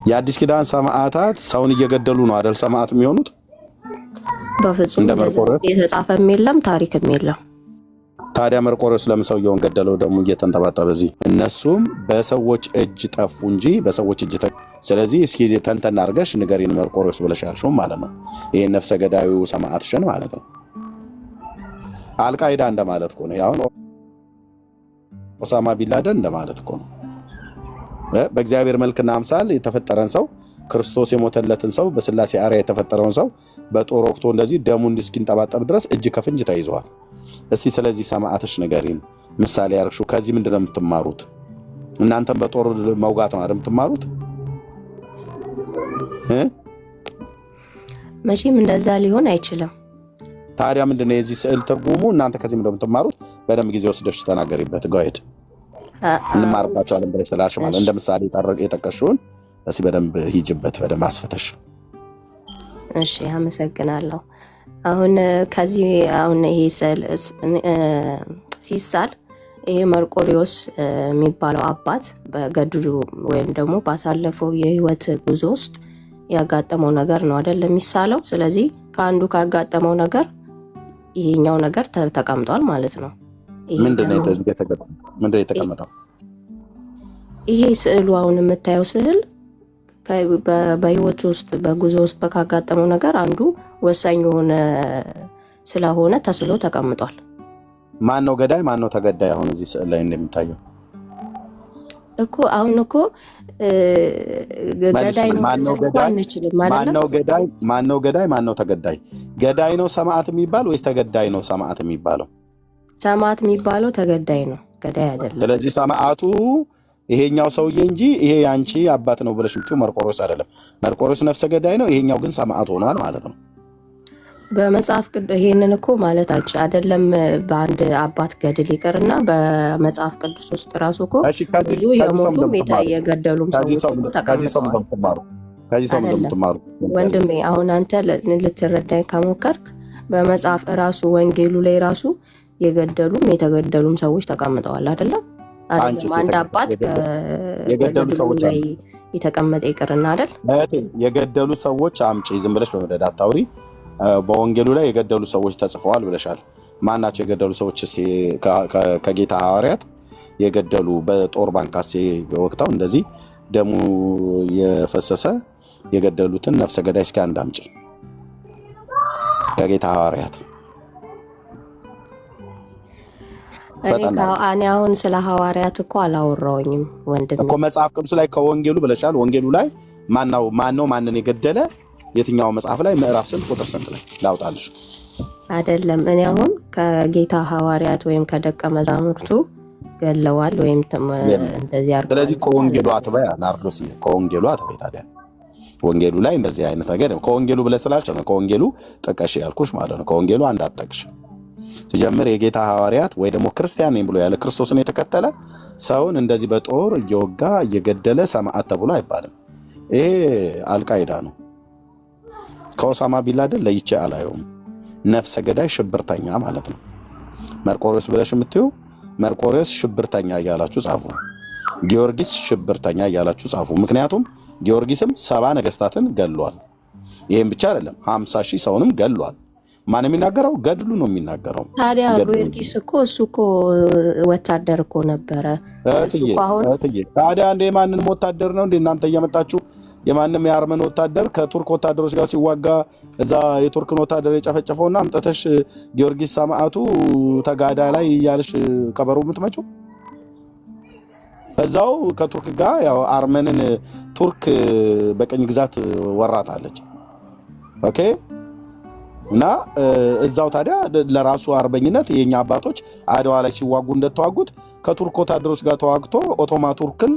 የአዲስ ኪዳን ሰማዕታት ሰውን እየገደሉ ነው አይደል ሰማዕት የሚሆኑት? በፍጹም የተጻፈም የለም ታሪክም የለም። ታዲያ መርቆሬዎስ ለምን ሰውየውን ገደለው? ደግሞ እየተንጠባጠበ እዚህ እነሱም በሰዎች እጅ ጠፉ እንጂ በሰዎች እጅ ስለዚህ እስኪ ተንተን አድርገሽ ንገሪን መርቆሬዎስ ብለሽ ያልሽው ማለት ነው። ይሄን ነፍሰ ገዳዩ ሰማዕትሽን ማለት ነው። አልቃይዳ እንደማለት እኮ ነው። ያው ኦሳማ ቢንላደን እንደማለት እኮ ነው። በእግዚአብሔር መልክና አምሳል የተፈጠረን ሰው ክርስቶስ የሞተለትን ሰው በስላሴ አርአያ የተፈጠረውን ሰው በጦር ወቅቶ እንደዚህ ደሙ እስኪንጠባጠብ ድረስ እጅ ከፍንጅ ተይዘዋል። እስቲ ስለዚህ ሰማዕትሽ ንገሪን ምሳሌ ያርግሹ። ከዚህ ምንድነው የምትማሩት? እናንተም በጦር መውጋት ነው አይደል የምትማሩት? መቼም እንደዛ ሊሆን አይችልም። ታዲያ ምንድነው የዚህ ስዕል ትርጉሙ? እናንተ ከዚህ ምንድነው የምትማሩት? በደንብ ጊዜ ወስደሽ ተናገሪበት። ጋይድ እንማርባቸዋለን ብለሽ ስላልሽ ማለት እንደ ምሳሌ የጠቀሽውን እስኪ በደንብ ሂጅበት፣ በደንብ አስፈተሽ። እሺ አመሰግናለሁ። አሁን ከዚህ ይሄ ስዕል ሲሳል ይሄ መርቆሬዎስ የሚባለው አባት በገድሉ ወይም ደግሞ ባሳለፈው የህይወት ጉዞ ውስጥ ያጋጠመው ነገር ነው አይደል የሚሳለው። ስለዚህ ከአንዱ ካጋጠመው ነገር ይሄኛው ነገር ተቀምጧል ማለት ነው። ምንድነው የተቀመጠው? ይሄ ስዕሉ አሁን የምታየው ስዕል በህይወት ውስጥ በጉዞ ውስጥ ካጋጠመው ነገር አንዱ ወሳኝ የሆነ ስለሆነ ተስሎ ተቀምጧል። ማን ነው ገዳይ ማን ነው ተገዳይ? አሁን እዚህ ስዕል ላይ እንደሚታየው እኮ አሁን እኮ ገዳይ ነው አንችልም ማለት ነው። ማን ነው ገዳይ ማን ነው ተገዳይ? ገዳይ ነው ሰማዕት የሚባል ወይስ ተገዳይ ነው ሰማዕት የሚባለው? ሰማዕት የሚባለው ተገዳይ ነው፣ ገዳይ አይደለም። ስለዚህ ሰማዕቱ ይሄኛው ሰውዬ እንጂ ይሄ ያንቺ አባት ነው ብለሽ ምትዩ መርቆሬዎስ አይደለም። መርቆሬዎስ ነፍሰ ገዳይ ነው፣ ይሄኛው ግን ሰማዕት ሆኗል ማለት ነው። በመጽሐፍ ቅዱስ ይሄንን እኮ ማለት አንቺ አይደለም በአንድ አባት ገድል ይቅርና በመጽሐፍ ቅዱስ ውስጥ ራሱ እኮ ብዙ የሞቱም የገደሉም ሰዎች ተቀምጠዋል። ወንድሜ አሁን አንተ ልትረዳኝ ከሞከርክ በመጽሐፍ ራሱ ወንጌሉ ላይ ራሱ የገደሉም የተገደሉም ሰዎች ተቀምጠዋል አይደለም? አንድ አባት የገደሉ ሰዎች ላይ የተቀመጠ ይቅርና አይደል? የገደሉ ሰዎች አምጪ፣ ዝም ብለሽ በመደዳ አታውሪ። በወንጌሉ ላይ የገደሉ ሰዎች ተጽፈዋል ብለሻል። ማናቸው የገደሉ ሰዎች? እስቲ ከጌታ ሐዋርያት የገደሉ በጦር ባንካሴ ወቅታው እንደዚህ ደሙ የፈሰሰ የገደሉትን ነፍሰ ገዳይ እስኪ አንድ አምጪ ከጌታ ሐዋርያት። እኔ አሁን ስለ ሐዋርያት እኮ አላወራሁኝም ወንድም እኮ መጽሐፍ ቅዱስ ላይ ከወንጌሉ ብለሻል። ወንጌሉ ላይ ማነው ማንን የገደለ? የትኛው መጽሐፍ ላይ ምዕራፍ ስንት ቁጥር ስንት ላይ ላውጣልሽ? አይደለም እኔ አሁን ከጌታ ሐዋርያት ወይም ከደቀ መዛሙርቱ ገለዋል ወይም እንደዚህ አርገዋል። ስለዚህ ከወንጌሉ አትበይ ናርዶስ፣ ከወንጌሉ አትበይ። ታዲያ ወንጌሉ ላይ እንደዚህ አይነት ነገር ከወንጌሉ ብለሽ ስላልሽ ነው ከወንጌሉ ጥቀሽ ያልኩሽ ማለት ነው። ከወንጌሉ አንድ አትጠቅሽ። ሲጀምር የጌታ ሐዋርያት ወይ ደግሞ ክርስቲያን ነኝ ብሎ ያለ ክርስቶስን የተከተለ ሰውን እንደዚህ በጦር እየወጋ እየገደለ ሰማዕት ተብሎ አይባልም። ይሄ አልቃይዳ ነው። ከኦሳማ ቢንላደን ለይቼ አላየውም። ነፍሰ ገዳይ ሽብርተኛ ማለት ነው። መርቆሬዎስ ብለሽ የምትዩ መርቆሬዎስ ሽብርተኛ እያላችሁ ጻፉ። ጊዮርጊስ ሽብርተኛ እያላችሁ ጻፉ። ምክንያቱም ጊዮርጊስም 70 ነገስታትን ገድሏል። ይህም ብቻ አይደለም 50 ሺህ ሰውንም ገድሏል። ማን የሚናገረው? ገድሉ ነው የሚናገረው። ታዲያ ጊዮርጊስ እኮ እሱ እኮ ወታደር እኮ ነበረ። ታዲያ እንደ የማንንም ወታደር ነው እንደ እናንተ እያመጣችሁ የማንም የአርመን ወታደር ከቱርክ ወታደሮች ጋር ሲዋጋ እዛ የቱርክን ወታደር የጨፈጨፈውና አምጥተሽ ጊዮርጊስ ሰማዕቱ ተጋዳ ላይ እያልሽ ከበሮ የምትመጪው በዛው ከቱርክ ጋር ያው አርመንን ቱርክ በቀኝ ግዛት ወራታለች። ኦኬ እና እዛው ታዲያ ለራሱ አርበኝነት የኛ አባቶች አድዋ ላይ ሲዋጉ እንደተዋጉት ከቱርክ ወታደሮች ጋር ተዋግቶ ኦቶማ ቱርክን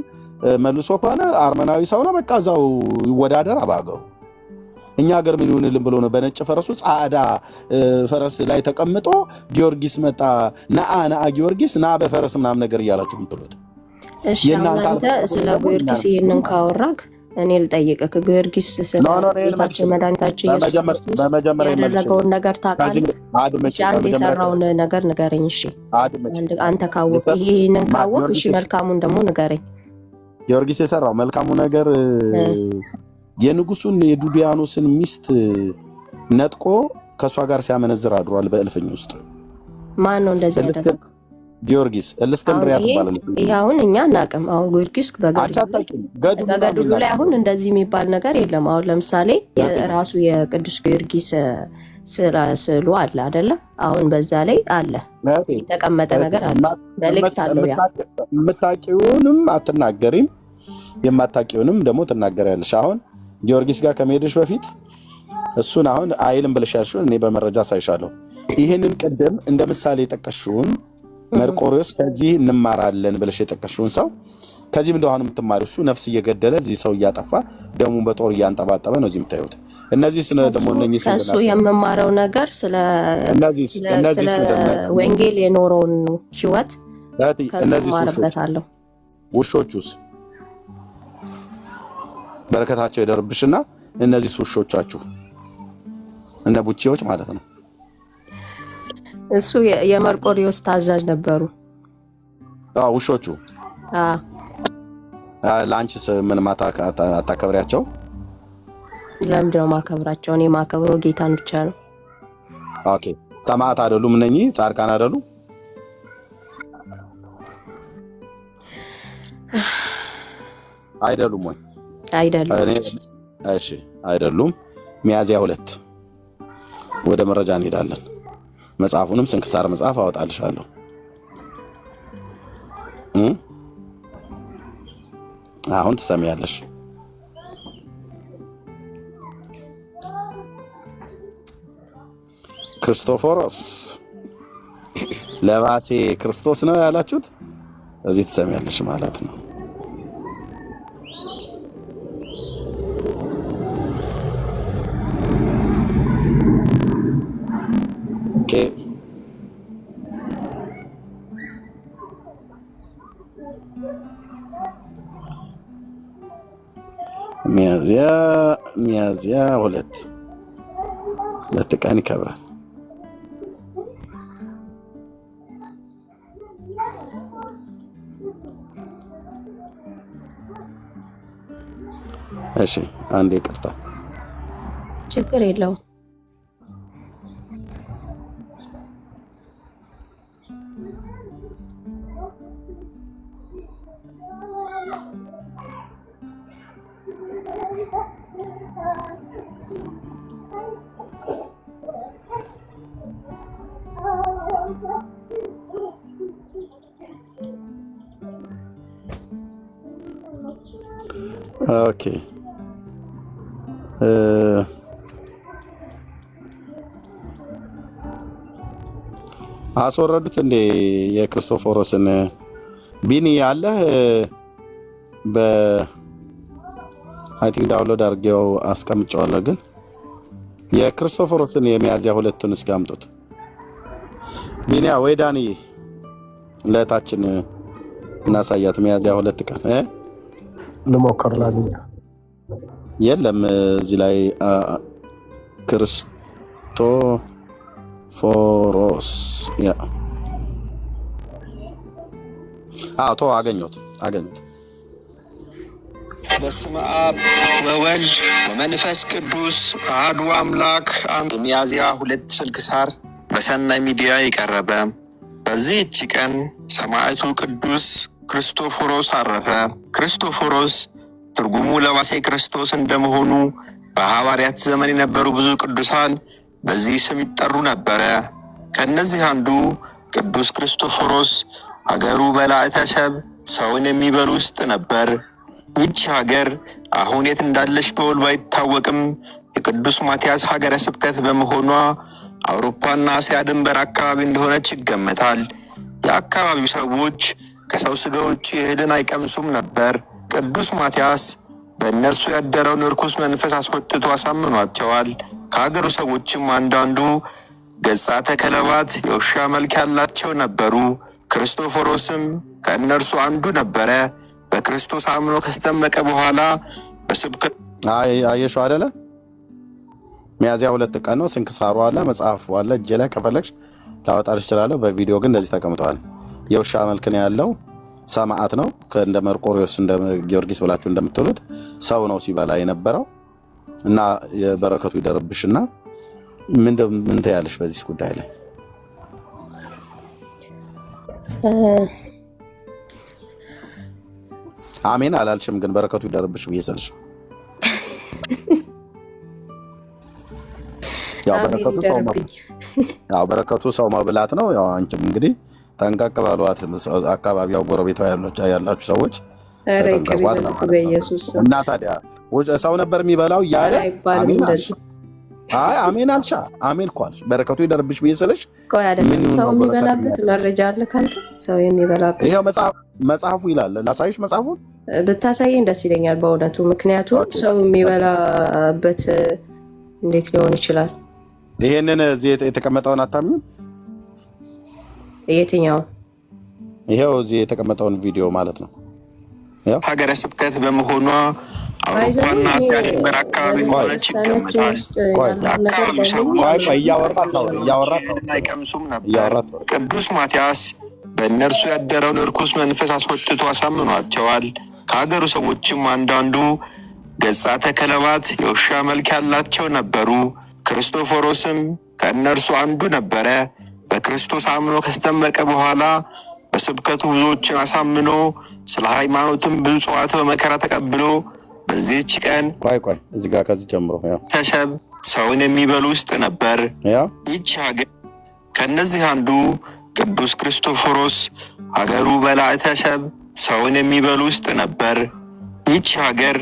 መልሶ ከሆነ አርመናዊ ሰው ነው፣ በቃ እዛው ይወዳደር አባገሩ። እኛ ሀገር ምን ይሁንልን ብሎ ነው በነጭ ፈረሱ ጻዕዳ ፈረስ ላይ ተቀምጦ ጊዮርጊስ መጣ ነአ ጊዮርጊስ ና በፈረስ ምናምን ነገር እያላችሁ ምትሉት። እሺ እናንተ ስለ ጊዮርጊስ ይሄንን ካወራክ እኔ ልጠይቅህ። ጊዮርጊስ ስለ ጌታችን መድኃኒታችን ኢየሱስ ክርስቶስ ያደረገውን ነገር ታውቃለህ? አንድ የሰራውን ነገር ንገረኝ። እሺ አንተ ካወቅ ይሄንን ካወቅ እሺ መልካሙን ደግሞ ንገረኝ። ጊዮርጊስ የሰራው መልካሙ ነገር የንጉሱን የዱዲያኖስን ሚስት ነጥቆ ከእሷ ጋር ሲያመነዝር አድሯል በእልፍኝ ውስጥ። ማን ነው እንደዚህ ያደረገው? ጊዮርጊስ እልእስክንድርያ ትባላለች። ይሄ አሁን እኛ እናቅም። አሁን ጊዮርጊስ በገድሉ ላይ አሁን እንደዚህ የሚባል ነገር የለም። አሁን ለምሳሌ የራሱ የቅዱስ ጊዮርጊስ ስዕሉ አለ አይደለ? አሁን በዛ ላይ አለ የተቀመጠ ነገር አለ፣ መልእክት አለ። ያ የምታውቂውንም አትናገሪም፣ የማታውቂውንም ደግሞ ትናገሪያለሽ። አሁን ጊዮርጊስ ጋር ከመሄድሽ በፊት እሱን አሁን አይልም ብለሽ ያልሽውን እኔ በመረጃ ሳይሻለሁ። ይህንን ቅድም እንደ ምሳሌ የጠቀሽውን መርቆሬዎስ ከዚህ እንማራለን ብለሽ የጠቀሽውን ሰው ከዚህም እንደሆነ የምትማሪው እሱ ነፍስ እየገደለ እዚህ ሰው እያጠፋ ደሙን በጦር እያንጠባጠበ ነው እዚህ የምታዩት። እነዚህ ስለ ደግሞ እነኚህ ከእሱ የምማረው ነገር ስለ ወንጌል የኖረውን ህይወት እነዚህ ማርበታለሁ። ውሾቹስ በረከታቸው ይደርብሽና እነዚህ ውሾቻችሁ እነ ቡቼዎች ማለት ነው። እሱ የመርቆሬዎስ ታዛዥ ነበሩ ውሾቹ። ለአንቺስ ምን አታከብሪያቸው? ለምንድን ነው ማከብራቸው? እኔ ማከብረው ጌታን ብቻ ነው። ኦኬ ሰማዕት አይደሉም? እነኚህ ጻድቃን አይደሉ? አይደሉም ወይ? አይደሉም። እሺ አይደሉም። ሚያዝያ 2 ወደ መረጃ እንሄዳለን። መጽሐፉንም ስንክሳር መጽሐፍ አወጣልሻለሁ። አሁን ትሰሚያለሽ። ክርስቶፎሮስ ለባሴ ክርስቶስ ነው ያላችሁት እዚህ ትሰሚያለሽ ማለት ነው። ኦኬ ሚያዝያ 2 ቀን ይከብራል። እሺ አንዴ ይቅርታ፣ ችግር የለውም። ኦኬ አስወረዱት እንዴ የክርስቶፎሮስን? ቢኒ ያለ አይ ቲንክ ዳውንሎድ አድርጌው አስቀምጨዋለሁ። ግን የክርስቶፎሮስን የሚያዝያ 2ቱን እስኪ አምጡት። ቢኒያ ወይ ዳኒ ለታችን እናሳያት። ሚያዝያ 2 ቀን ልሞክር ላግኛ። የለም እዚህ ላይ ክርስቶፎሮስ ያ አቶ አገኘሁት። በስመ አብ ወወልድ ወመንፈስ ቅዱስ አሐዱ አምላክ። ሚያዝያ 2 ስንክሳር በሰናይ ሚዲያ የቀረበ። በዚህች ቀን ሰማዕቱ ቅዱስ ክርስቶፎሮስ አረፈ። ክርስቶፎሮስ ትርጉሙ ለባሴ ክርስቶስ እንደመሆኑ በሐዋርያት ዘመን የነበሩ ብዙ ቅዱሳን በዚህ ስም ይጠሩ ነበረ። ከእነዚህ አንዱ ቅዱስ ክርስቶፎሮስ ሀገሩ በላዕተ ሰብእ ሰውን የሚበሉ ውስጥ ነበር። ይህች ሀገር አሁን የት እንዳለች በውል ባይታወቅም የቅዱስ ማትያስ ሀገረ ስብከት በመሆኗ አውሮፓና እስያ ድንበር አካባቢ እንደሆነች ይገመታል። የአካባቢው ሰዎች ከሰው ስጋ ውጭ እህልን አይቀምሱም ነበር። ቅዱስ ማትያስ በእነርሱ ያደረውን ርኩስ መንፈስ አስወጥቶ አሳምኗቸዋል። ከሀገሩ ሰዎችም አንዳንዱ ገጻተ ከለባት የውሻ መልክ ያላቸው ነበሩ። ክርስቶፎሮስም ከእነርሱ አንዱ ነበረ። በክርስቶስ አምኖ ከተጠመቀ በኋላ በስብከት አየሽው አይደለ? ሚያዝያ 2 ቀን ነው። ስንክሳሩ አለ፣ መጽሐፉ አለ እጄ ላይ ከፈለግሽ ላወጣልሽ እችላለሁ። በቪዲዮ ግን እንደዚህ ተቀምጠዋል። የውሻ መልክ ነው ያለው። ሰማዕት ነው። እንደ መርቆሪዎስ እንደ ጊዮርጊስ ብላችሁ እንደምትሉት ሰው ነው ሲበላ የነበረው እና የበረከቱ ይደርብሽና ምን ትያለሽ በዚህ ጉዳይ ላይ? አሜን አላልሽም፣ ግን በረከቱ ይደርብሽ ብዬ ስልሽ በረከቱ ሰው መብላት ነው። ያው አንቺም እንግዲህ ጠንቀቅ ባሏት፣ አካባቢው ጎረቤቷ ያላችሁ ሰዎች ተጠንቀቋት እና ታዲያ ሰው ነበር የሚበላው እያለ አሜን አልሽ። አይ አሜን አልሻ፣ አሜን እኮ አልሽ። በረከቱ ይደርብሽ ብዬ ስልሽ ሰው የሚበላበት መረጃ አለ ካንተ? ሰው የሚበላበት ይሄው መጽሐፉ ይላል። ላሳይሽ፣ መጽሐፉን ብታሳየኝ ደስ ይለኛል በእውነቱ። ምክንያቱም ሰው የሚበላበት እንዴት ሊሆን ይችላል? ይሄንን እዚህ የተቀመጠውን አታምኚም? የትኛው? ይሄው እዚህ የተቀመጠውን ቪዲዮ ማለት ነው። ሀገረ ስብከት በመሆኗ አውሮፓና እስያ ድንበር አካባቢ ሆነች ይቀመጣል። የአካባቢው ሰዎች አይቀምሱም ነበር። ቅዱስ ማትያስ በእነርሱ ያደረውን እርኩስ መንፈስ አስወጥቶ አሳምኗቸዋል። ከሀገሩ ሰዎችም አንዳንዱ ገጻተ ከለባት የውሻ መልክ ያላቸው ነበሩ። ክርስቶፎሮስም ከእነርሱ አንዱ ነበረ። በክርስቶስ አምኖ ከተጠመቀ በኋላ በስብከቱ ብዙዎችን አሳምኖ ስለ ሃይማኖትም ብዙ ጽዋዕት በመከራ ተቀብሎ በዚህች ቀን እዚህ ጋር ከዚህ ጀምሮ ተሸብ ሰውን የሚበሉ ውስጥ ነበር። ይህች ሀገር ከእነዚህ አንዱ ቅዱስ ክርስቶፎሮስ ሀገሩ በላዕተሸብ ሰውን የሚበሉ ውስጥ ነበር። ይህች ሀገር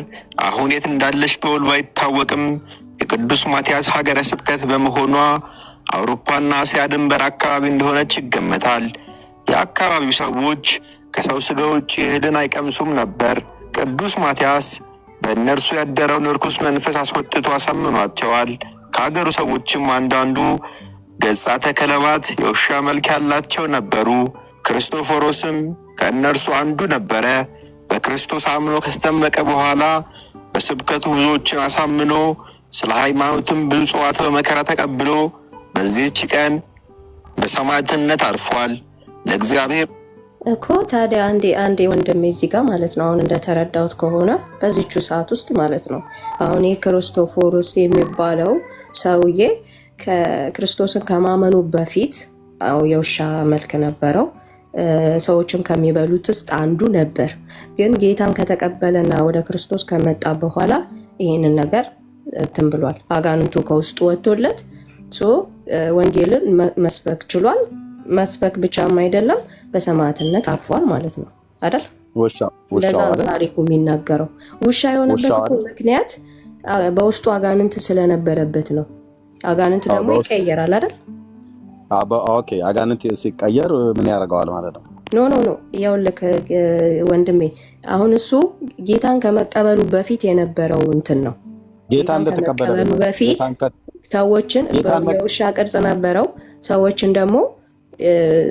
አሁን የት እንዳለች በውል ባይታወቅም የቅዱስ ማትያስ ሀገረ ስብከት በመሆኗ አውሮፓና እስያ ድንበር አካባቢ እንደሆነች ይገመታል። የአካባቢው ሰዎች ከሰው ስጋ ውጭ እህልን አይቀምሱም ነበር። ቅዱስ ማትያስ በእነርሱ ያደረውን እርኩስ መንፈስ አስወጥቶ አሳምኗቸዋል። ከሀገሩ ሰዎችም አንዳንዱ ገጻተ ከለባት የውሻ መልክ ያላቸው ነበሩ። ክርስቶፎሮስም ከእነርሱ አንዱ ነበረ። በክርስቶስ አምኖ ከተጠመቀ በኋላ በስብከቱ ብዙዎችን አሳምኖ ስለ ሃይማኖትም ብዙ ጽዋዕት በመከራ ተቀብሎ በዚህች ቀን በሰማዕትነት አርፏል። ለእግዚአብሔር እኮ ታዲያ አንዴ ወንድሜ እዚህ ጋር ማለት ነው፣ አሁን እንደተረዳሁት ከሆነ በዚቹ ሰዓት ውስጥ ማለት ነው አሁን ክርስቶፎሮስ የሚባለው ሰውዬ ከክርስቶስን ከማመኑ በፊት የውሻ መልክ ነበረው። ሰዎችም ከሚበሉት ውስጥ አንዱ ነበር። ግን ጌታን ከተቀበለና ወደ ክርስቶስ ከመጣ በኋላ ይህንን ነገር እንትን ብሏል። አጋንንቱ ከውስጡ ወጥቶለት ወንጌልን መስበክ ችሏል። መስበክ ብቻም አይደለም በሰማዕትነት አርፏል ማለት ነው አይደል? ለዛ ታሪኩ የሚናገረው ውሻ የሆነበት እኮ ምክንያት በውስጡ አጋንንት ስለነበረበት ነው። አጋንንት ደግሞ ይቀየራል አይደል? ኦኬ፣ አጋንንት ሲቀየር ምን ያደርገዋል ማለት ነው? ኖ ይኸውልህ ወንድሜ፣ አሁን እሱ ጌታን ከመቀበሉ በፊት የነበረው እንትን ነው። ጌታን እንደተቀበለ በፊት ሰዎችን የውሻ ቅርጽ ነበረው። ሰዎችን ደግሞ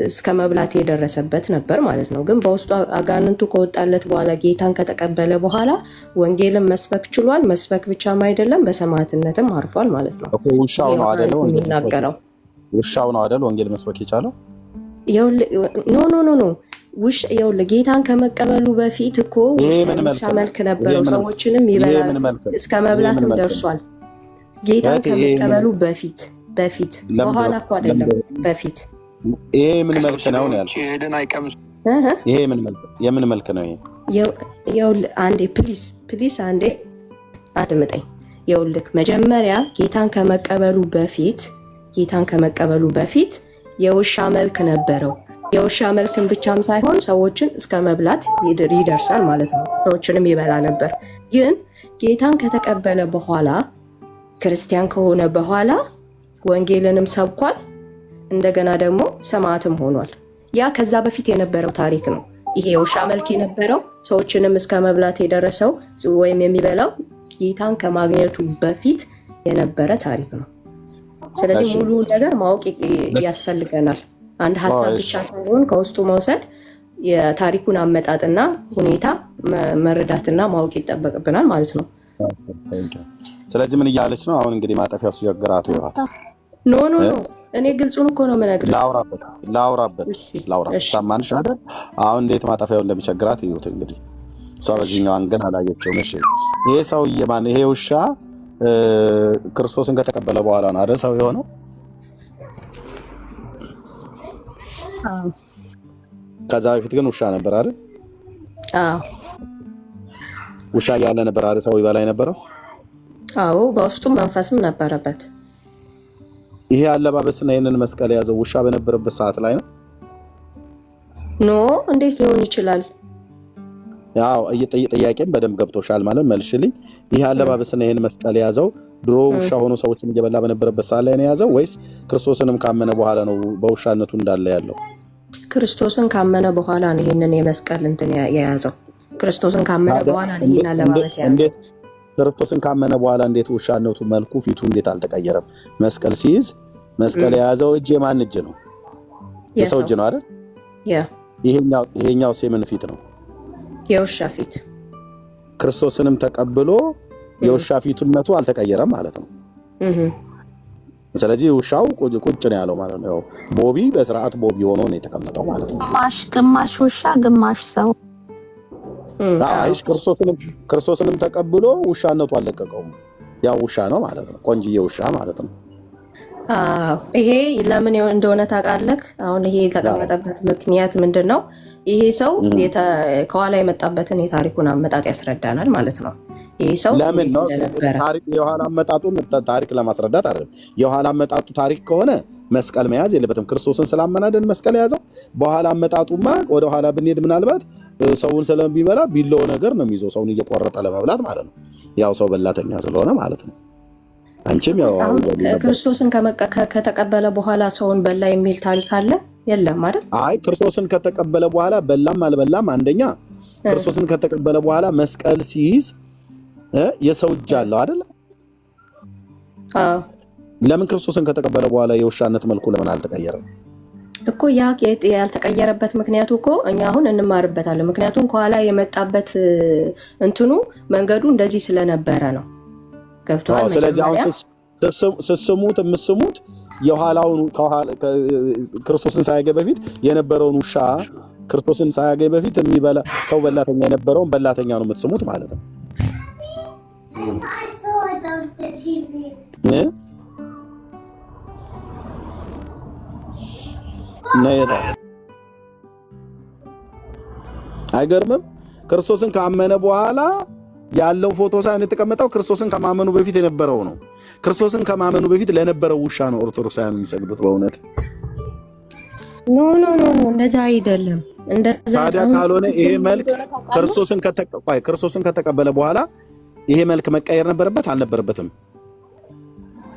እስከ መብላት የደረሰበት ነበር ማለት ነው። ግን በውስጡ አጋንንቱ ከወጣለት በኋላ ጌታን ከተቀበለ በኋላ ወንጌልን መስበክ ችሏል። መስበክ ብቻም አይደለም በሰማዕትነትም አርፏል ማለት ነው። ውሻው ነው አይደል የሚናገረው? ውሻው ነው አይደል ወንጌል መስበክ የቻለው? ኖ ይኸውልህ ጌታን ከመቀበሉ በፊት እኮ ውሻ መልክ ነበረው። ሰዎችንም ይበላል፣ እስከ መብላትም ደርሷል። ጌታን ከመቀበሉ በፊት በኋላ እኮ አይደለም፣ በፊት። ይሄ ምን መልክ ነው ያልኩት? ይሄ የምን መልክ ነው ይሄ? ይኸውልህ አንዴ ፕሊስ አንዴ አድምጠኝ። ይኸውልህ መጀመሪያ ጌታን ከመቀበሉ በፊት የውሻ መልክ ነበረው። የውሻ መልክን ብቻም ሳይሆን ሰዎችን እስከ መብላት ይደርሳል ማለት ነው። ሰዎችንም ይበላ ነበር። ግን ጌታን ከተቀበለ በኋላ ክርስቲያን ከሆነ በኋላ ወንጌልንም ሰብኳል። እንደገና ደግሞ ሰማዕትም ሆኗል። ያ ከዛ በፊት የነበረው ታሪክ ነው። ይሄ የውሻ መልክ የነበረው ሰዎችንም እስከ መብላት የደረሰው ወይም የሚበላው ጌታን ከማግኘቱ በፊት የነበረ ታሪክ ነው። ስለዚህ ሙሉ ነገር ማወቅ ያስፈልገናል። አንድ ሀሳብ ብቻ ሳይሆን ከውስጡ መውሰድ፣ የታሪኩን አመጣጥና ሁኔታ መረዳትና ማወቅ ይጠበቅብናል ማለት ነው። ስለዚህ ምን እያለች ነው አሁን? እንግዲህ ማጠፊያው ሲቸግራት ይዋት እኔ ግልጹን እኮ ነው የምነግርህ። ላውራበት እሺ ሰማንሽ አይደል? አሁን እንዴት ማጠፊያው እንደሚቸግራት እዩት እንግዲህ። እሷ በዚህኛው አንገን አላየችውም። እሺ ይሄ ሰውዬ ማን? ይሄ ውሻ ክርስቶስን ከተቀበለ በኋላ ነው አይደል ሰው የሆነው? አዎ ከዛ በፊት ግን ውሻ ነበር አይደል? አዎ ውሻ እያለ ነበር አይደል ሰው ይበላ የነበረው? አዎ በውስጡም መንፈስም ነበረበት። ይሄ አለባበስና ይህንን መስቀል የያዘው ውሻ በነበረበት ሰዓት ላይ ነው? ኖ እንዴት ሊሆን ይችላል? ያው ጥያቄም በደንብ ገብቶሻል ማለት መልሽልኝ። ይሄ አለባበስና ይህን መስቀል የያዘው ድሮ ውሻ ሆኖ ሰዎችን እየበላ በነበረበት ሰዓት ላይ ነው የያዘው ወይስ ክርስቶስንም ካመነ በኋላ ነው በውሻነቱ እንዳለ ያለው? ክርስቶስን ካመነ በኋላ ነው ይህንን የመስቀል እንትን የያዘው። ክርስቶስን ካመነ በኋላ ነው ይህን አለባበስ የያዘው። ክርስቶስን ካመነ በኋላ እንዴት ውሻነቱ መልኩ ፊቱ እንዴት አልተቀየረም? መስቀል ሲይዝ መስቀል የያዘው እጅ የማን እጅ ነው? የሰው እጅ ነው አይደል? ይሄኛው የምን ፊት ነው? የውሻ ፊት። ክርስቶስንም ተቀብሎ የውሻ ፊቱነቱ አልተቀየረም ማለት ነው። ስለዚህ ውሻው ቁጭ ነው ያለው ማለት ነው። ቦቢ በስርዓት ቦቢ ሆኖ ነው የተቀመጠው ማለት ነው። ግማሽ ውሻ ግማሽ ሰው። አይሽ ክርስቶስንም ተቀብሎ ውሻነቱ አልለቀቀውም። ያው ውሻ ነው ማለት ነው። ቆንጅዬ ውሻ ማለት ነው። ይሄ ለምን እንደሆነ ታውቃለህ? አሁን ይሄ የተቀመጠበት ምክንያት ምንድን ነው? ይሄ ሰው ከኋላ የመጣበትን የታሪኩን አመጣጥ ያስረዳናል ማለት ነው። ይሄ ሰው ለምን ነው የኋላ አመጣጡን ታሪክ ለማስረዳት አይደለም። የኋላ አመጣጡ ታሪክ ከሆነ መስቀል መያዝ የለበትም። ክርስቶስን ስላመናደን መስቀል የያዘው። በኋላ አመጣጡማ ወደ ኋላ ብንሄድ ምናልባት ሰውን ስለሚበላ ቢለው ነገር ነው የሚይዘው ሰውን እየቆረጠ ለመብላት ማለት ነው። ያው ሰው በላተኛ ስለሆነ ማለት ነው። አንቺም ያው ክርስቶስን ከተቀበለ በኋላ ሰውን በላ የሚል ታሪክ አለ የለም አይደል? አይ ክርስቶስን ከተቀበለ በኋላ በላም አልበላም፣ አንደኛ ክርስቶስን ከተቀበለ በኋላ መስቀል ሲይዝ የሰው እጅ አለው አይደል? አዎ። ለምን ክርስቶስን ከተቀበለ በኋላ የውሻነት መልኩ ለምን አልተቀየረም እኮ? ያ ያልተቀየረበት ምክንያቱ እኮ እኛ አሁን እንማርበታለን። ምክንያቱም ከኋላ የመጣበት እንትኑ መንገዱ እንደዚህ ስለነበረ ነው። ገብቷል? ስለዚህ አሁን ስስሙት የምስሙት የኋላውን ክርስቶስን ሳያገኝ በፊት የነበረውን ውሻ ክርስቶስን ሳያገኝ በፊት የሚበላ ሰው በላተኛ የነበረውን በላተኛ ነው የምትስሙት ማለት ነው። አይገርምም? ክርስቶስን ካመነ በኋላ ያለው ፎቶ ሳይሆን የተቀመጠው ክርስቶስን ከማመኑ በፊት የነበረው ነው። ክርስቶስን ከማመኑ በፊት ለነበረው ውሻ ነው ኦርቶዶክሳውያን የሚሰግዱት። በእውነት ኖ እንደዛ አይደለም። ታዲያ ካልሆነ ይሄ መልክ ክርስቶስን ከተቀበለ በኋላ ይሄ መልክ መቀየር ነበረበት አልነበረበትም?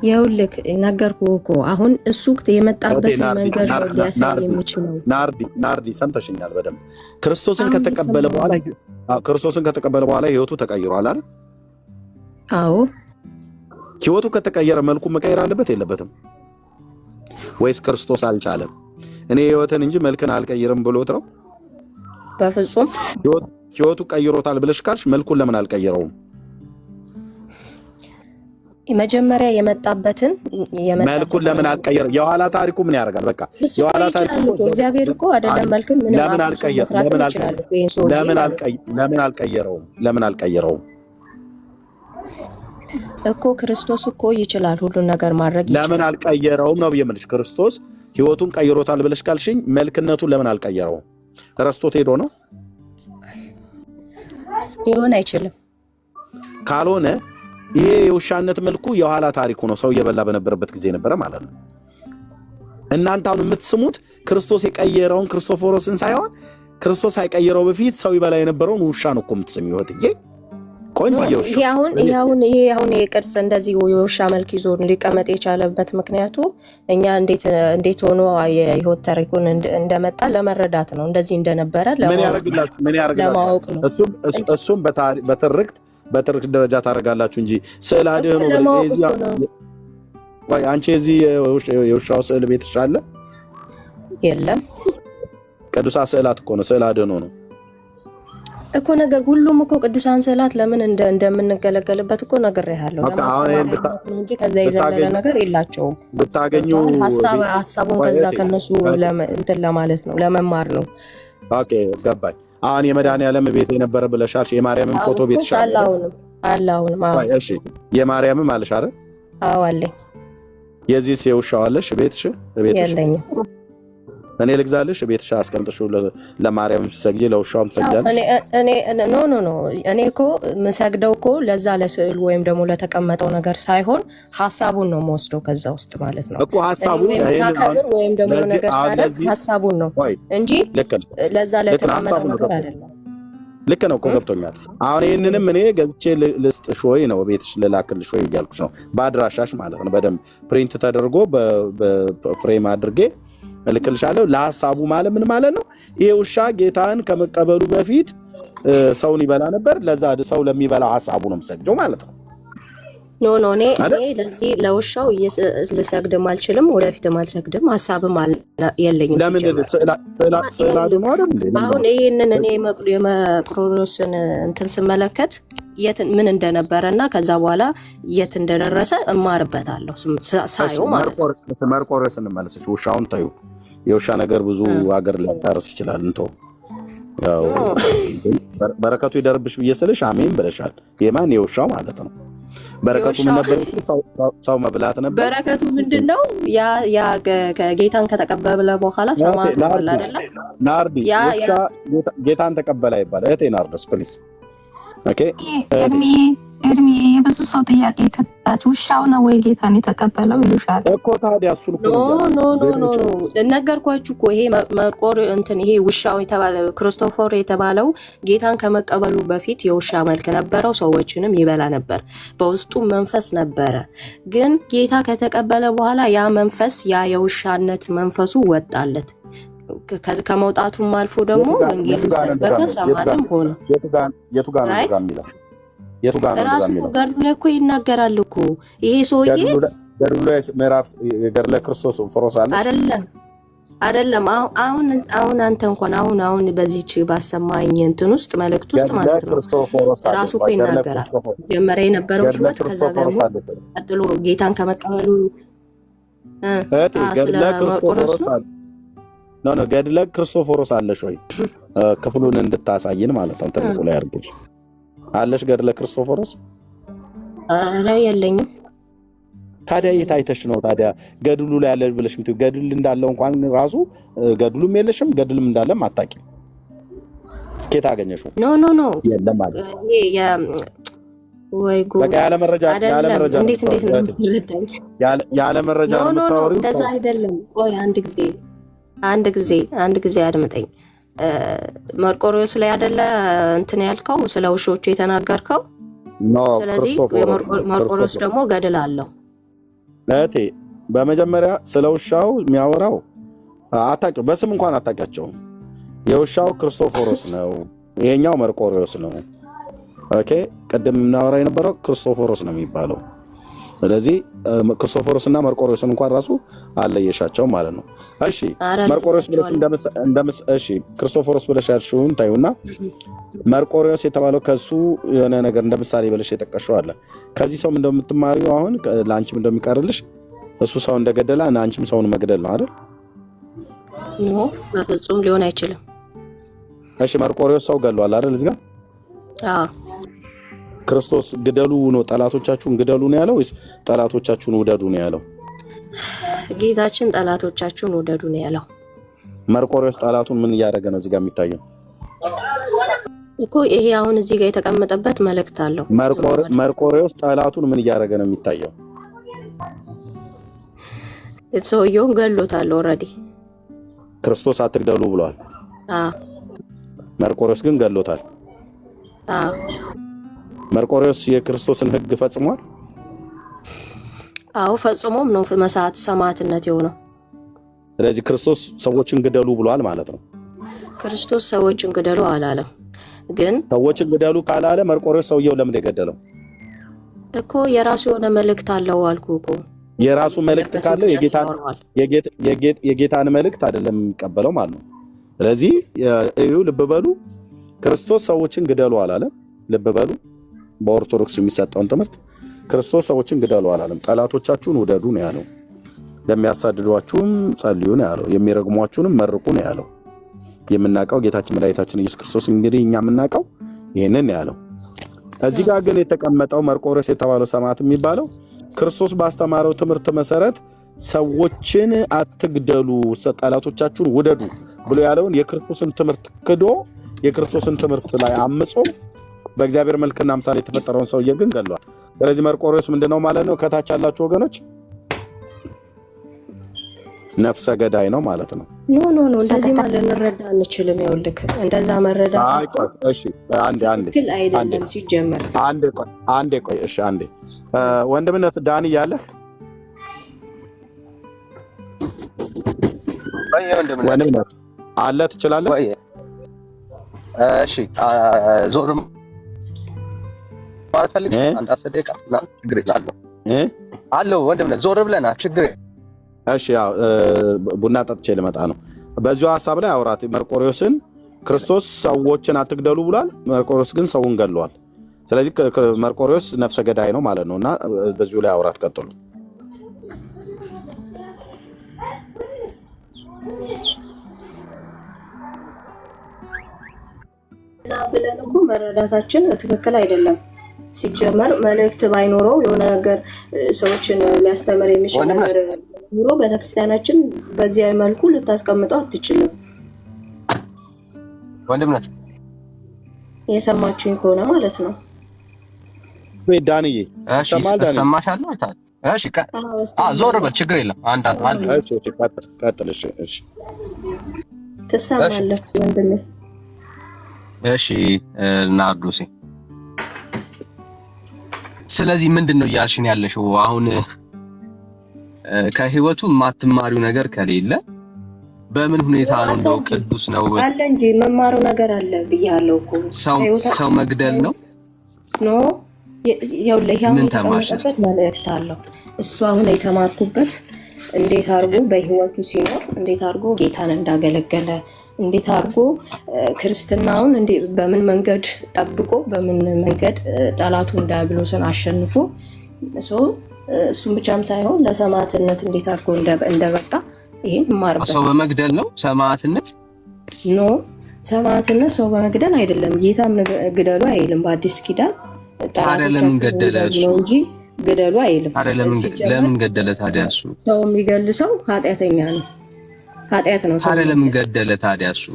ይኸውልህ ነገርኩህ እኮ አሁን እሱ የመጣበት መንገድ ሊያሳይ የሚችለው። ናርዲ ሰምተሽኛል በደንብ። ክርስቶስን ከተቀበለ በኋላ ህይወቱ ተቀይሯል አይደል? አዎ። ህይወቱ ከተቀየረ መልኩ መቀየር አለበት የለበትም? ወይስ ክርስቶስ አልቻለም? እኔ ህይወትን እንጂ መልክን አልቀይርም ብሎት ነው? በፍጹም ህይወቱ ቀይሮታል ብለሽ ካልሽ መልኩን ለምን አልቀየረውም? መጀመሪያ የመጣበትን መልኩን ለምን አልቀየረም? የኋላ ታሪኩ ምን ያደርጋል? በቃ የኋላ ታሪኩ እግዚአብሔር እኮ አይደለም መልክን ምን ለምን አልቀየረውም እኮ? ክርስቶስ እኮ ይችላል ሁሉን ነገር ማድረግ ይችላል። ለምን አልቀየረውም ነው የምልሽ። ክርስቶስ ህይወቱን ቀይሮታል ብለሽ ካልሽኝ መልክነቱን ለምን አልቀየረውም? ረስቶት ሄዶ ነው? ሊሆን አይችልም። ካልሆነ ይሄ የውሻነት መልኩ የኋላ ታሪኩ ነው። ሰው እየበላ በነበረበት ጊዜ ነበረ ማለት ነው። እናንተ አሁን የምትስሙት ክርስቶስ የቀየረውን ክርስቶፎሮስን ሳይሆን ክርስቶስ ሳይቀየረው በፊት ሰው ይበላ የነበረውን ውሻ ነው እኮ የምትስሚው። ይሄ ቆንጆ ውሻ። ይሄ አሁን የቅርጽ እንደዚህ የውሻ መልክ ይዞ ሊቀመጥ የቻለበት ምክንያቱ እኛ እንዴት ሆኖ የህይወት ታሪኩን እንደመጣ ለመረዳት ነው። እንደዚህ እንደነበረ ለማወቅ ነው። እሱም በትርክት ደረጃ ታደርጋላችሁ እንጂ ስዕል አድህኖ አንቺ የዚህ የውሻው ስዕል ቤትሽ አለ? የለም። ቅዱሳት ስዕላት እኮ ነው፣ ስዕል አድህኖ ነው እኮ ነገር ሁሉም እኮ ቅዱሳን ስዕላት ለምን እንደምንገለገልበት እኮ ነግሬሃለሁ። ለማስተማር ነው እንጂ ከዛ የዘለለ ነገር የላቸውም። ብታገኙ ሀሳቡን ከዛ ከነሱ እንትን ለማለት ነው፣ ለመማር ነው። ኦኬ ገባኝ። አሁን የመድኃኒዓለም ቤት የነበረ ብለሻል። የማርያምን ፎቶ ቤት አሁንም እሺ፣ የማርያምም አለሽ አይደል? አዎ አለኝ። የዚህ የውሻው አለሽ ቤትሽ? የለኝም። እኔ ልግዛልሽ፣ ቤትሽ አስቀምጥሽው ለማርያም ሰግጂ፣ ለውሻውም ሰግጃለሽ። ኖ እኔ እኮ የምሰግደው እኮ ለዛ ለስዕሉ ወይም ደግሞ ለተቀመጠው ነገር ሳይሆን ሀሳቡን ነው የምወስደው ከዛ ውስጥ ማለት ነው እኮ ሀሳቡን ወይም ደግሞ ነገር ሳይሆን ሀሳቡን ነው እንጂ ለዛ ለተቀመጠው ነገር አይደለም። ልክ ነው እኮ ገብቶኛል። አሁን ይህንንም እኔ ገዝቼ ልስጥሽ ወይ ነው ቤትሽ ልላክልሽ ወይ እያልኩሽ ነው። በአድራሻሽ ማለት ነው። በደንብ ፕሪንት ተደርጎ በፍሬም አድርጌ እልክልሻለሁ። ለሐሳቡ ማለት ምን ማለት ነው? ይሄ ውሻ ጌታን ከመቀበሉ በፊት ሰውን ይበላ ነበር። ለዛ ሰው ለሚበላው ሐሳቡ ነው የምሰግደው ማለት ነው። ኖ እኔ ለዚህ ለውሻው ልሰግድም አልችልም፣ ወደፊትም አልሰግድም። ሐሳብም የለኝም። ለምን ስዕላዱ ነው አይደል? አሁን ይሄንን እኔ የመቅዶኒዎስን እንትን ስመለከት ምን እንደነበረና ከዛ በኋላ የት እንደደረሰ እማርበታለሁ ሳየው ማለት ነው። መርቆሬዎስ እንመልስሽ። ውሻውን ታዩ። የውሻ ነገር ብዙ ሀገር ሊያዳርስ ይችላል። ያው በረከቱ ይደርብሽ ብዬ ስልሽ አሜን ብለሻል። የማን የውሻው ማለት ነው። በረከቱ ምን ነበር? ሰው መብላት ነበር። በረከቱ ምንድነው? ያ ጌታን ከተቀበለ በኋላ ሰው ማብላት አይደለም። ናርዲ ውሻ ጌታን ተቀበለ ይባላል። እህቴ ናርዶስ ፕሊዝ። ኦኬ ኤርሚ የብዙ ሰው ጥያቄ ከታች ውሻው ነው ወይ ጌታን የተቀበለው ይሉሻል እኮ። ታዲያ እሱን እኮ ኖ ነገርኳችሁ እኮ። ይሄ መርቆሬዎስ እንትን ይሄ ውሻው የተባለው ክርስቶፎር የተባለው ጌታን ከመቀበሉ በፊት የውሻ መልክ ነበረው፣ ሰዎችንም ይበላ ነበር፣ በውስጡ መንፈስ ነበረ። ግን ጌታ ከተቀበለ በኋላ ያ መንፈስ ያ የውሻነት መንፈሱ ወጣለት። ከመውጣቱም አልፎ ደግሞ ወንጌልን ሰበከ፣ ሰማዕትም ሆነ። የቱ ጋር ነው እዛ የሚለው? ራሱ ገድሉ ላይ እኮ ይናገራል እኮ ይሄ ሰውዬ። ገድሉ ላይ ምዕራፍ ገድለ ክርስቶስ ፎሮስ አለ አይደለም? አሁን አንተ እንኳን አሁን በዚህች ባሰማኝ እንትን ውስጥ መልእክት ውስጥ ማለት ነው ራሱ እኮ ይናገራል። መጀመሪያ የነበረው ህይወት፣ ከዛ ደግሞ ቀጥሎ ጌታን ከመቀበሉ ገድለ ክርስቶስ ነው። ገድለ ክርስቶፎሮስ አለሽ ወይ? ክፍሉን እንድታሳይን ማለት ነው። ትልቁ ላይ አድርገሽ አለሽ ገድለ ክርስቶፎሮስ? አረ የለኝም። ታዲያ የታይተሽ ነው? ታዲያ ገድሉ ላይ ያለሽ ብለሽ ምትይ ገድል እንዳለው እንኳን ራሱ ገድሉም የለሽም፣ ገድልም እንዳለም አታውቂም። ከየት አገኘሽው? ኖ የለም ማለት ወይ ጉድ! በቃ ያለ መረጃ እንዴት ነው የምትረዳኝ? ያለ መረጃ ነው የምታወሪው? እንደዛ አይደለም። ቆይ አንድ ጊዜ አድምጠኝ። መርቆሬዎስ ላይ አይደለ እንትን ያልከው ስለ ውሾቹ የተናገርከው? ስለዚህ መርቆሬዎስ ደግሞ ገድል አለው። እህቴ በመጀመሪያ ስለ ውሻው የሚያወራው አታውቂው፣ በስም እንኳን አታውቂያቸውም። የውሻው ክርስቶፎሮስ ነው፣ ይሄኛው መርቆሬዎስ ነው። ኦኬ ቅድም የምናወራ የነበረው ክርስቶፎሮስ ነው የሚባለው። ስለዚህ ክርስቶፎሮስ እና መርቆሬዎስን እንኳን ራሱ አለየሻቸው ማለት ነው። እሺ መርቆሬዎስ ብለሽ እሺ ክርስቶፎሮስ ብለሽ ያልሽውን ታዩና መርቆሬዎስ የተባለው ከሱ የሆነ ነገር እንደምሳሌ ብለሽ የጠቀሽው አለ። ከዚህ ሰው እንደምትማሪው አሁን ለአንቺም እንደሚቀርልሽ እሱ ሰው እንደገደለ እና አንቺም ሰውን መግደል ነው አይደል? ኖ በፍጹም ሊሆን አይችልም። እሺ መርቆሬዎስ ሰው ገድሏል አይደል? እዚህ ጋር ክርስቶስ ግደሉ ነው፣ ጠላቶቻችሁን ግደሉ ነው ያለው ወይስ ጠላቶቻችሁን ውደዱ ነው ያለው? ጌታችን ጠላቶቻችሁን ውደዱ ነው ያለው። መርቆሬዎስ ጠላቱን ምን እያደረገ ነው እዚህ ጋር የሚታየው እኮ? ይሄ አሁን እዚህ ጋር የተቀመጠበት መልእክት አለው። መርቆሬዎስ ጠላቱን ምን እያደረገ ነው የሚታየው? ሰውየውን ገሎታል ኦልሬዲ። ክርስቶስ አትግደሉ ብሏል። መርቆሬዎስ ግን ገሎታል። መርቆሬዎስ የክርስቶስን ሕግ ፈጽሟል? አዎ ፈጽሞም ነው ሰማዕትነት የሆነው። ስለዚህ ክርስቶስ ሰዎችን ግደሉ ብሏል ማለት ነው። ክርስቶስ ሰዎችን ግደሉ አላለም። ግን ሰዎችን ግደሉ ካላለ መርቆሬዎስ ሰውየው ለምን የገደለው እኮ? የራሱ የሆነ መልእክት አለው አልኩ እኮ። የራሱ መልእክት ካለው የጌታን መልእክት አይደለም የሚቀበለው ማለት ነው። ስለዚህ እዩ ልብ በሉ፣ ክርስቶስ ሰዎችን ግደሉ አላለም። ልብ በሉ፣ በኦርቶዶክስ የሚሰጠውን ትምህርት ክርስቶስ ሰዎችን ግደሉ አላለም። ጠላቶቻችሁን ውደዱ ነው ያለው። ለሚያሳድዷችሁም ጸልዩ ነው ያለው። የሚረግሟችሁንም መርቁ ነው ያለው። የምናውቀው ጌታችን መድኃኒታችን ኢየሱስ ክርስቶስ እንግዲህ እኛ የምናውቀው ይህንን ነው ያለው። እዚህ ጋር ግን የተቀመጠው መርቆሬዎስ የተባለው ሰማዕት የሚባለው ክርስቶስ ባስተማረው ትምህርት መሰረት ሰዎችን አትግደሉ፣ ጠላቶቻችሁን ውደዱ ብሎ ያለውን የክርስቶስን ትምህርት ክዶ የክርስቶስን ትምህርት ላይ አምጾ በእግዚአብሔር መልክና ምሳሌ የተፈጠረውን ሰውዬ ግን ገድሏል። ስለዚህ መርቆሬዎስ ምንድነው ማለት ነው? ከታች ያላችሁ ወገኖች ነፍሰ ገዳይ ነው ማለት ነው። ኖ እንደዚህ ማለት ልንረዳ አንችልም። ይኸውልህ እንደዛ መረዳት እሺ፣ አንዴ አይደለም ሲጀመር። አንዴ ቆይ፣ እሺ፣ አንዴ ወንድምነት ዳኒ ያለህ ወንድምነት አለ ትችላለህ? እሺ፣ ዞር ማለት ፈልግ አንድ 10 ደቂቃ ችግር የለም አለው ወንድምነት፣ ዞር ብለና ችግር። እሺ፣ ያው ቡና ጠጥቼ ልመጣ ነው። በዚሁ ሐሳብ ላይ አውራት። መርቆሬዎስን ክርስቶስ ሰዎችን አትግደሉ ብሏል። መርቆሬዎስ ግን ሰውን ገድሏል። ስለዚህ መርቆሬዎስ ነፍሰ ገዳይ ነው ማለት ነውና በዚሁ ላይ አውራት ቀጥሉ። ብለን እኮ መረዳታችን ትክክል አይደለም። ሲጀመር መልእክት ባይኖረው የሆነ ነገር ሰዎችን ሊያስተምር የሚችል ነገር ኑሮ ቤተክርስቲያናችን በዚያ መልኩ ልታስቀምጠው አትችልም። ወንድምነት የሰማችሁኝ ከሆነ ማለት ነው። ወይ ዳንዬ ሰማሻለሁ? እሺ፣ ዞር በል ችግር የለም። አንድ እሺ፣ ቀጥል። እሺ፣ ትሰማለህ ወንድሜ? እሺ ናርዶሴ፣ ስለዚህ ምንድነው እያልሽን ያለሽው? አሁን ከህይወቱ የማትማሪው ነገር ከሌለ በምን ሁኔታ ነው እንደው ቅዱስ ነው አለ እንጂ መማሩ ነገር አለ ብያለሁ እኮ። ሰው መግደል ነው ኖ ያው የተቀመጠበት መልእክት አለው። እሱ አሁን የተማርኩበት እንዴት አድርጎ በህይወቱ ሲኖር እንዴት አድርጎ ጌታን እንዳገለገለ እንዴት አድርጎ ክርስትናውን በምን መንገድ ጠብቆ በምን መንገድ ጠላቱን ዲያብሎስን አሸንፎ እሱም ብቻም ሳይሆን ለሰማዕትነት እንዴት አድርጎ እንደበቃ ይሄን ማርበት። ሰው በመግደል ነው ሰማዕትነት? ኖ ሰማዕትነት ሰው በመግደል አይደለም። ጌታም ግደሉ አይልም። በአዲስ ኪዳን ለምን ገደለ እሱ እንጂ ግደሉ አይልም። ለምን ገደለ ታዲያ? እሱ ሰው የሚገል ሰው ኃጢአተኛ ነው። ኃጢአት ነው። ሰው ለምን ገደለ ታዲያ? እሱ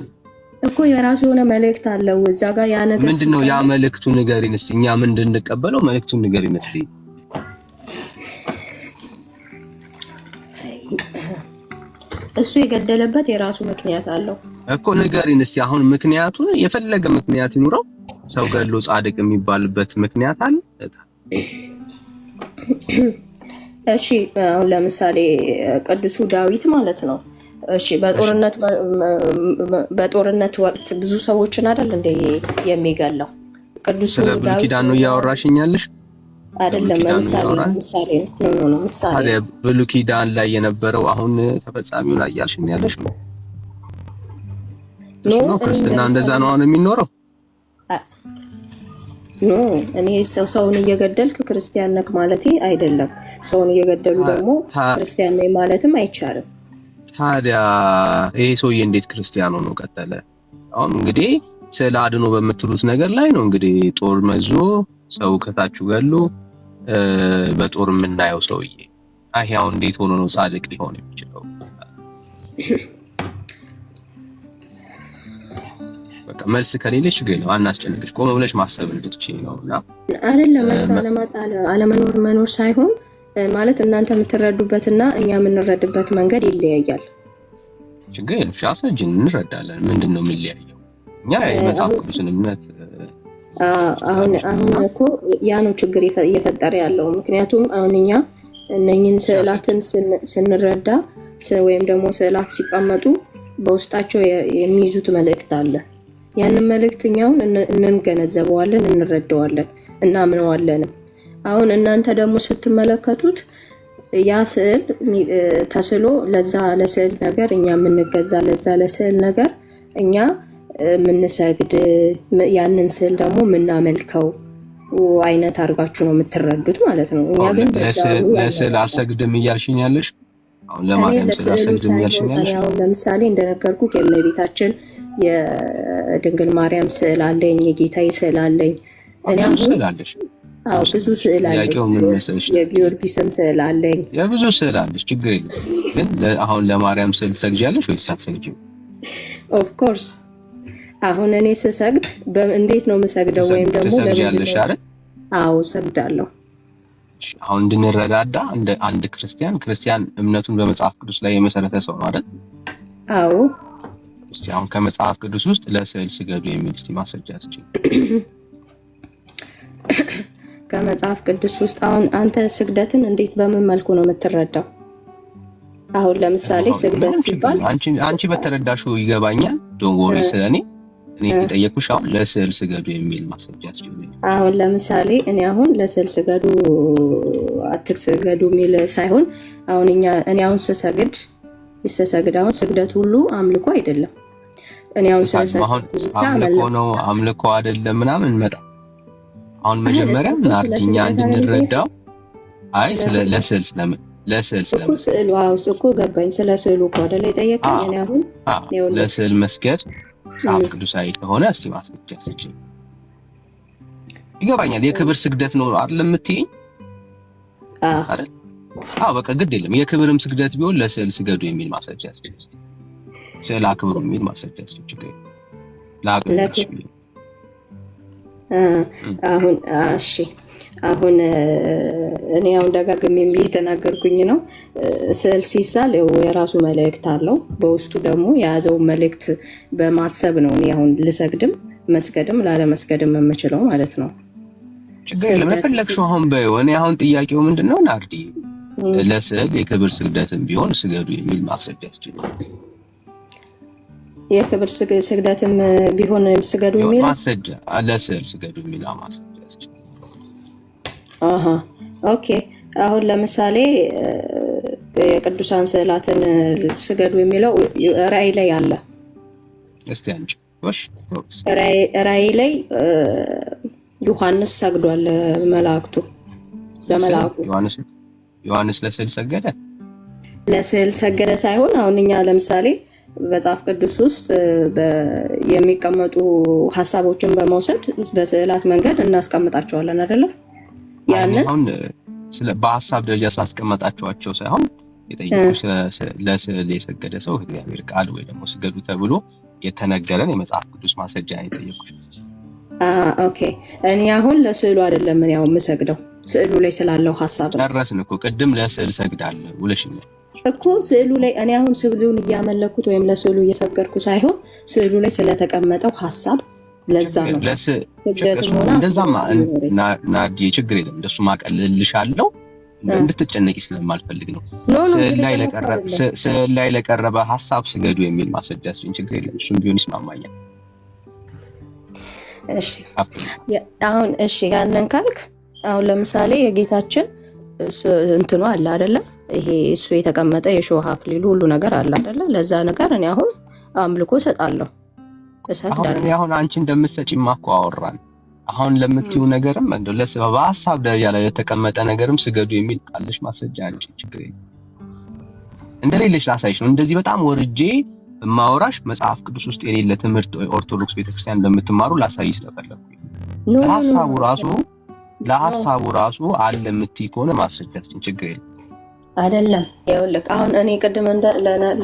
እኮ የራሱ የሆነ መልእክት አለው እዛ ጋር። ያ ነገር ምንድነው? ያ መልእክቱ ንገሪን እስቲ፣ እኛ ምን እንድንቀበለው መልእክቱን ንገሪን እስቲ። እሱ የገደለበት የራሱ ምክንያት አለው እኮ ንገሪን እስቲ። አሁን ምክንያቱን የፈለገ ምክንያት ይኑረው፣ ሰው ገድሎ ጻድቅ የሚባልበት ምክንያት አለ? እሺ አሁን ለምሳሌ ቅዱሱ ዳዊት ማለት ነው። እሺ በጦርነት ወቅት ብዙ ሰዎችን አይደል እንደ የሚገለው ቅዱሱ ዳዊት። ብሉይ ኪዳን ነው እያወራሽኛለሽ? አይደለም ምሳሌ ነው። ምሳሌ ብሉይ ኪዳን ላይ የነበረው አሁን ተፈጻሚውን አያልሽኝ ያለሽ ነው? ነው ክርስትና እንደዛ ነው አሁን የሚኖረው? ኖ እኔ ሰውን እየገደልክ ክርስቲያን ነክ ማለቴ አይደለም። ሰውን እየገደሉ ደግሞ ክርስቲያን ነኝ ማለትም አይቻልም። ታዲያ ይሄ ሰውዬ እንዴት ክርስቲያን ሆኖ ቀጠለ? አሁን እንግዲህ ስለ አድኖ በምትሉት ነገር ላይ ነው እንግዲህ ጦር መዞ ሰው ከታችሁ ገሎ በጦር የምናየው ሰውዬ አሁን እንዴት ሆኖ ነው ጻድቅ ሊሆን የሚችለው? በቃ መልስ ከሌለሽ ግን አናስጨንቅሽ፣ ቆም ብለሽ ማሰብ እንድትችይ ነውና አይደለም። መልስ አለመኖር መኖር ሳይሆን ማለት እናንተ የምትረዱበትና እኛ የምንረድበት መንገድ ይለያያል። ችግር የለም አስረጅን፣ እንረዳለን። ምንድነው የሚለያየው? እኛ የመጽሐፍ ቅዱስን እምነት አሁን እኮ ያ ነው ችግር እየፈጠረ ያለው። ምክንያቱም አሁን እኛ እነኝን ስዕላትን ስንረዳ ወይም ደግሞ ስዕላት ሲቀመጡ በውስጣቸው የሚይዙት መልእክት አለ። ያንን መልእክት እኛውን እንገነዘበዋለን፣ እንረዳዋለን፣ እናምነዋለንም። አሁን እናንተ ደግሞ ስትመለከቱት ያ ስዕል ተስሎ ለዛ ለስዕል ነገር እኛ የምንገዛ ለዛ ለስዕል ነገር እኛ የምንሰግድ ያንን ስዕል ደግሞ የምናመልከው አይነት አድርጋችሁ ነው የምትረዱት ማለት ነው። እኛ ግን ለስዕል አልሰግድም እያልሽኝ ያለሽ? አሁን ለማርያም ስዕል አልሰግድም እያልሽኝ ያለሽ? አሁን ለምሳሌ እንደነገርኩ የእመቤታችን የድንግል ማርያም ስዕል አለኝ፣ የጌታዬ ስዕል አለኝ። እኔ አሁን ስዕል አለሽ? አዎ ብዙ ስዕል አለኝ። የጊዮርጊስም ስዕል አለኝ። የብዙ ስዕል አለሽ፣ ችግር የለም። ግን አሁን ለማርያም ስዕል ትሰግጃለሽ ወይስ አትሰግጂም? ኦፍ ኮርስ አሁን እኔ ስሰግድ እንዴት ነው የምሰግደው? ወይም ደግሞ ትሰግጃለሽ አይደል? አዎ ሰግዳለሁ። አሁን እንድንረዳዳ እንደ አንድ ክርስቲያን እምነቱን በመጽሐፍ ቅዱስ ላይ የመሰረተ ሰው ነው አይደል? አዎ። እስቲ አሁን ከመጽሐፍ ቅዱስ ውስጥ ለስዕል ስገዱ የሚል እስቲ ማስረጃ አስጪ። ከመጽሐፍ ቅዱስ ውስጥ አሁን አንተ ስግደትን እንዴት በምን መልኩ ነው የምትረዳው? አሁን ለምሳሌ ስግደት ሲባል አንቺ በተረዳሽው ይገባኛል። ዶንት ወሪ ስለኔ እኔ የጠየኩሽ አሁን ለስዕል ስገዱ የሚል ማስረጃ አስጪ። አሁን ለምሳሌ እኔ አሁን ለስዕል ስገዱ አትስገዱ የሚል ሳይሆን አሁን እኔ አሁን ስሰግድ አሁን ስግደት ሁሉ አምልኮ አይደለም። እኔ አሁን አምልኮ ነው አምልኮ አይደለም ምናምን እንመጣ። አሁን መጀመሪያ ናርዲኛ እንድንረዳው አይ ለስዕል ስለምን ስዕሉ እኮ ገባኝ። ስለ ስዕሉ እኮ አይደለ የጠየቀኝ። እኔ አሁን ለስዕል መስገድ መጽሐፍ ቅዱሳዊ ከሆነ እስቲ ማስረጃ አስጪ። ይገባኛል። የክብር ስግደት ነው አይደል የምትይኝ? አይደል? አዎ በቃ ግድ የለም። የክብርም ስግደት ቢሆን ለስዕል ስገዱ የሚል ማስረጃ አስጪ። እስቲ ስዕል አክብሩ የሚል ማስረጃ አስጪ። ችግር የለም። አሁን እሺ አሁን እኔ አሁን ደጋግሜ እየተናገርኩኝ ነው። ስዕል ሲሳል የራሱ መልእክት አለው። በውስጡ ደግሞ የያዘውን መልእክት በማሰብ ነው እኔ አሁን ልሰግድም መስገድም ላለመስገድም የምችለው ማለት ነው። ችግር የለም። ለፈለግሽው አሁን በይው። እኔ አሁን ጥያቄው ምንድነው ናርዲ፣ ለስዕል የክብር ስግደትም ቢሆን ስገዱ የሚል ማስረጃ አስችል። የክብር ስግደትም ቢሆን ስገዱ የሚል ማስረጃ ለስዕል ስገዱ የሚል ማስረጃ አስችል። ኦኬ። አሁን ለምሳሌ የቅዱሳን ስዕላትን ስገዱ የሚለው ራእይ ላይ አለ። እስቲ አንቺ ራእይ ላይ ዮሐንስ ሰግዷል። ለመላእክቱ ዮሐንስ ለስዕል ሰገደ? ለስዕል ሰገደ ሳይሆን አሁን እኛ ለምሳሌ መጽሐፍ ቅዱስ ውስጥ የሚቀመጡ ሀሳቦችን በመውሰድ በስዕላት መንገድ እናስቀምጣቸዋለን አይደለ? ያንን አሁን በሀሳብ ደረጃ ስላስቀመጣቸዋቸው ሳይሆን የጠየቁሽ ለስዕል የሰገደ ሰው እግዚአብሔር ቃል ወይ ደግሞ ስገዱ ተብሎ የተነገረን የመጽሐፍ ቅዱስ ማስረጃ ነው የጠየቁሽ። ኦኬ። እኔ አሁን ለስዕሉ አይደለም ምን ያው የምሰግደው ስዕሉ ላይ ስላለው ሀሳብ ነው። ጨረስን እኮ ቅድም ለስዕል ሰግዳለሁ ብለሽ እኮ ስዕሉ ላይ እኔ አሁን ስዕሉን እያመለኩት ወይም ለስዕሉ እየሰገድኩ ሳይሆን ስዕሉ ላይ ስለተቀመጠው ሀሳብ ለዛ ነው። እንደዛማ ናዲ ችግር የለም። እንደሱ ማቀልልሻለሁ እንድትጨነቂ ስለማልፈልግ ነው። ስዕል ላይ ለቀረበ ሀሳብ ስገዱ የሚል ማስረጃ ስጭኝ፣ ችግር የለም። እሱም ቢሆን ይስማማኛል። እሺ አሁን እሺ ያንን ካልክ አሁን ለምሳሌ የጌታችን እንትኑ አለ አይደለ? ይሄ እሱ የተቀመጠ የሾህ አክሊሉ ሁሉ ነገር አለ አይደለ? ለዛ ነገር እኔ አሁን አምልኮ እሰጣለሁ እሰግዳለሁ። አሁን አንቺ እንደምትሰጪማ እኮ አወራን። አሁን ለምትዩ ነገርም እንደው በሀሳብ ደረጃ ላይ የተቀመጠ ነገርም ስገዱ የሚል ቃልሽ ማስረጃ አንቺ ችግር የለም። እንደሌለሽ ላሳይሽ ነው። እንደዚህ በጣም ወርጄ ማውራሽ መጽሐፍ ቅዱስ ውስጥ የሌለ ትምህርት ወይ ኦርቶዶክስ ቤተክርስቲያን እንደምትማሩ ላሳይ ስለፈለኩኝ ለሐሳቡ ራሱ አለ የምትይ ከሆነ ማስረጃ ችግር የለም። አይደለም ይኸውልህ፣ አሁን እኔ ቅድም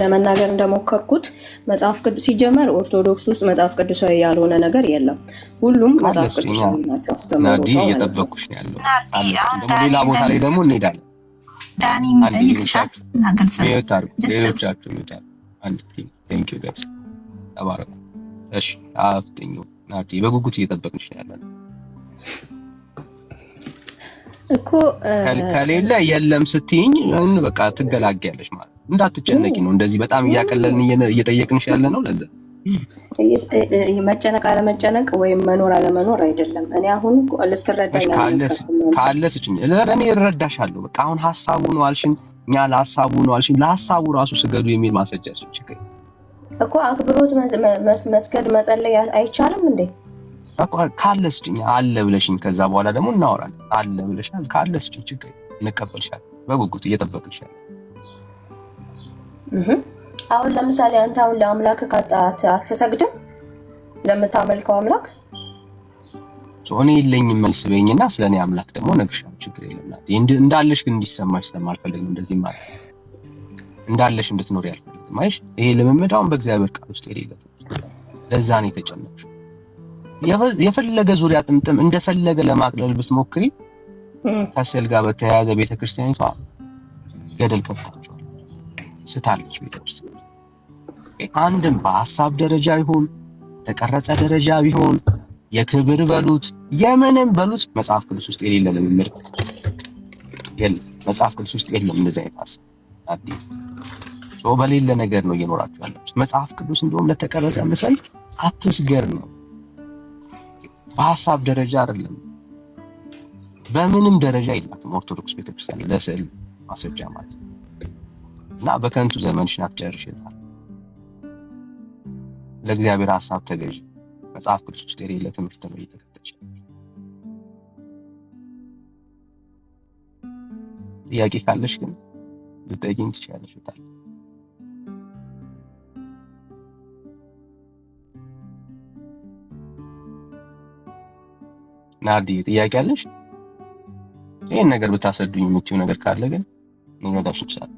ለመናገር እንደሞከርኩት መጽሐፍ ቅዱስ ሲጀመር ኦርቶዶክስ ውስጥ መጽሐፍ ቅዱሳዊ ያልሆነ ነገር የለም። ሁሉም መጽሐፍ ቅዱሳዊ ናቸው። አስተምሮቱ እየጠበኩሽ ነው ያለው። ደግሞ ሌላ ቦታ ላይ ደግሞ እንሄዳለን። ዳኒ ምጠይቅሻት ናገልጽ ሌሎቻችሁ ይወጣል። አንድ ቴንክ ዩ ጋይስ ተባረኩ። እሺ አፍጥኙ ናቲ፣ በጉጉት እየጠበቅንሽ ነው ያለው እኮ ከሌለ የለም ስትይኝ በቃ ትገላገያለሽ ማለት እንዳትጨነቂ ነው። እንደዚህ በጣም እያቀለልን እየጠየቅንሽ ያለ ነው። ለዛ መጨነቅ አለመጨነቅ ወይም መኖር አለመኖር አይደለም። እኔ አሁን ልትረዳኝ ካለ ስጭኝ፣ እኔ እረዳሻለሁ። በቃ አሁን ሐሳቡ ነው አልሽኝ፣ እኛ ለሐሳቡ ነው አልሽኝ። ለሐሳቡ ራሱ ስገዱ የሚል ማስረጃ ስጭኝ። እኮ አክብሮት መስገድ መጸለይ አይቻልም እንዴ? እኮ ካለስጭኝ አለ ብለሽኝ ከዛ በኋላ ደግሞ እናወራለን። አለ ብለሻል ካለስጭኝ ችግር እንቀበልሻለን። በጉጉት እየጠበቅልሻል። አሁን ለምሳሌ አንተ አሁን ለአምላክ አትሰግድም? ለምታመልከው አምላክ እኔ የለኝም መልስ በይኝና ስለኔ አምላክ ደግሞ ነግርሻለሁ። ችግር የለም። እንዳለሽ ግን እንዲሰማሽ ስለማልፈልግ ነው እንደዚህ ማለት ነው። እንዳለሽ እንድትኖር ያልፈልግም። አይሽ ይሄ ልምምድ አሁን በእግዚአብሔር ቃል ውስጥ የሌለ ለዛ ነው የተጨነቅሽው። የፈለገ ዙሪያ ጥምጥም እንደፈለገ ለማቅለል ብትሞክሪ ከስዕል ጋር በተያያዘ ቤተክርስቲያኒቷ ገደል ከታችኋል። ስታለች ቤተክርስቲያን አንድም በሐሳብ ደረጃ ይሁን ተቀረጸ ደረጃ ቢሆን የክብር በሉት የምንም በሉት መጽሐፍ ቅዱስ ውስጥ የሌለ ልምምድ የለም። መጽሐፍ ቅዱስ ውስጥ የለም እንደዛ አይታስ አዲ በሌለ ነገር ነው እየኖራችሁ ያላችሁ። መጽሐፍ ቅዱስ እንደውም ለተቀረጸ ምስል አትስገር ነው። በሐሳብ ደረጃ አይደለም በምንም ደረጃ የላትም ኦርቶዶክስ ቤተክርስቲያን ለስዕል ማስረጃ ማለት ነው። እና በከንቱ ዘመንሽን አትጨርሽታል። ለእግዚአብሔር ሐሳብ ተገዢ። መጽሐፍ ቅዱስ ውስጥ የሌለ ትምህርት ነው እየተከተልሽ። ጥያቄ ካለሽ ግን ልጠይቂኝ ትችያለሽ። ይታል ናዲ ጥያቄ አለሽ? ይሄን ነገር ብታሰዱኝ የምትይው ነገር ካለ ግን ልረዳሽ እችላለሁ።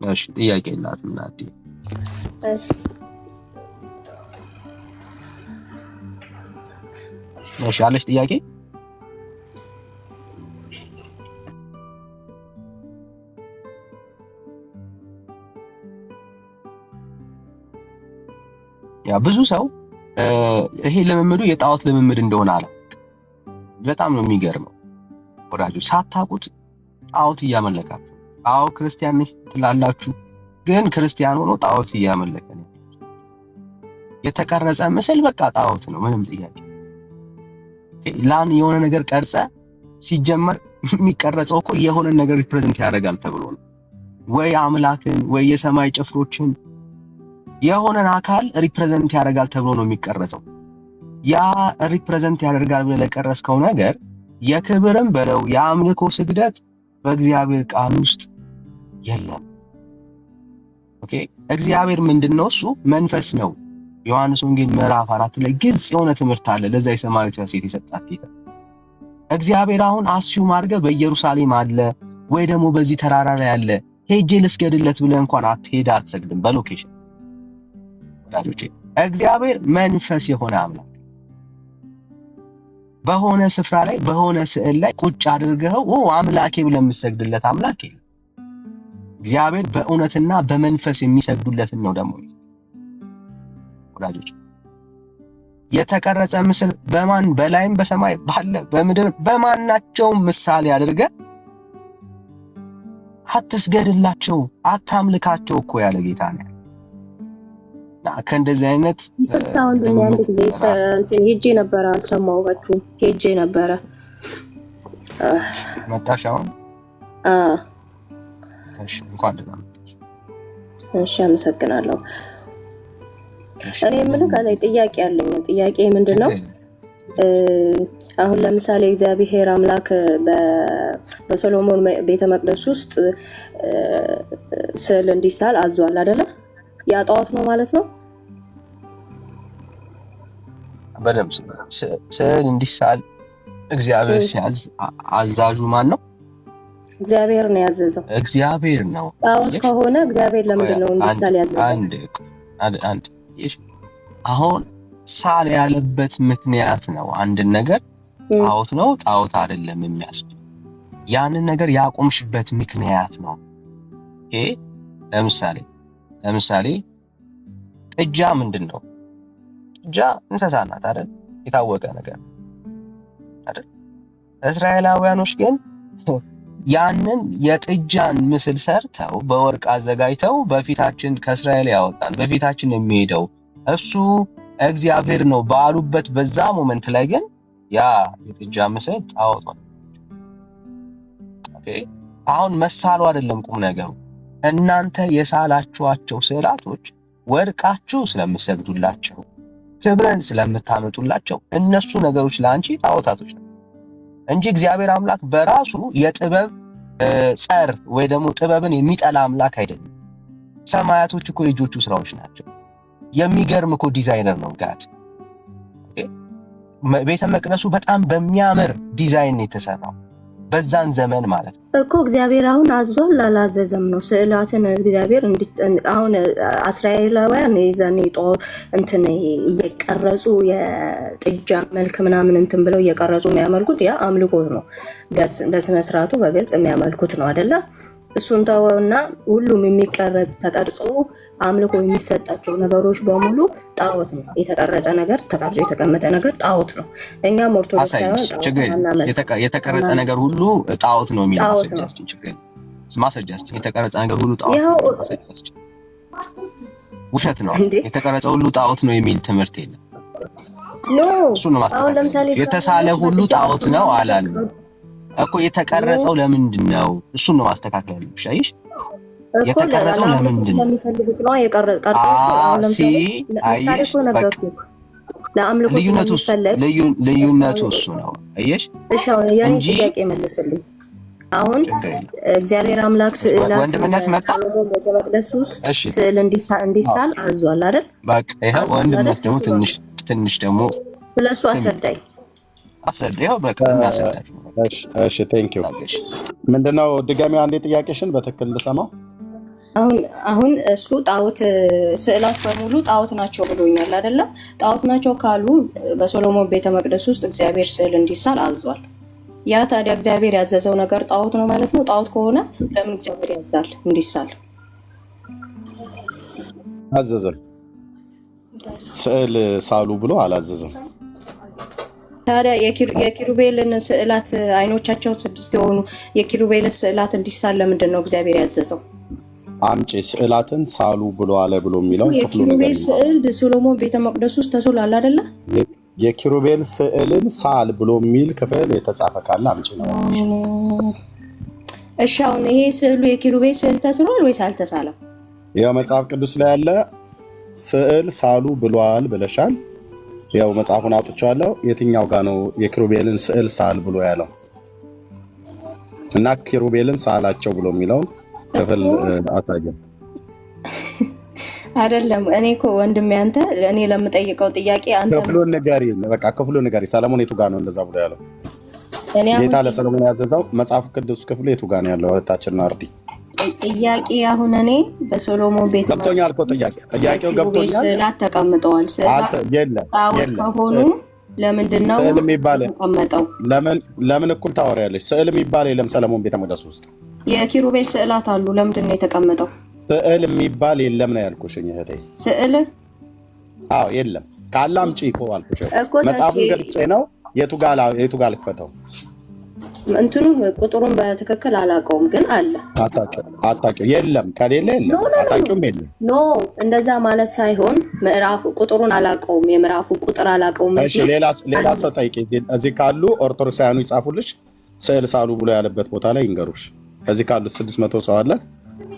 እሺ ጥያቄ የላትም ናዲ። እሺ እሺ አለሽ ጥያቄ? ያ ብዙ ሰው ይሄ ልምምዱ የጣዖት ልምምድ እንደሆነ አለ። በጣም ነው የሚገርመው ወዳጆች፣ ሳታውቁት ጣዖት እያመለካችሁ። አዎ ክርስቲያን ነሽ ትላላችሁ፣ ግን ክርስቲያን ሆኖ ጣዖት እያመለከ ነው። የተቀረጸ ምስል በቃ ጣዖት ነው፣ ምንም ጥያቄ። ላን የሆነ ነገር ቀርጸ ሲጀመር የሚቀረጸው እኮ የሆነ ነገር ሪፕሬዘንት ያደርጋል ተብሎ ነው። ወይ አምላክን ወይ የሰማይ ጭፍሮችን የሆነን አካል ሪፕሬዘንት ያደርጋል ተብሎ ነው የሚቀረጸው። ያ ሪፕሬዘንት ያደርጋል ብለህ ለቀረስከው ነገር የክብርም በለው የአምልኮ ስግደት በእግዚአብሔር ቃል ውስጥ የለም። ኦኬ እግዚአብሔር ምንድነው? እሱ መንፈስ ነው። ዮሐንስ ወንጌል ምዕራፍ 4 ላይ ግልጽ የሆነ ትምህርት አለ ለዛ የሰማርያዊቷ ሴት የሰጣት ጌታ። እግዚአብሔር አሁን አስዩም አድርገህ በኢየሩሳሌም አለ ወይ ደግሞ በዚህ ተራራ ላይ አለ ሄጄ ልስገድለት ብለህ እንኳን አትሰግድም። በሎኬሽን ወዳጆቼ እግዚአብሔር መንፈስ የሆነ አምላክ በሆነ ስፍራ ላይ በሆነ ስዕል ላይ ቁጭ አድርገው አምላኬ ብለህ የምትሰግድለት አምላክ የለም። እግዚአብሔር በእውነትና በመንፈስ የሚሰግዱለትን ነው ደግሞ ወዳጆች። የተቀረጸ ምስል በማን በላይም በሰማይ ባለ በምድር በማናቸው ምሳሌ አድርገህ አትስገድላቸው አታምልካቸው እኮ ያለ ጌታ ነው። ከእንደዚህ አይነት ይፈታውን አንድ ጊዜ እንትን ሄጄ ነበር፣ አልሰማሁባችሁም። ሄጄ ነበረ መጣሽ አሁን? እሺ እንኳን ደህና መጣሽ። እሺ አመሰግናለሁ። እኔ የምልህ ጥያቄ አለኝ። ጥያቄ ምንድነው? አሁን ለምሳሌ እግዚአብሔር አምላክ በሶሎሞን ቤተ መቅደስ ውስጥ ስዕል እንዲሳል አዟል አይደለ? ያ ጣዖት ነው ማለት ነው? በደምብ ስዕል እንዲሳል እግዚአብሔር ሲያዝ አዛዡ ማን ነው? እግዚአብሔር ነው ያዘዘው። እግዚአብሔር ነው። ጣዖት ከሆነ እግዚአብሔር ለምንድን ነው እንዲሳል ያዘዘው? አንድ አሁን ሳል ያለበት ምክንያት ነው። አንድ ነገር ጣዖት ነው ጣዖት አይደለም የሚያስብል ያንን ነገር ያቆምሽበት ምክንያት ነው። ኦኬ ለምሳሌ ጥጃ ምንድነው? ጥጃ እንስሳ ናት አይደል? የታወቀ ነገር አይደል? እስራኤላውያኖች ግን ያንን የጥጃን ምስል ሰርተው በወርቅ አዘጋጅተው በፊታችን ከእስራኤል ያወጣን በፊታችን የሚሄደው እሱ እግዚአብሔር ነው ባሉበት በዛ ሞመንት ላይ ግን ያ የጥጃ ምስል ጣዖት ነው። አሁን መሳሉ አይደለም ቁም ነገሩ። እናንተ የሳላችኋቸው ስዕላቶች ወድቃችሁ ስለምሰግዱላቸው ክብረን ስለምታመጡላቸው እነሱ ነገሮች ለአንቺ ጣዖታቶች ናቸው እንጂ እግዚአብሔር አምላክ በራሱ የጥበብ ጸር ወይ ደግሞ ጥበብን የሚጠላ አምላክ አይደለም። ሰማያቶች እኮ የእጆቹ ስራዎች ናቸው። የሚገርም እኮ ዲዛይነር ነው ጋድ። ቤተ መቅደሱ በጣም በሚያምር ዲዛይን የተሰራው በዛን ዘመን ማለት ነው እኮ። እግዚአብሔር አሁን አዟል አላዘዘም ነው ስዕላትን እግዚአብሔር አሁን እስራኤላውያን የዛኔ እንትን እየቀረጹ የጥጃ መልክ ምናምን እንትን ብለው እየቀረጹ የሚያመልኩት ያ አምልኮት ነው። በስነ ስርዓቱ በግልጽ የሚያመልኩት ነው አይደለ? እሱን ተወውና ሁሉም የሚቀረጽ ተቀርጾ አምልኮ የሚሰጣቸው ነገሮች በሙሉ ጣዖት ነው። የተቀረጸ ነገር ተቀርጾ የተቀመጠ ነገር ጣዖት ነው። እኛም ኦርቶዶክሳውያን የተቀረጸ ነገር ሁሉ ጣዖት ነው የሚለው ማስረጃችን የተቀረጸ ነገር ሁሉ ጣዖት ነው ማስረጃችን ውሸት ነው። የተቀረጸ ሁሉ ጣዖት ነው የሚል ትምህርት የለም። እሱ ነው ማስረጃችን። የተሳለ ሁሉ ጣዖት ነው አላለም እኮ። የተቀረጸው ለምንድን ነው? እሱን ነው ማስተካከል ያለብሽ። አይሽ የተቀረጸው ለምንድን ነው? ለሚፈልጉት ነው የቀረጸው። ልዩነቱ እሱ ነው። አይሽ እንጂ ጥያቄ መልስልኝ። አሁን እግዚአብሔር አምላክ ስዕላት ወንድምነት መጣ በመቅደስ ውስጥ ስዕል እንዲሳል አዟል አይደል? በቃ ይሄ ወንድምነት ደግሞ ትንሽ ደግሞ ስለሱ አስረዳኝ። አስረዳው በቃ እናስረዳሽ። እሺ ቴንክ ዩ። ምንድነው ድጋሚው አንዴ ጥያቄሽን በትክክል ልሰማው። አሁን እሱ ጣዖት ስዕላት በሙሉ ጣዖት ናቸው ብሎኛል አይደለ? ጣዖት ናቸው ካሉ በሶሎሞን ቤተ መቅደስ ውስጥ እግዚአብሔር ስዕል እንዲሳል አዟል። ያ ታዲያ እግዚአብሔር ያዘዘው ነገር ጣዖት ነው ማለት ነው? ጣዖት ከሆነ ለምን እግዚአብሔር ያዛል እንዲሳል? አዘዘም። ስዕል ሳሉ ብሎ አላዘዘም። ታዲያ የኪሩቤልን ስዕላት አይኖቻቸው 6 የሆኑ የኪሩቤል ስዕላት እንዲሳል ለምንድን ነው እግዚአብሔር ያዘዘው? አምጪ ስዕላትን ሳሉ ብሎ አለ ብሎ የሚለው የኪሩቤል ስዕል በሶሎሞን ቤተ መቅደስ ውስጥ ተስሏል አይደለ? የኪሩቤል ስዕልን ሳል ብሎ የሚል ክፍል የተጻፈ ካለ አምጪ ነው። እሺ አሁን ይሄ ስዕሉ የኪሩቤል ስዕል ተስሏል ወይስ አልተሳለም? ያው መጽሐፍ ቅዱስ ላይ ያለ ስዕል ሳሉ ብሏል ብለሻል። ያው መጽሐፉን አውጥቻለሁ። የትኛው ጋር ነው የኪሩቤልን ስዕል ሳል ብሎ ያለው? እና ኪሩቤልን ሳላቸው ብሎ የሚለው ክፍል አሳየን። አይደለም እኔ እኮ ወንድሜ አንተ እኔ ለምጠይቀው ጥያቄ አንተ ክፍሉን ንገሪ። በቃ ክፍሉን ንገሪ። ሰለሞን የቱ ጋር ነው እንደዛ ብሎ ያለው? ጌታ ለሰለሞን ያዘዘው መጽሐፍ ቅዱስ ክፍሉ የቱ ጋር ነው ያለው? እህታችን ናርዲ ጥያቄ አሁን እኔ በሶሎሞን ቤት ገብቶኛል እኮ ጥያቄው ገብቶኛል። ስዕላት ተቀምጠዋል። ስዕላት ከሆኑ ለምንድነው ተቀመጠው? ለምን እኩል ታወሪያለሽ? ስዕል የሚባል የለም ሰለሞን ቤተ መቅደስ ውስጥ። የኪሩቤል ስዕላት አሉ። ለምንድን ነው የተቀመጠው? ስዕል የሚባል የለም ነው ያልኩሽ እህቴ። ስዕል አዎ የለም። ካለ አምጪ እኮ አልኩሽ። መጽሐፉን ገልጬ ነው። የቱ ጋር ልክፈተው? እንትኑ ቁጥሩን በትክክል አላውቀውም፣ ግን አለ። አታውቂው? የለም ከሌለ የለም። አታውቂውም? የለም። ኖ እንደዛ ማለት ሳይሆን ምዕራፉ ቁጥሩን አላውቀውም፣ የምዕራፉ ቁጥር አላውቀውም። እሺ ሌላ ሰው ጠይቂ። እዚህ ካሉ ኦርቶዶክሳውያኑ ይጻፉልሽ። ስዕል ሳሉ ብሎ ያለበት ቦታ ላይ ይንገሩሽ። እዚህ ካሉት 600 ሰው አለ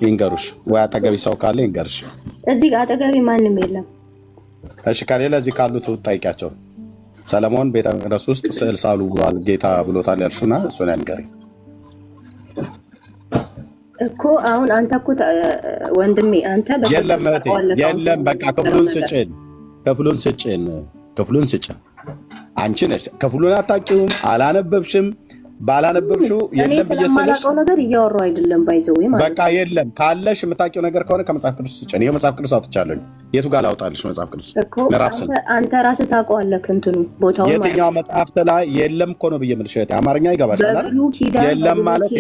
ይንገሩሽ፣ ወይ አጠገቢ ሰው ካለ ይንገርሽ። እዚህ አጠገቢ ማንም የለም። እሺ ከሌለ እዚህ ካሉት ጠይቂያቸው። ሰለሞን ቤተ መቅደስ ውስጥ ስዕል ሳሉ ብሏል ጌታ ብሎታል ያልሽና እሱን ያንገሪ እኮ። አሁን አንተ እኮ ወንድሜ አንተ የለም በቃ ክፍሉን ስጭን። አንቺ ነሽ ክፍሉን አታውቂውም፣ አላነበብሽም። ባላነበብሽው የለም ብየሰለሽ ነገር እያወራሁ አይደለም። ባይዘው ማለት በቃ የለም ካለሽ የምታውቂው ነገር ከሆነ ከመጽሐፍ ቅዱስ ስጭን። ይሄ መጽሐፍ ቅዱስ አውጥቻለሁ። የቱ ጋር ላውጣልሽ? መጽሐፍ ቅዱስ አንተ ራስህ ታውቀዋለህ እንትኑ ቦታው ማለት የትኛው መጽሐፍ ላይ የለም እኮ ነው ብዬ የምልሽ። አማርኛ ይገባሻል? የለም ማለት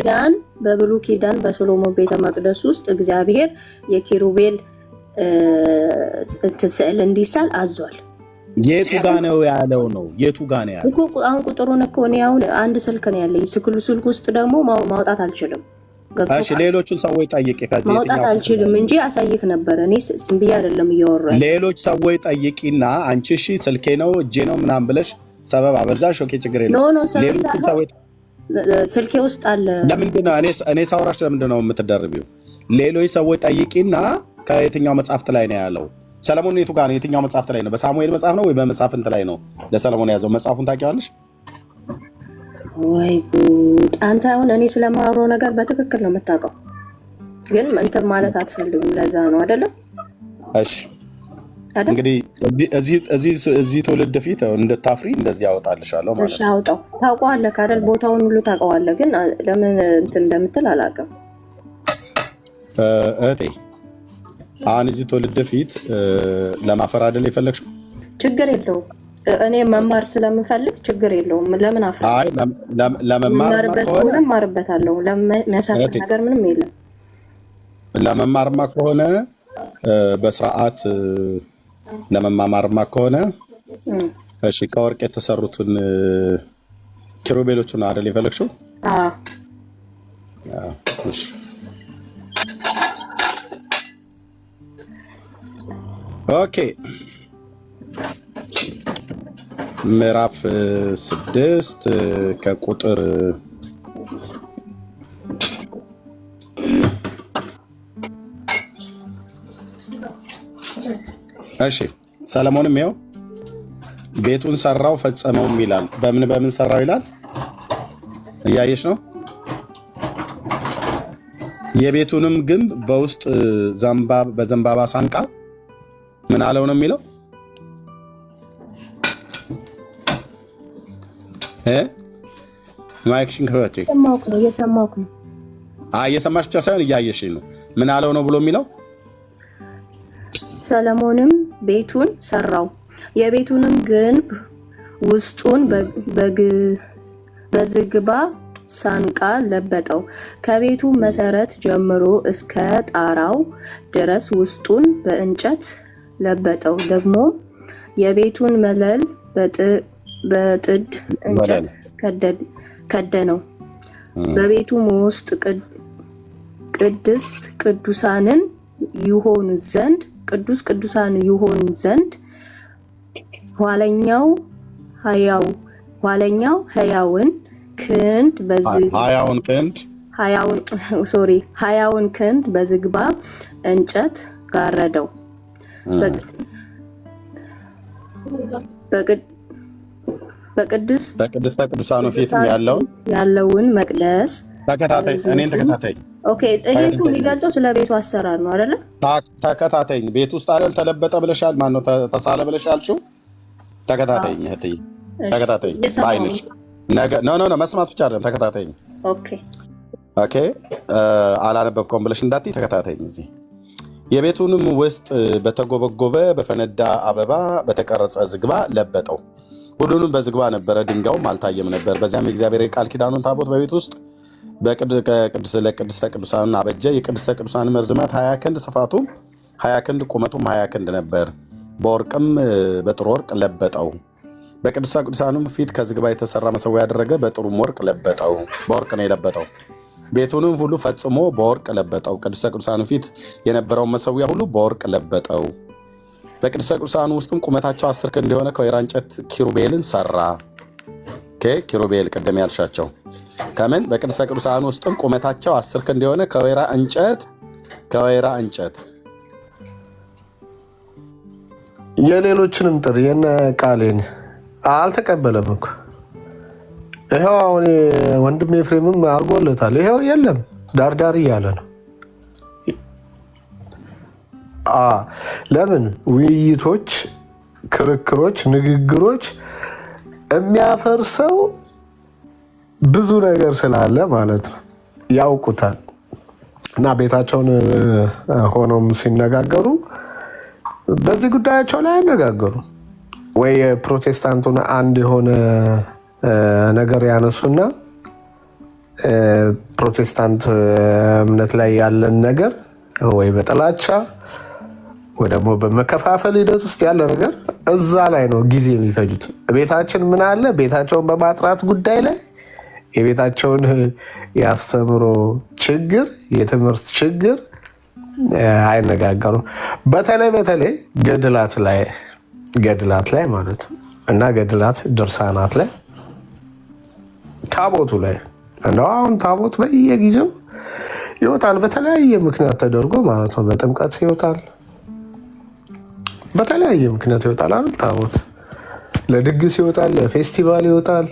በብሉይ ኪዳን በሶሎሞን ቤተ መቅደስ ውስጥ እግዚአብሔር የኪሩቤል ስዕል እንዲሳል አዟል። የቱ ጋ ነው ያለው? ነው የቱ ጋ ነው ያለው? አሁን ቁጥሩን እኮ እኔ አሁን አንድ ስልክ ነው ያለኝ። ስልክ ውስጥ ደግሞ ማውጣት አልችልም። እሺ ሌሎቹን ሰዎች ጠይቂ። ከዚህ ማውጣት አልችልም እንጂ አሳይክ ነበር። እኔ ዝም ብዬ አይደለም እያወራሁ። ሌሎች ሰዎች ጠይቂና አንቺ እሺ ስልኬ ነው እጄ ነው ምናምን ብለሽ ሰበብ አበዛሽ። ኦኬ ችግር የለም። ሌሎቹን ሰዎች ስልኬ ውስጥ አለ። ለምንድን ነው እኔ ሳውራሽ ለምንድን ነው የምትደርቢው? ሌሎች ሰዎች ጠይቂና ከየትኛው መጽሐፍት ላይ ነው ያለው? ሰለሞን የቱ ጋር ነው? የትኛው መጽሐፍት ላይ ነው? በሳሙኤል መጽሐፍ ነው ወይ በመሳፍንት ላይ ነው ለሰለሞን የያዘው? መጽሐፉን ታውቂዋለሽ? ወይ ጉድ! አንተ አሁን እኔ ስለማወራው ነገር በትክክል ነው የምታውቀው፣ ግን እንትን ማለት አትፈልግም። ለዛ ነው አይደለም? እሺ እንግዲህ እዚህ ትውልድ ፊት እንድታፍሪ እንደዚህ ያወጣልሻለሁ ማለት ነው። እሺ አውጣው። ታውቀዋለህ አይደል? ቦታውን ሁሉ ታውቀዋለህ፣ ግን ለምን እንትን እንደምትል አላውቅም። እህቴ አሁን እዚህ ትውልድ ፊት ለማፈር አይደል የፈለግሽው? ችግር የለውም። እኔ መማር ስለምፈልግ ችግር የለውም። ለምን አፍራ? አይ ለመማርበት ከሆነ እማርበታለሁ። ለሚያሳፍር ነገር ምንም የለም። ለመማርማ ከሆነ በስርዓት ለመማማርማ ከሆነ እሺ፣ ከወርቅ የተሰሩትን ኪሩቤሎችን አይደል የፈለግሽው? እሺ ኦኬ። ምዕራፍ 6 ከቁጥር እሺ ሰለሞንም ይኸው ቤቱን ሰራው ፈጸመውም ይላል። በምን ሰራው ይላል? እያየሽ ነው። የቤቱንም ግንብ በውስጥ በዘንባባ ሳንቃ ምን አለው ነው የሚለው? ማይክሽን ክፈቺ። እየሰማሁህ ነው። እየሰማሽ ብቻ ሳይሆን እያየሽኝ ነው። ምን አለው ነው ብሎ የሚለው? ሰለሞንም ቤቱን ሰራው፣ የቤቱንም ግንብ ውስጡን በዝግባ ሳንቃ ለበጠው፣ ከቤቱ መሰረት ጀምሮ እስከ ጣራው ድረስ ውስጡን በእንጨት ለበጠው። ደግሞ የቤቱን መለል በጥድ እንጨት ከደነው። በቤቱም ውስጥ ቅዱሳን ይሆኑ ዘንድ ኋለኛው ሕያውን ክንድ በዝግባ እንጨት ጋረደው። በቅድስተ ቅዱሳኑ ፊት ያለውን መቅደስ እኔን ተከታታይ። ኦኬ፣ ይሄ እኮ የሚገልጸው ስለ ቤቱ አሰራር ነው አይደለ? ተከታታይ። ቤት ውስጥ አይደል ተለበጠ ብለሻል? ማነው ተሳለ ብለሻልሽው? ተከታተይኝ እህትዬ፣ ተከታተይኝ በዓይንሽ። ኖ መስማት ብቻ አይደለም፣ ተከታተይኝ። ኦኬ አላነበብከውም ብለሽ እንዳትዪ፣ ተከታተይኝ። እዚህ የቤቱንም ውስጥ በተጎበጎበ በፈነዳ አበባ በተቀረጸ ዝግባ ለበጠው። ሁሉንም በዝግባ ነበረ፣ ድንጋዩም አልታየም ነበር። በዚያም የእግዚአብሔር የቃል ኪዳኑን ታቦት በቤት ውስጥ ለቅድስተ ቅዱሳን አበጀ። የቅድስተ ቅዱሳን ርዝመት 20 ክንድ ስፋቱም 20 ክንድ ቁመቱም 20 ክንድ ነበር። በወርቅም በጥሩ ወርቅ ለበጠው። በቅድስተ ቅዱሳንም ፊት ከዝግባ የተሰራ መሰዊያ ያደረገ፣ በጥሩም ወርቅ ለበጠው። በወርቅ ነው የለበጠው። ቤቱንም ሁሉ ፈጽሞ በወርቅ ለበጠው። ቅድስተ ቅዱሳን ፊት የነበረውን መሰዊያ ሁሉ በወርቅ ለበጠው። በቅድስተ ቅዱሳን ውስጥም ቁመታቸው 10 ክንድ የሆነ ከወይራ እንጨት ኪሩቤልን ሰራ። ኪሩቤል ቅድም ያልሻቸው ከምን? በቅድስተ ቅዱሳን ውስጥም ቁመታቸው 10 ክንድ የሆነ ከወይራ እንጨት የሌሎችንም ጥሪ የነ ቃሌን አልተቀበለም እኮ። ይኸው አሁን ወንድም ኤፍሬምም አድርጎለታል። ይኸው የለም ዳርዳር እያለ ነው። ለምን ውይይቶች፣ ክርክሮች፣ ንግግሮች የሚያፈርሰው ብዙ ነገር ስላለ ማለት ነው። ያውቁታል እና ቤታቸውን ሆኖም ሲነጋገሩ በዚህ ጉዳያቸው ላይ አነጋገሩ ወይ ፕሮቴስታንቱን አንድ የሆነ ነገር ያነሱና ፕሮቴስታንት እምነት ላይ ያለን ነገር ወይ በጥላቻ ወይ ደግሞ በመከፋፈል ሂደት ውስጥ ያለ ነገር እዛ ላይ ነው ጊዜ የሚፈጁት። ቤታችን ምን አለ? ቤታቸውን በማጥራት ጉዳይ ላይ የቤታቸውን ያስተምሮ ችግር፣ የትምህርት ችግር አይነጋገሩም። በተለይ ገድላት ላይ ማለት ነው እና ገድላት ድርሳናት ላይ ታቦቱ ላይ እንደው አሁን ታቦት በየጊዜው ይወጣል፣ በተለያየ ምክንያት ተደርጎ ማለት ነው። በጥምቀት ይወጣል፣ በተለያየ ምክንያት ይወጣል አይደል? ታቦት ለድግስ ይወጣል፣ ለፌስቲቫል ይወጣል።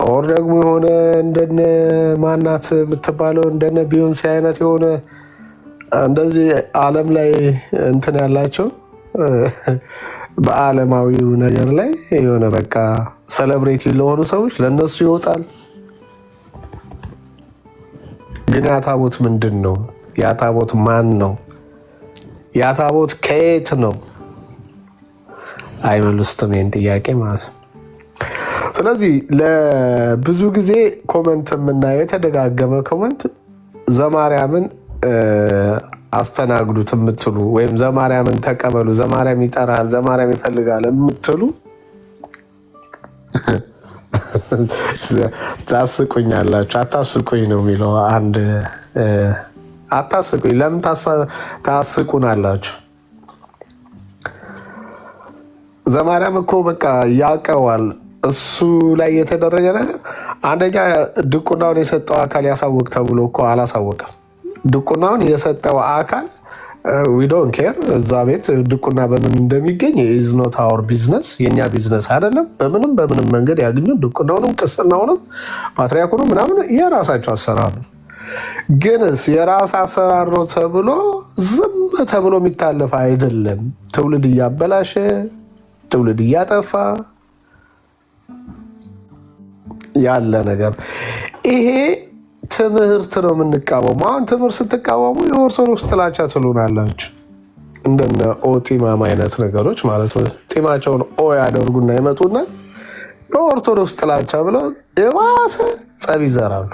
ኦር ደግሞ የሆነ እንደነ ማናት የምትባለው እንደነ ቢዮንሴ አይነት የሆነ እንደዚህ ዓለም ላይ እንትን ያላቸው በዓለማዊው ነገር ላይ የሆነ በቃ ሴሌብሬቲ ለሆኑ ሰዎች ለነሱ ይወጣል። ግን ያ ታቦት ምንድን ነው? ያ ታቦት ማን ነው? ያ ታቦት ከየት ነው? አይመልሱትም ይህን ጥያቄ ማለት ነው። ስለዚህ ለብዙ ጊዜ ኮመንት የምናየው የተደጋገመ ኮመንት ዘማርያምን አስተናግዱት የምትሉ ወይም ዘማርያምን ተቀበሉ፣ ዘማርያም ይጠራል፣ ዘማርያም ይፈልጋል የምትሉ ታስቁኛላችሁ። አታስቁኝ ነው የሚለው አንድ አታስቁኝ። ለምን ታስቁናላችሁ? ዘማርያም እኮ በቃ ያውቀዋል እሱ ላይ የተደረገ ነገር። አንደኛ ድቁናውን የሰጠው አካል ያሳውቅ ተብሎ እኮ አላሳወቀም። ድቁናውን የሰጠው አካል ዊ ዶንት ኬር። እዛ ቤት ድቁና በምን እንደሚገኝ ኢዝ ኖት አወር ቢዝነስ፣ የእኛ ቢዝነስ አይደለም። በምንም መንገድ ያገኙ ድቁናውንም ቅስናውንም ፓትሪያርኩንም ምናምን የራሳቸው አሰራር ነው። ግንስ የራስ አሰራር ነው ተብሎ ዝም ተብሎ የሚታለፍ አይደለም። ትውልድ እያበላሸ ትውልድ እያጠፋ ያለ ነገር ይሄ ትምህርት ነው የምንቃወሙ። አሁን ትምህርት ስትቃወሙ የኦርቶዶክስ ጥላቻ ትሉናላችሁ። እንደነ ጢማም አይነት ነገሮች ማለት ነው። ጢማቸውን ያደርጉና ይመጡና የኦርቶዶክስ ጥላቻ ብለው የባሰ ጸብ ይዘራሉ።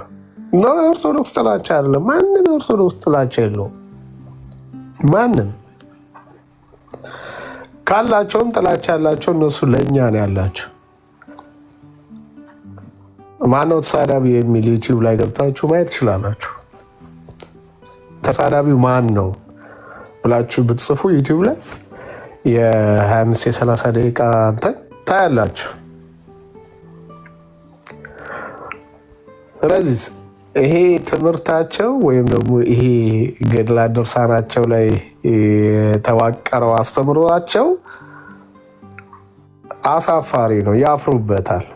የኦርቶዶክስ ጥላቻ አይደለም። ማንም የኦርቶዶክስ ጥላቻ የለውም። ማንም ካላቸውም ጥላቻ ያላቸው እነሱ ለእኛ ነው ያላቸው። ማነው ተሳዳቢ የሚል ዩቲዩብ ላይ ገብታችሁ ማየት ትችላላችሁ። ተሳዳቢው ማን ነው ብላችሁ ብትጽፉ ዩቲዩብ ላይ የ25 የ30 ደቂቃ እንትን ታያላችሁ። ስለዚህ ይሄ ትምህርታቸው ወይም ደግሞ ይሄ ገድላት ድርሳናቸው ላይ የተዋቀረው አስተምሯቸው አሳፋሪ ነው፣ ያፍሩበታል።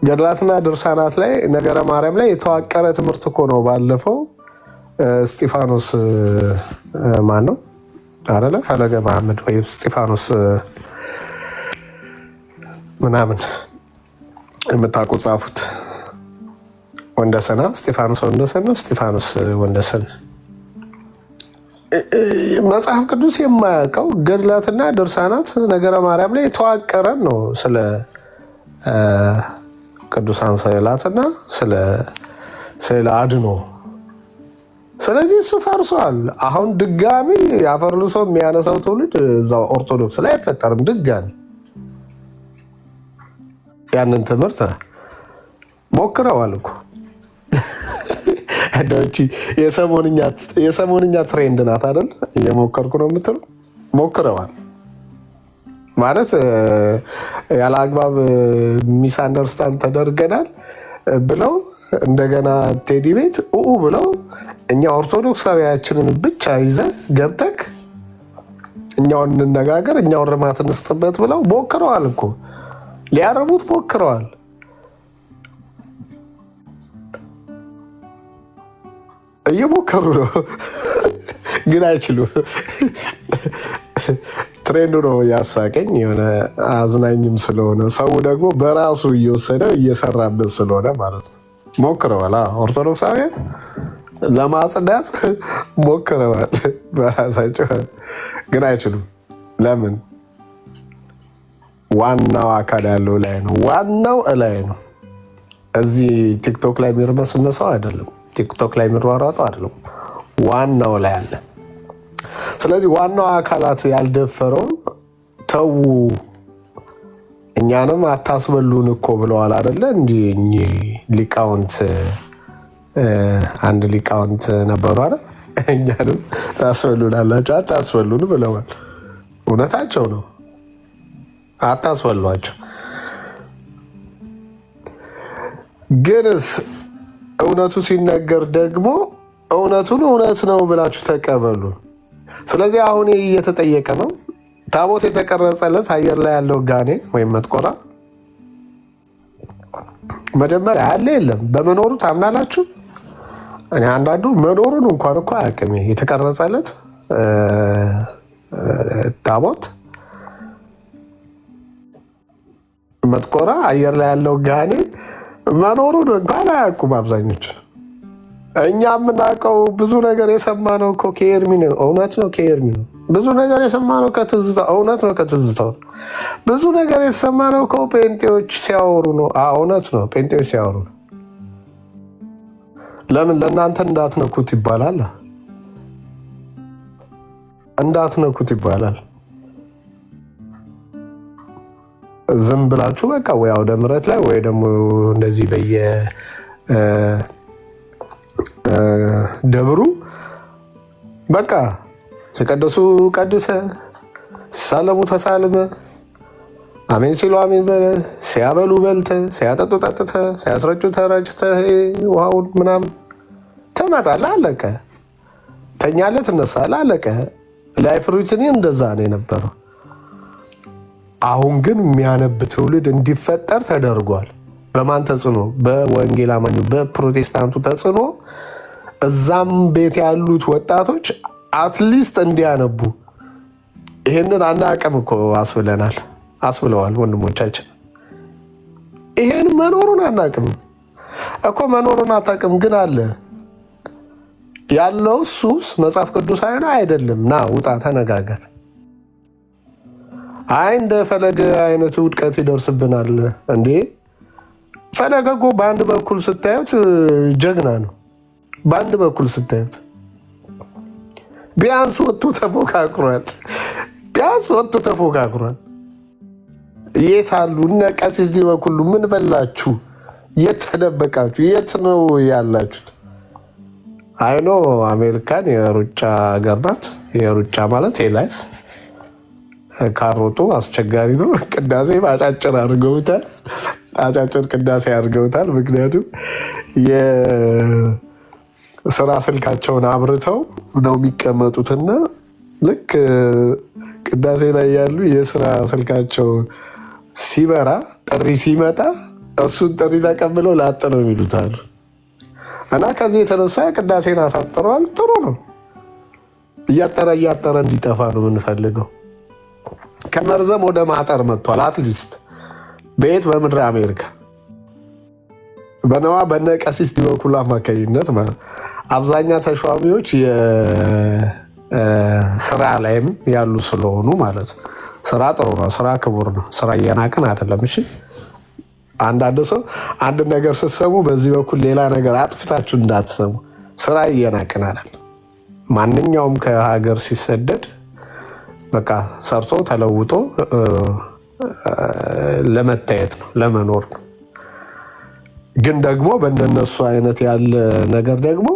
ገድላትና ድርሳናት ላይ ነገረ ማርያም ላይ የተዋቀረ ትምህርት እኮ ነው። ባለፈው እስጢፋኖስ ማን ነው አረለ ፈለገ መሐመድ ወይ እስጢፋኖስ ምናምን የምታውቁ ጻፉት። ወንደሰና እስጢፋኖስ ወንደሰን ነው። እስጢፋኖስ ወንደሰን መጽሐፍ ቅዱስ የማያውቀው ገድላትና ድርሳናት ነገረ ማርያም ላይ የተዋቀረ ነው ስለ ቅዱሳን ስዕላትና ስለ አድኖ። ስለዚህ እሱ ፈርሷል። አሁን ድጋሚ ያፈርልሶ የሚያነሳው ትውልድ እዛው ኦርቶዶክስ ላይ አይፈጠርም። ድጋሚ ያንን ትምህርት ሞክረዋል እኮ እንደውቺ የሰሞንኛ ትሬንድ ናት አይደል? እየሞከርኩ ነው የምትሉ ሞክረዋል ማለት ያለ አግባብ ሚስ አንደርስታንድ ተደርገናል ብለው እንደገና ቴዲ ቤት ብለው እኛ ኦርቶዶክሳዊያችንን ብቻ ይዘህ ገብተክ እኛውን እንነጋገር እኛውን ርማት እንስጥበት ብለው ሞክረዋል እኮ ሊያረሙት ሞክረዋል። እየሞከሩ ነው ግን አይችሉም። ትሬንዱ ነው ያሳቀኝ። የሆነ አዝናኝም ስለሆነ ሰው ደግሞ በራሱ እየወሰደ እየሰራበት ስለሆነ ማለት ነው። ሞክረዋል። ኦርቶዶክሳውያን ለማጽዳት ሞክረዋል በራሳቸው ግን አይችሉም። ለምን? ዋናው አካል ያለው ላይ ነው። ዋናው እላይ ነው። እዚህ ቲክቶክ ላይ የሚርመስመሰው አይደለም። ቲክቶክ ላይ የሚሯሯጠው አይደለም። ዋናው ላይ አለ። ስለዚህ ዋናው አካላት ያልደፈረውን ተዉ፣ እኛንም አታስበሉን እኮ ብለዋል አይደለ? እንዲህ ሊቃውንት አንድ ሊቃውንት ነበሩ አይደል? እኛንም ታስበሉናላችሁ አታስበሉን ብለዋል። እውነታቸው ነው። አታስበሏቸው። ግንስ እውነቱ ሲነገር ደግሞ እውነቱን እውነት ነው ብላችሁ ተቀበሉ። ስለዚህ አሁን እየተጠየቀ ነው። ታቦት የተቀረጸለት አየር ላይ ያለው ጋኔን ወይም መጥቆራ መጀመሪያ አለ የለም በመኖሩ ታምናላችሁ? እኔ አንዳንዱ መኖሩን እንኳን እኮ አያውቅም። የተቀረጸለት ታቦት መጥቆራ አየር ላይ ያለው ጋኔን መኖሩን እንኳን አያውቁም አብዛኞቹ። እኛ የምናውቀው ብዙ ነገር የሰማነው እኮ ከኤርሚ ነው። እውነት ነው፣ ከኤርሚ ነው። ብዙ ነገር የሰማነው ከትዝታ እውነት ነው፣ ከትዝታው ብዙ ነገር የሰማነው እኮ ጴንጤዎች ሲያወሩ ነው። እውነት ነው፣ ጴንጤዎች ሲያወሩ ነው። ለምን ለእናንተ እንዳትነኩት ይባላል? እንዳትነኩት ይባላል። ዝም ብላችሁ በቃ ወይ አውደ ምሕረት ላይ ወይ ደግሞ እንደዚህ ደብሩ በቃ ሲቀደሱ ቀድሰ፣ ሲሳለሙ ተሳልመ፣ አሜን ሲሉ አሜን በለ፣ ሲያበሉ በልተ፣ ሲያጠጡ ጠጥተ፣ ሲያስረጩ ተረጭተ፣ ውሃውን ምናምን ትመጣለህ። አለቀ። ተኛለህ፣ ትነሳለህ። አለቀ። ላይፍ ሩቲን እንደዛ ነው የነበረው። አሁን ግን የሚያነብ ትውልድ እንዲፈጠር ተደርጓል። በማን ተጽዕኖ? በወንጌል አማኙ በፕሮቴስታንቱ ተጽዕኖ እዛም ቤት ያሉት ወጣቶች አትሊስት እንዲያነቡ ይሄንን አናውቅም እኮ አስብለዋል ወንድሞቻችን። ይሄን መኖሩን አናውቅም እኮ መኖሩን አታውቅም፣ ግን አለ ያለው እሱስ መጽሐፍ ቅዱሳዊ አይደለም። ና ውጣ፣ ተነጋገር። አይ እንደ ፈለገ አይነት ውድቀት ይደርስብናል እንዴ? ፈለገ እኮ በአንድ በኩል ስታዩት ጀግና ነው። በአንድ በኩል ስታዩት ቢያንስ ወጥቶ ተፎካክሯል። የት አሉ እነ ቀሲስ ዲበኩሉ? ምን በላችሁ? የት ተደበቃችሁ? የት ነው ያላችሁት? አይኖ አሜሪካን የሩጫ ሀገር ናት። የሩጫ ማለት የላይፍ ካሮጡ አስቸጋሪ ነው። ቅዳሴ አጫጭር አድርገውታል። አጫጭር ቅዳሴ አድርገውታል። ምክንያቱም የስራ ስልካቸውን አብርተው ነው የሚቀመጡትና ልክ ቅዳሴ ላይ ያሉ የስራ ስልካቸው ሲበራ ጥሪ ሲመጣ እሱን ጥሪ ተቀብለው ላጥ ነው የሚሉታሉ። እና ከዚህ የተነሳ ቅዳሴን አሳጥረዋል። ጥሩ ነው። እያጠረ እንዲጠፋ ነው የምንፈልገው። ከመርዘም ወደ ማጠር መጥቷል። አትሊስት በየት በምድር አሜሪካ በነ ቀሲስ ዲበኩሉ አማካኝነት ማለት አብዛኛ ተሿሚዎች የስራ ላይም ያሉ ስለሆኑ ማለት ስራ ጥሩ ነው። ስራ ክቡር ነው። ስራ እየናቅን አይደለም። እሺ አንዳንድ ሰው አንድ ነገር ስትሰሙ በዚህ በኩል ሌላ ነገር አጥፍታችሁ እንዳትሰሙ። ስራ እየናቅን አይደለም። ማንኛውም ከሀገር ሲሰደድ በቃ ሰርቶ ተለውጦ ለመታየት ነው፣ ለመኖር ነው። ግን ደግሞ በእንደነሱ አይነት ያለ ነገር ደግሞ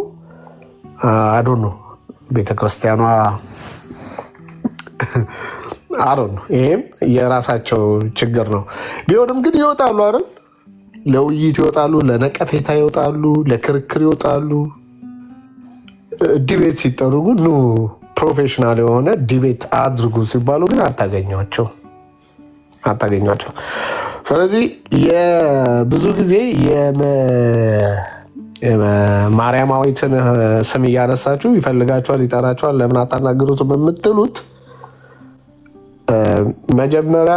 አዶ ነው ቤተክርስቲያኗ አዶ ነው። ይሄም የራሳቸው ችግር ነው። ቢሆንም ግን ይወጣሉ አይደል? ለውይይት ይወጣሉ፣ ለነቀፌታ ይወጣሉ፣ ለክርክር ይወጣሉ። ዲቤት ሲጠሩ ግን ኑ ፕሮፌሽናል የሆነ ዲቤት አድርጉ ሲባሉ ግን አታገኟቸው። ስለዚህ ብዙ ጊዜ የማርያማዊትን ስም እያነሳችሁ ይፈልጋችኋል፣ ይጠራችኋል፣ ለምን አታናግሩትም የምትሉት መጀመሪያ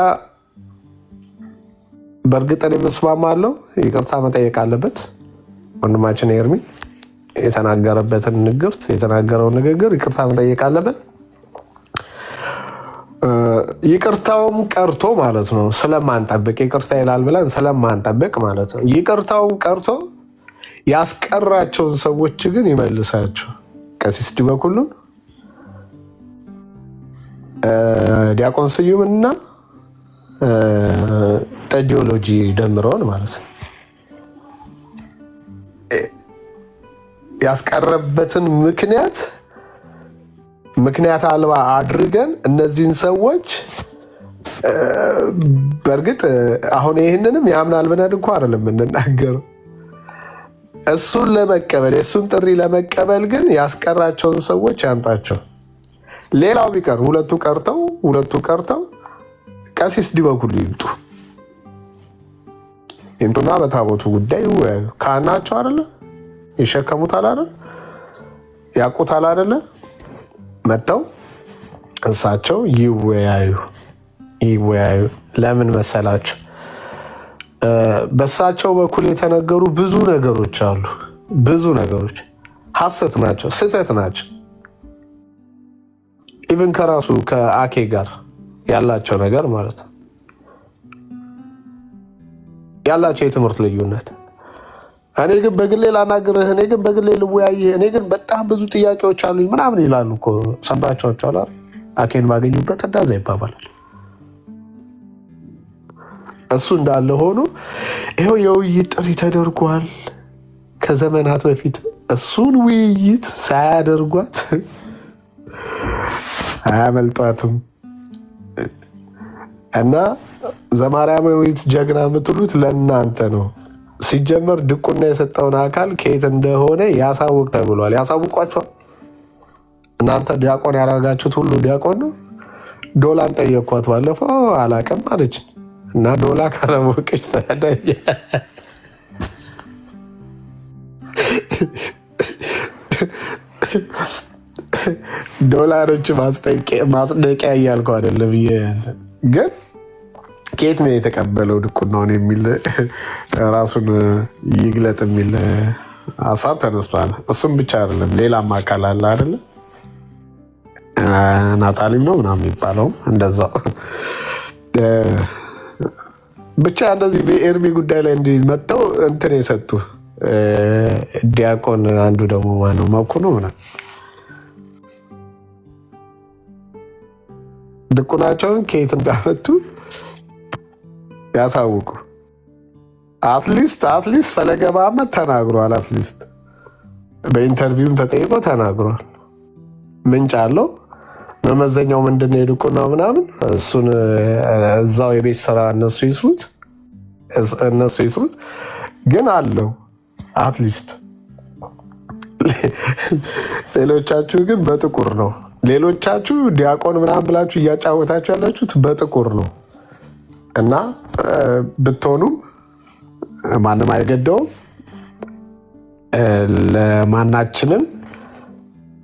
በእርግጥ የምስማማለሁ፣ ይቅርታ መጠየቅ አለበት ወንድማችን ኤርሚ የተናገረበትን የተናገረውን ንግግር ይቅርታ መጠየቅ አለበት። ይቅርታውም ቀርቶ ማለት ነው ስለማንጠብቅ ይቅርታ ይላል ብለን ስለማንጠብቅ ማለት ነው። ይቅርታውም ቀርቶ ያስቀራቸውን ሰዎች ግን ይመልሳቸው። ቀሲስ ዲበኩሉን፣ ዲያቆን ስዩምና ቴዎሎጂ ደምረውን ማለት ነው ያስቀረበትን ምክንያት አልባ አድርገን እነዚህን ሰዎች በእርግጥ አሁን ይህንንም ያምናል ብለን እንኳ አይደለም የምንናገረው። እሱን ለመቀበል የእሱን ጥሪ ለመቀበል ግን ያስቀራቸውን ሰዎች ያምጣቸው። ሌላው ቢቀር ሁለቱ ቀርተው ቀሲስ ዲበኩሉ ይምጡና በታቦቱ ጉዳይ ይወያዩ። ካህናቸው አይደለ? ይሸከሙታል አይደለ? ያውቁታል አይደለ? መጥተው እሳቸው ይወያዩ። ለምን መሰላቸው? በእሳቸው በኩል የተነገሩ ብዙ ነገሮች አሉ። ብዙ ነገሮች ሐሰት ናቸው፣ ስህተት ናቸው። ኢቭን ከራሱ ከአኬ ጋር ያላቸው ነገር ማለት ነው፣ ያላቸው የትምህርት ልዩነት። እኔ ግን በግሌ ላናግርህ፣ እኔ ግን በግሌ ልወያይህ፣ እኔ ግን በጣም ብዙ ጥያቄዎች አሉኝ ምናምን ይላሉ እኮ። ሰምታችኋቸዋል አይደል? አኬን ባገኙበት እንዳዛ ይባባላል። እሱ እንዳለ ሆኖ ይኸው የውይይት ጥሪ ተደርጓል ከዘመናት በፊት። እሱን ውይይት ሳያደርጓት አያመልጧትም። እና ዘማርያማዊት ጀግና የምትሉት ለእናንተ ነው። ሲጀመር ድቁና የሰጠውን አካል ከየት እንደሆነ ያሳውቅ ተብሏል። ያሳውቋቸዋል። እናንተ ዲያቆን ያደረጋችሁት ሁሉ ዲያቆን ነው። ዶላን ጠየኳት ባለፈው አላቅም አለች። እና ዶላ ካላወቀች ታዲያ ዶላሮች ማጽደቂያ እያልኩ አይደለም። ግን ከየት ነው የተቀበለው ድቁናውን የሚል ራሱን ይግለጥ የሚል ሀሳብ ተነስቷል። እሱም ብቻ አይደለም፣ ሌላም አካል አለ አይደለ? ናታሊም ነው ምናምን የሚባለውም እንደዛው። ብቻ እንደዚህ በኤርሚ ጉዳይ ላይ እንዲመጣው እንትን የሰጡ ዲያቆን አንዱ ደግሞ ማነው መኩ ነው ምናምን ድቁናቸውን ከየት እንዳመጡ ያሳውቁ። አትሊስት ፈለገ መሐመድ ተናግሯል። አትሊስት በኢንተርቪውም ተጠይቆ ተናግሯል። ምንጭ አለው። መመዘኛው ምንድን ነው የድቁናው ምናምን፣ እሱን እዛው የቤት ስራ እነሱ ይስሩት። ግን አለው አትሊስት። ሌሎቻችሁ ግን በጥቁር ነው። ሌሎቻችሁ ዲያቆን ምናምን ብላችሁ እያጫወታችሁ ያላችሁት በጥቁር ነው። እና ብትሆኑም ማንም አይገደውም። ለማናችንም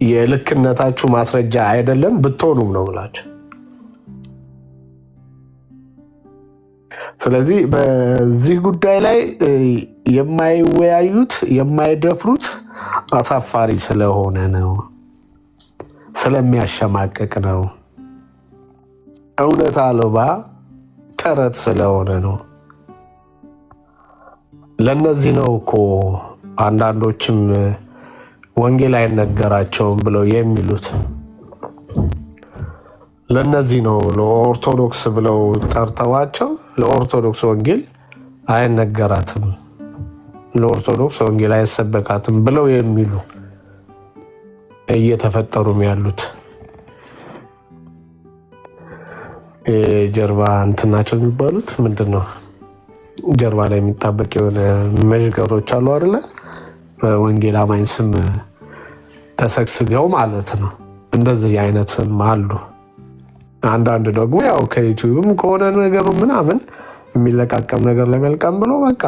የልክነታችሁ ማስረጃ አይደለም። ብትሆኑም ነው ብላችሁ። ስለዚህ በዚህ ጉዳይ ላይ የማይወያዩት የማይደፍሩት አሳፋሪ ስለሆነ ነው፣ ስለሚያሸማቅቅ ነው፣ እውነት አልባ ተረት ስለሆነ ነው። ለነዚህ ነው እኮ አንዳንዶችም ወንጌል አይነገራቸውም ብለው የሚሉት። ለነዚህ ነው ለኦርቶዶክስ ብለው ጠርተዋቸው ለኦርቶዶክስ ወንጌል አይነገራትም፣ ለኦርቶዶክስ ወንጌል አይሰበካትም ብለው የሚሉ እየተፈጠሩም ያሉት ጀርባ እንትን ናቸው የሚባሉት። ምንድን ነው ጀርባ ላይ የሚጣበቅ የሆነ መዥገሮች አሉ አይደለ? በወንጌል አማኝ ስም ተሰግስገው ማለት ነው። እንደዚህ አይነት ስም አሉ። አንዳንድ ደግሞ ያው ከዩቲዩብም ከሆነ ነገሩ ምናምን የሚለቃቀም ነገር ለመልቀም ብሎ በቃ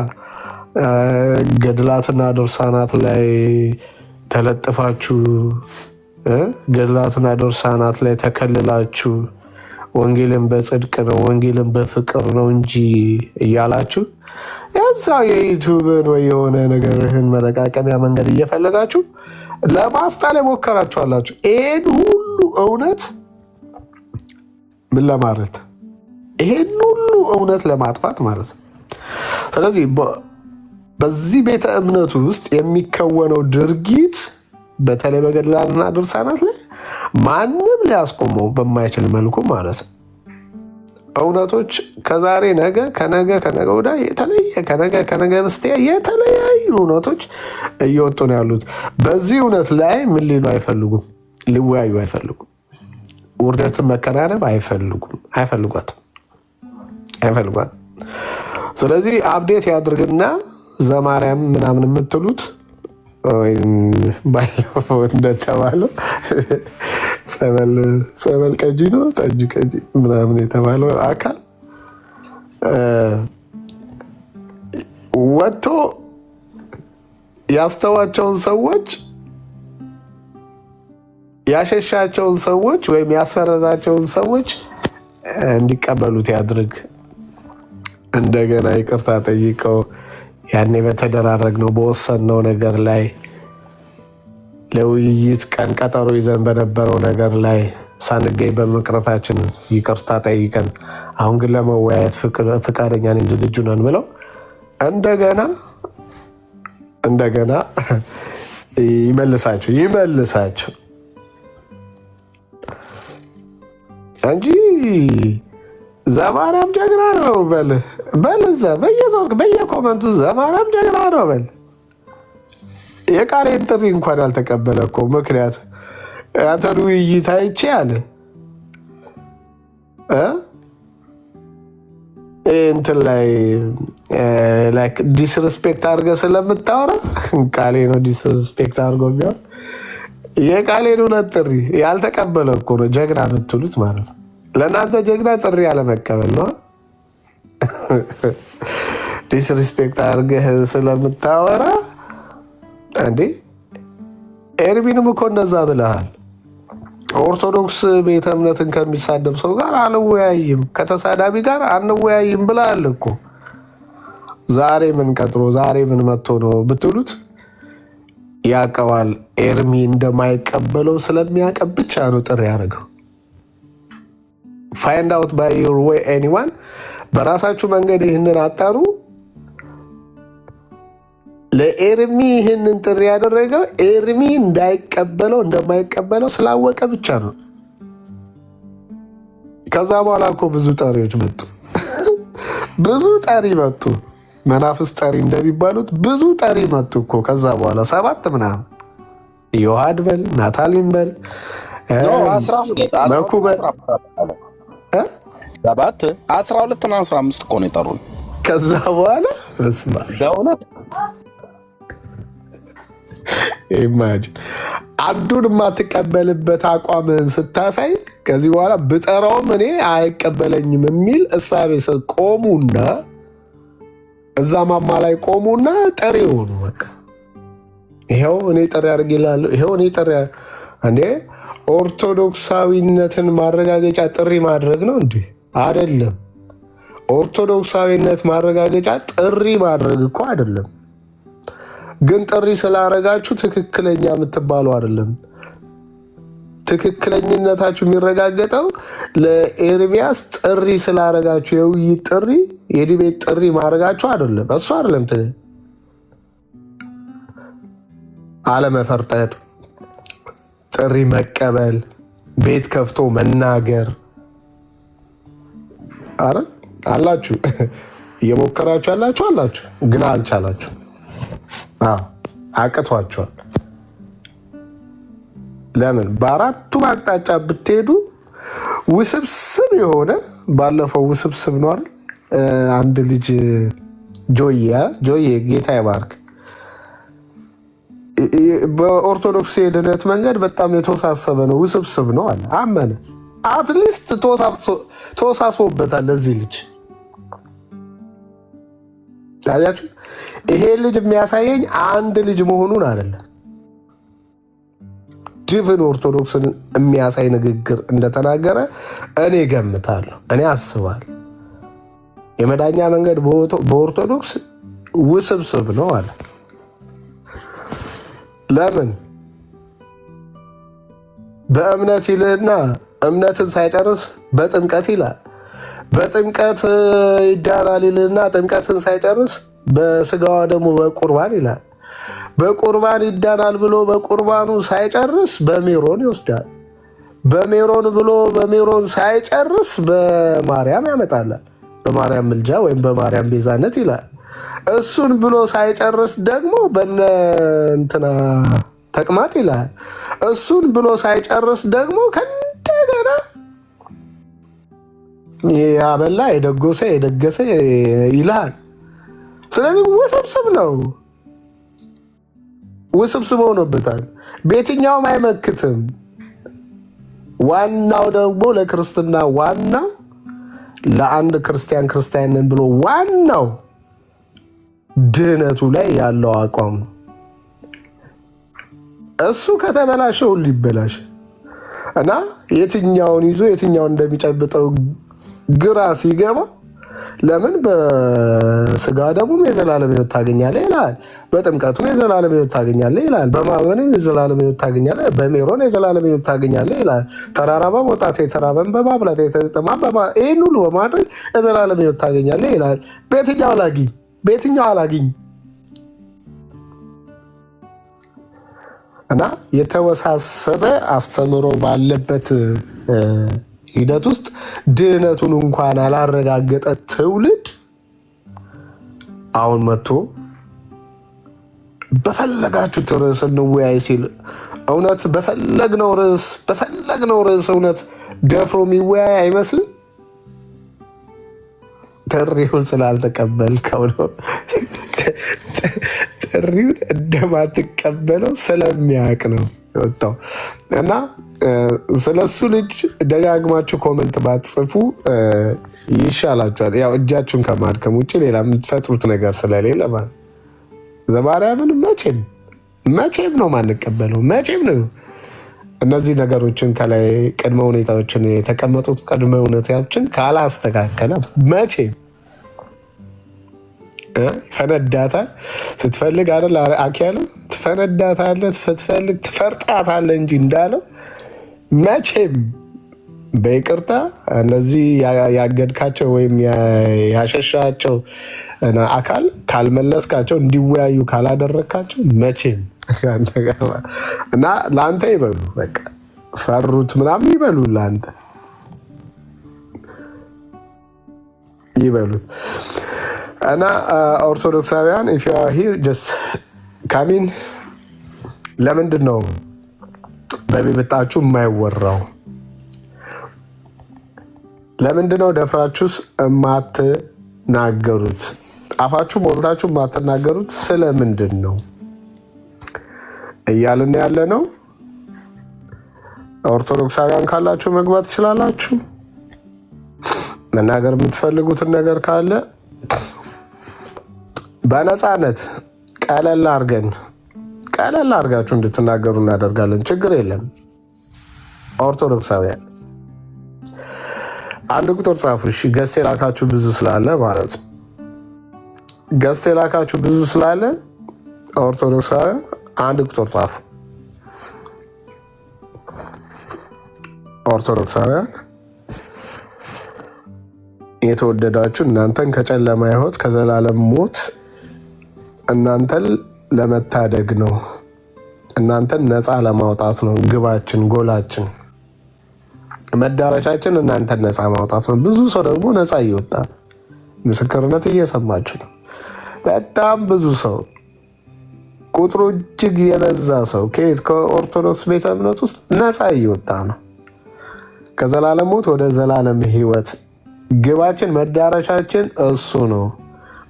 ገድላትና ድርሳናት ላይ ተለጥፋችሁ ገድላትና ድርሳናት ላይ ተከልላችሁ ወንጌልን በጽድቅ ነው ወንጌልን በፍቅር ነው እንጂ እያላችሁ ያዛው የዩቲዩብን ወይ የሆነ ነገርህን መለቃቀሚያ መንገድ እየፈለጋችሁ ለማስጣል ሞከራችኋላችሁ። ይሄን ሁሉ እውነት ምን ለማለት ይሄን ሁሉ እውነት ለማጥፋት ማለት ነው። ስለዚህ በዚህ ቤተ እምነቱ ውስጥ የሚከወነው ድርጊት በተለይ በገድላትና ድርሳናት ላይ ማንም ሊያስቆመው በማይችል መልኩ ማለት ነው። እውነቶች ከዛሬ ነገ ከነገ ወዲያ የተለየ ከነገ በስቲያ የተለያዩ እውነቶች እየወጡ ነው ያሉት። በዚህ እውነት ላይ ምን ሊሉ አይፈልጉም፣ ሊወያዩ አይፈልጉም። ውርደትን መከናነብ አይፈልጓትም። ስለዚህ አፕዴት ያድርግና ዘማርያም ምናምን የምትሉት ወይም ባለፈው እንደተባለው ጸበል ቀጂ ነው ጠጅ ቀጂ ምናምን የተባለው አካል ወጥቶ ያስተዋቸውን ሰዎች ያሸሻቸውን ሰዎች ወይም ያሰረዛቸውን ሰዎች እንዲቀበሉት ያድርግ። እንደገና ይቅርታ ጠይቀው ያኔ በተደራረግነው በወሰንነው ነገር ላይ ለውይይት ቀን ቀጠሮ ይዘን በነበረው ነገር ላይ ሳንገኝ በመቅረታችን ይቅርታ ጠይቀን አሁን ግን ለመወያየት ፈቃደኛ ነን ዝግጁ ነን ብለው እንደገና ይመልሳቸው እንጂ ዘማርያም ጀግና ነው በል እዛ በየኮመንቱ ዘማርያም ጀግና ነው በል። የቃሌን ጥሪ እንኳን አልተቀበለ እኮ። ምክንያት አንተን ውይይት አይቼ አለ እንትን ላይ ዲስሪስፔክት አድርገህ ስለምታወራ ቃሌ ነው ዲስሪስፔክት አድርጎ ቢሆን የቃሌን እውነት ጥሪ ያልተቀበለ እኮ ነው ጀግና የምትሉት ማለት ነው። ለእናንተ ጀግና ጥሪ ያለመቀበል ነው። ዲስሪስፔክት አድርገህ ስለምታወራ እንዴ ኤርሚንም እኮ እንደዛ ብለሃል። ኦርቶዶክስ ቤተ እምነትን ከሚሳደብ ሰው ጋር አንወያይም፣ ከተሳዳቢ ጋር አንወያይም ብለሃል እኮ። ዛሬ ምን ቀጥሮ ዛሬ ምን መጥቶ ነው ብትሉት ያውቀዋል። ኤርሚ እንደማይቀበለው ስለሚያውቅ ብቻ ነው ጥሪ ያደርገው። ፋይንድ አውት ባይ ዮር ዌይ ኤኒዋን። በራሳችሁ መንገድ ይህንን አጣሩ። ለኤርሚ ይህንን ጥሪ ያደረገው ኤርሚ እንዳይቀበለው እንደማይቀበለው ስላወቀ ብቻ ነው። ከዛ በኋላ እኮ ብዙ ጠሪዎች መጡ፣ ብዙ ጠሪ መጡ። መናፍስ ጠሪ እንደሚባሉት ብዙ ጠሪ መጡ እኮ። ከዛ በኋላ 7 ምናምን ዮሐድ በል ናታሊን በል መኩ በል 7 12 እና 15 እኮ ነው የጠሩን። ከዛ በኋላ በእውነት ኢማጂን አንዱን የማትቀበልበት አቋምን ስታሳይ ከዚህ በኋላ ብጠራውም እኔ አይቀበለኝም የሚል እሳቤ ስር ቆሙና እዛ ማማ ላይ ቆሙና ጠሪ ሆኑ። በቃ ይኸው እኔ ጠሪ አድርጌላለሁ፣ ይኸው እኔ ጠሪ እንዴ። ኦርቶዶክሳዊነትን ማረጋገጫ ጥሪ ማድረግ ነው እንዴ? አይደለም። ኦርቶዶክሳዊነት ማረጋገጫ ጥሪ ማድረግ እኮ አይደለም። ግን ጥሪ ስላረጋችሁ ትክክለኛ የምትባሉ አይደለም። ትክክለኝነታችሁ የሚረጋገጠው ለኤርሚያስ ጥሪ ስላረጋችሁ የውይይት ጥሪ የዲቤት ጥሪ ማድረጋችሁ አይደለም። እሱ አይደለም አለመፈርጠጥ፣ ጥሪ መቀበል፣ ቤት ከፍቶ መናገር። አረ አላችሁ፣ እየሞከራችሁ ያላችሁ አላችሁ፣ ግን አልቻላችሁ፣ አቅቷችኋል። ለምን? በአራቱም አቅጣጫ ብትሄዱ ውስብስብ የሆነ ባለፈው ውስብስብ ነው አይደል? አንድ ልጅ ጆዬ ጌታ ይባርክ በኦርቶዶክስ የድነት መንገድ በጣም የተወሳሰበ ነው፣ ውስብስብ ነው አለ። አመነ። አትሊስት ተወሳስቦበታል ለዚህ ልጅ። አያችሁ፣ ይሄ ልጅ የሚያሳየኝ አንድ ልጅ መሆኑን አይደለም፣ ዲቭን ኦርቶዶክስን የሚያሳይ ንግግር እንደተናገረ እኔ ገምታለሁ፣ እኔ አስባለሁ። የመዳኛ መንገድ በኦርቶዶክስ ውስብስብ ነው አለ። ለምን? በእምነት ይልና እምነትን ሳይጨርስ በጥምቀት ይላል። በጥምቀት ይዳናል ይልና ጥምቀትን ሳይጨርስ በስጋዋ ደግሞ በቁርባን ይላል። በቁርባን ይዳናል ብሎ በቁርባኑ ሳይጨርስ በሜሮን ይወስዳል። በሜሮን ብሎ በሜሮን ሳይጨርስ በማርያም ያመጣላል። በማርያም ምልጃ ወይም በማርያም ቤዛነት ይላል። እሱን ብሎ ሳይጨርስ ደግሞ በነ እንትና ተቅማጥ ይላል። እሱን ብሎ ሳይጨርስ ደግሞ ከእንደገና ያበላ የደጎሰ የደገሰ ይልሃል። ስለዚህ ውስብስብ ነው። ውስብስብ ሆኖበታል። በየትኛውም አይመክትም። ዋናው ደግሞ ለክርስትና ዋናው ለአንድ ክርስቲያን ነን ብሎ ዋናው ድህነቱ ላይ ያለው አቋም ነው። እሱ ከተበላሸ ሁሉ ይበላሽ እና የትኛውን ይዞ የትኛውን እንደሚጨብጠው ግራ ሲገባ ለምን በስጋ ደሙም የዘላለም ሕይወት ታገኛለህ ይላል፣ በጥምቀቱም የዘላለም ሕይወት ታገኛለህ ይላል፣ በማመንም የዘላለም ሕይወት ታገኛለህ፣ በሜሮን የዘላለም ሕይወት ታገኛለህ ይላል። ተራራ በመውጣት የተራበን በማብላት የተጠማን ይህን ሁሉ በማድረግ የዘላለም ሕይወት ታገኛለህ ይላል። በየትኛው አላግኝ እና የተወሳሰበ አስተምሮ ባለበት ሂደት ውስጥ ድህነቱን እንኳን አላረጋገጠ ትውልድ አሁን መጥቶ በፈለጋችሁት ርዕስ እንወያይ ሲል እውነት በፈለግነው ርዕስ እውነት ደፍሮ የሚወያይ አይመስልም። ጥሪውን ስላልተቀበልከው ነው። ጥሪውን እንደማትቀበለው ስለሚያውቅ ነው የወጣው እና ስለሱ ልጅ ደጋግማችሁ ኮመንት ባትጽፉ ይሻላችኋል። ያው እጃችሁን ከማድከም ውጭ ሌላ የምትፈጥሩት ነገር ስለሌለ ማለት ዘማርያምን መቼም ነው ማንቀበለው። መቼም ነው እነዚህ ነገሮችን ከላይ ቅድመ ሁኔታዎችን የተቀመጡት ቅድመ ሁኔታዎችን ካላስተካከለ መቼም ፈነዳታል። ስትፈልግ አይደል አኪያለው ትፈነዳታለህ፣ ስትፈልግ ትፈርጣታለህ እንጂ እንዳለው መቼም በይቅርታ እነዚህ ያገድካቸው ወይም ያሸሻቸው አካል ካልመለስካቸው እንዲወያዩ ካላደረግካቸው መቼም እና ለአንተ ይበሉ በቃ ፈሩት ምናምን ይበሉ ለአንተ ይበሉት እና ኦርቶዶክሳውያን ኢፍ ዩ አር ሂር ጀስት ካሚን። ለምንድን ነው በቤታችሁ የማይወራው? ለምንድን ነው ደፍራችሁስ የማትናገሩት? አፋችሁ ሞልታችሁ የማትናገሩት ስለምንድን ነው እያልን ያለ ነው። ኦርቶዶክሳውያን ካላችሁ መግባት ትችላላችሁ። መናገር የምትፈልጉትን ነገር ካለ በነፃነት ቀለል አድርጋችሁ እንድትናገሩ እናደርጋለን። ችግር የለም። ኦርቶዶክሳውያን አንድ ቁጥር ጻፉ። እሺ ገዝት የላካችሁ ብዙ ስላለ ማለት ነው። ገዝት የላካችሁ ብዙ ስላለ ኦርቶዶክሳውያን አንድ ቁጥር ጻፉ። ኦርቶዶክሳውያን የተወደዳችሁ እናንተን ከጨለማ ሕይወት ከዘላለም ሞት እናንተን ለመታደግ ነው። እናንተን ነፃ ለማውጣት ነው ግባችን፣ ጎላችን፣ መዳረሻችን እናንተን ነፃ ማውጣት ነው። ብዙ ሰው ደግሞ ነፃ እየወጣ ምስክርነት እየሰማችሁ ነው። በጣም ብዙ ሰው ቁጥሩ እጅግ የበዛ ሰው ከኦርቶዶክስ ቤተ እምነት ውስጥ ነፃ እየወጣ ነው። ከዘላለም ሞት ወደ ዘላለም ሕይወት ግባችን፣ መዳረሻችን እሱ ነው።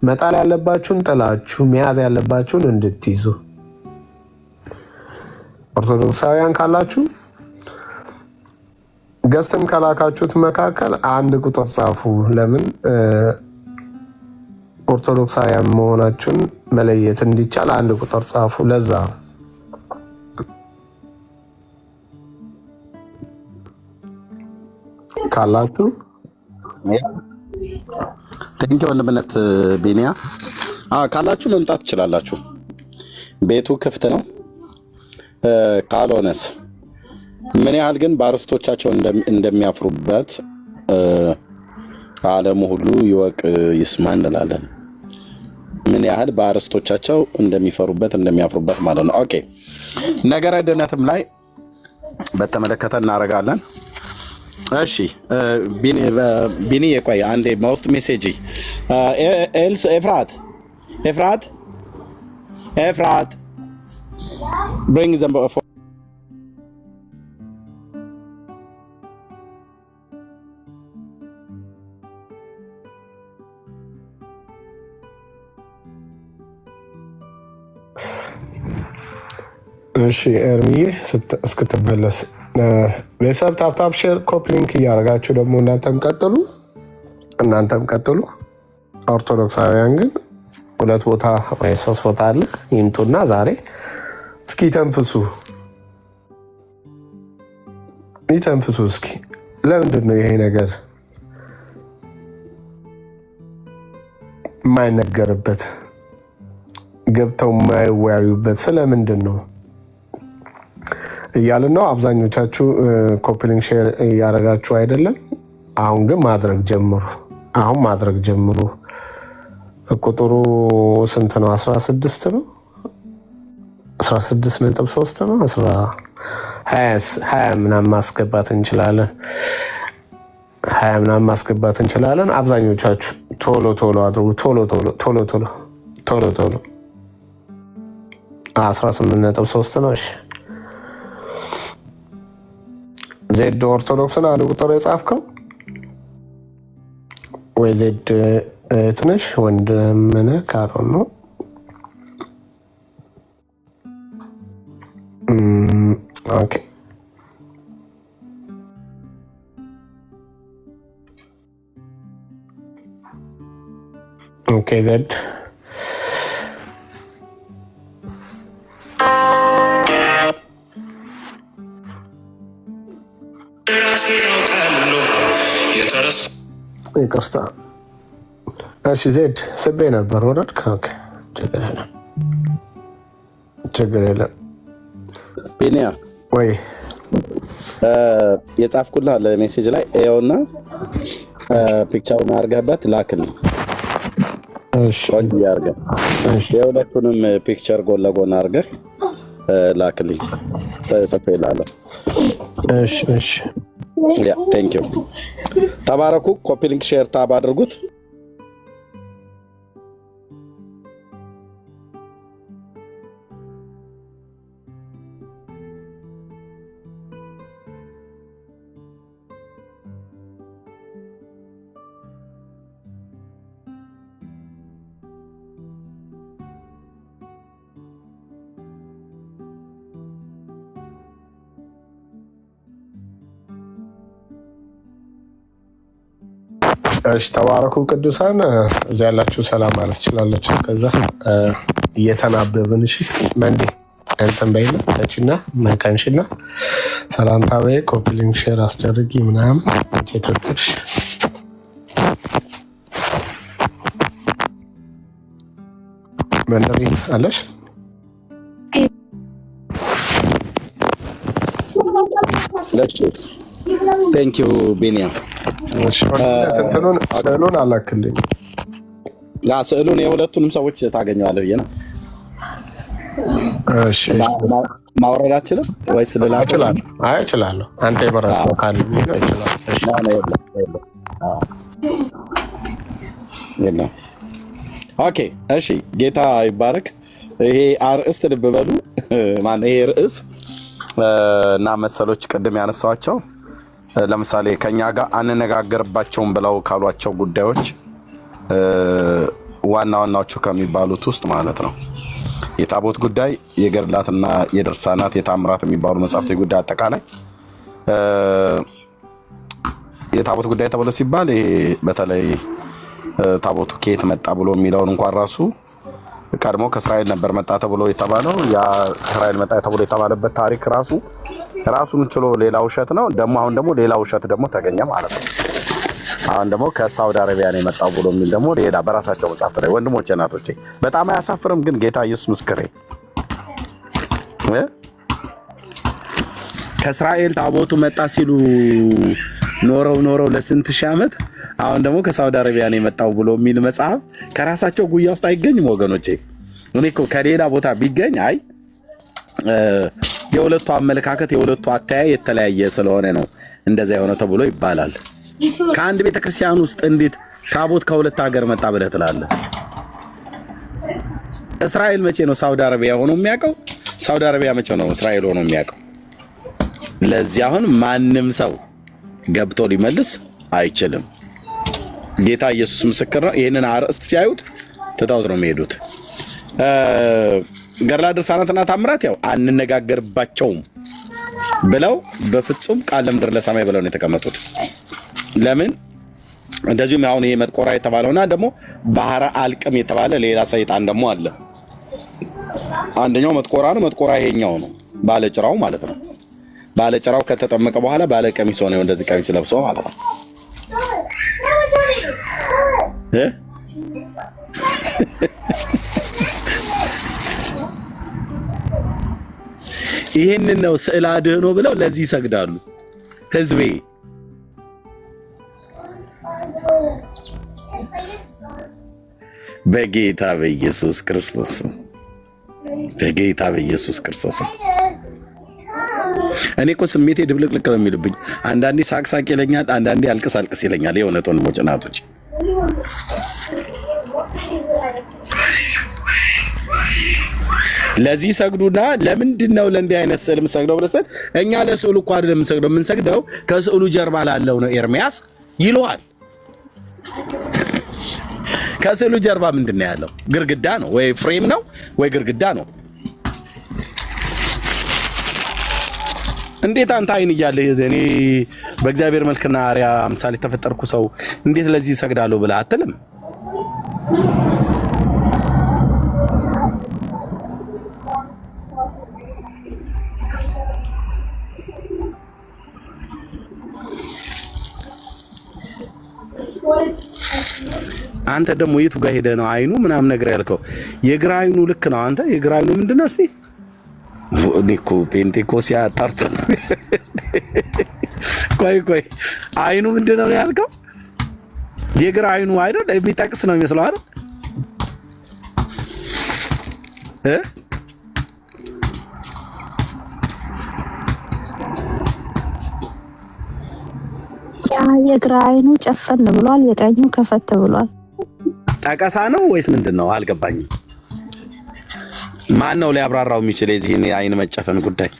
መጣል ያለባችሁን ጥላችሁ መያዝ ያለባችሁን እንድትይዙ ኦርቶዶክሳውያን ካላችሁ ገዝትም ከላካችሁት መካከል አንድ ቁጥር ጻፉ። ለምን ኦርቶዶክሳውያን መሆናችሁን መለየት እንዲቻል አንድ ቁጥር ጻፉ። ለዛ ካላችሁ ቴንኪ ወንድምነት ቤንያ ካላችሁ መምጣት ትችላላችሁ። ቤቱ ክፍት ነው። ካልሆነስ ምን ያህል ግን በአርስቶቻቸው እንደሚያፍሩበት ዓለሙ ሁሉ ይወቅ ይስማ እንላለን። ምን ያህል በአርስቶቻቸው እንደሚያፍሩበት ማለት ነው። ኦኬ ነገረ ድነትም ላይ በተመለከተ እናደርጋለን። እሺ ቢኒ የቆይ አንዴ በውስጥ ሜሴጅ ኤልስ ኤፍራት bring them for እሺ ኤርሚዬ እስክትመለስ ቤተሰብ ታፕታፕ ሼር ኮፒ ሊንክ እያደረጋችሁ ደግሞ እናንተም ቀጥሉ። ኦርቶዶክሳውያን ግን 2 ቦታ ወይ 3 ቦታ አለ ይምጡና ዛሬ እስኪ ይተንፍሱ እስኪ። ለምንድን ነው ይሄ ነገር የማይነገርበት ገብተው የማይወያዩበት ስለምንድን ነው እያልን ነው። አብዛኞቻችሁ ኮፒ ሊንክ ሼር እያደረጋችሁ አይደለም። አሁን ግን ማድረግ ጀምሩ። ቁጥሩ ስንት ነው? 16 ነው። 16.3 ነው። 20 ምናምን ማስገባት እንችላለን። አብዛኞቻችሁ ቶሎ አድርጉ። ቶሎ 18.3 ነው። እሺ ዜድ ኦርቶዶክስን አንድ ቁጥር የጻፍከው ወይ ዜድ ትንሽ ወንድምነ ካሮን ነው። ኦኬ ዜድ ይቅርታ። እሺ ዜድ ስቤ ነበር ወረድ። ችግር የለም ቤንያ ወይ የጻፍኩልህ አለ ሜሴጅ ላይ ይኸውና፣ ፒክቸሩን አድርገህበት ላክልኝ። ቆንጆ አድርገህ የሁለቱንም ፒክቸር ጎን ለጎን አድርገህ ላክልኝ። ጽፌልሃለሁ። እሺ ቴንክ ዩ። ተባረኩ። ኮፒ ሊንክ ሼር ታብ አድርጉት። እሺ ተባረኩ ቅዱሳን። እዚያ ያላችሁ ሰላም ማለት ትችላላችሁ። ከዛ እየተናበብን እሺ መንዴ እንትን በይና ታችና ማይካንሽና ሰላምታ በይ። ኮፒ ሊንክ ሼር አስደርጊ ምናምን ተተከሽ መንደሪ አለሽ። ቴንክ ዩ ቤንያም። ስዕሉን አላክልኝ። ስዕሉን የሁለቱንም ሰዎች ታገኘዋለህ ብዬ ነው። ማውረድ አትችልም ወይስ? እችላለሁ። አንተ የመረጥከው ካለ ኦኬ። እሺ ጌታ ይባረክ። ይሄ አርእስት ልብ በሉ። ይሄ ርዕስ እና መሰሎች ቅድም ያነሳቸው ለምሳሌ ከኛ ጋር አንነጋገርባቸውም ብለው ካሏቸው ጉዳዮች ዋና ዋናዎቹ ከሚባሉት ውስጥ ማለት ነው የታቦት ጉዳይ፣ የገድላትና የድርሳናት የታምራት የሚባሉ መጽሐፍት ጉዳይ፣ አጠቃላይ የታቦት ጉዳይ ተብሎ ሲባል ይሄ በተለይ ታቦቱ ከየት መጣ ብሎ የሚለውን እንኳን ራሱ ቀድሞ ከእስራኤል ነበር መጣ ተብሎ የተባለው። ያ ከእስራኤል መጣ ተብሎ የተባለበት ታሪክ ራሱን ችሎ ሌላ ውሸት ነው። አሁን ደግሞ ሌላ ውሸት ደግሞ ተገኘ ማለት ነው። አሁን ደግሞ ከሳውዲ አረቢያ ነው የመጣው ብሎ የሚል ደግሞ ሌላ በራሳቸው መጽሐፍ ላይ ወንድሞቼ እናቶቼ፣ በጣም አያሳፍርም? ግን ጌታ ኢየሱስ ምስክሬ፣ ከእስራኤል ታቦቱ መጣ ሲሉ ኖረው ለስንት ሺህ ዓመት አሁን ደግሞ ከሳውዲ አረቢያ ነው የመጣው ብሎ የሚል መጽሐፍ ከራሳቸው ጉያ ውስጥ አይገኝም ወገኖቼ። እኔ እኮ ከሌላ ቦታ ቢገኝ አይ የሁለቱ አመለካከት የሁለቱ አተያይ የተለያየ ስለሆነ ነው እንደዛ የሆነ ተብሎ ይባላል። ከአንድ ቤተክርስቲያን ውስጥ እንዴት ታቦት ከሁለት ሀገር መጣ ብለህ ትላለህ? እስራኤል መቼ ነው ሳውዲ አረቢያ ሆኖ የሚያውቀው? ሳውዲ አረቢያ መቼ ነው እስራኤል ሆኖ የሚያውቀው? ለዚህ አሁን ማንም ሰው ገብቶ ሊመልስ አይችልም። ጌታ ኢየሱስ ምስክር ነው። ይህንን አርእስት ሲያዩት ትተውት ነው የሚሄዱት። ገድላ ድርሳናትና ታምራት ያው አንነጋገርባቸውም ብለው በፍጹም ቃል ለምድር ለሰማይ ብለው ነው የተቀመጡት። ለምን እንደዚሁም አሁን ይሄ መጥቆራ የተባለውና ደግሞ ባህረ አልቅም የተባለ ሌላ ሰይጣን ደግሞ አለ። አንደኛው መጥቆራ ነው። መጥቆራ ይሄኛው ነው ባለጭራው ማለት ነው። ባለጭራው ከተጠመቀ በኋላ ባለ ቀሚስ ሆነ እንደዚህ ቀሚስ ለብሶ ማለት ነው። ይሄንን ነው ስዕል አድህኖ ብለው ለዚህ ይሰግዳሉ። ህዝቤ በጌታ በኢየሱስ ክርስቶስ በጌታ በኢየሱስ ክርስቶስ እኔ እኮ ስሜቴ ድብልቅልቅ ነው የሚልብኝ። አንዳንዴ ሳቅሳቅ ይለኛል፣ አንዳንዴ አልቅስ አልቅስ ይለኛል። የእውነት ወንድሞች እናቶች ለዚህ ሰግዱና ለምንድን ነው ለእንዲህ አይነት ስዕል የምንሰግደው ብለሰት እኛ ለስዕሉ እኮ አይደለም የምንሰግደው፣ የምንሰግደው ከስዕሉ ጀርባ ላለው ነው። ኤርሚያስ ይለዋል። ከስዕሉ ጀርባ ምንድን ነው ያለው? ግርግዳ ነው ወይ ፍሬም ነው ወይ ግርግዳ ነው? እንዴት አንተ አይን እያለህ እኔ በእግዚአብሔር መልክና አርአያ አምሳል የተፈጠርኩ ሰው እንዴት ለዚህ ሰግዳለሁ ብለህ አትልም? አንተ ደግሞ የቱ ጋር ሄደህ ነው አይኑ ምናምን ነገር ያልከው? የግራ አይኑ ልክ ነው። አንተ የግራ አይኑ ምንድነው? እስቲ ኒኮ ፔንቴኮስ ያጣርተ ቆይ አይኑ ምንድነው ያልከው? የግራ አይኑ አይደል? የሚጠቅስ ነው የሚመስለው አይደል? የግራ አይኑ ጨፈን ብሏል፣ የቀኙ ከፈት ብሏል። ጠቀሳ ነው ወይስ ምንድነው? አልገባኝም። ማን ነው ሊያብራራው የሚችል የዚህን የአይን መጨፈን ጉዳይ?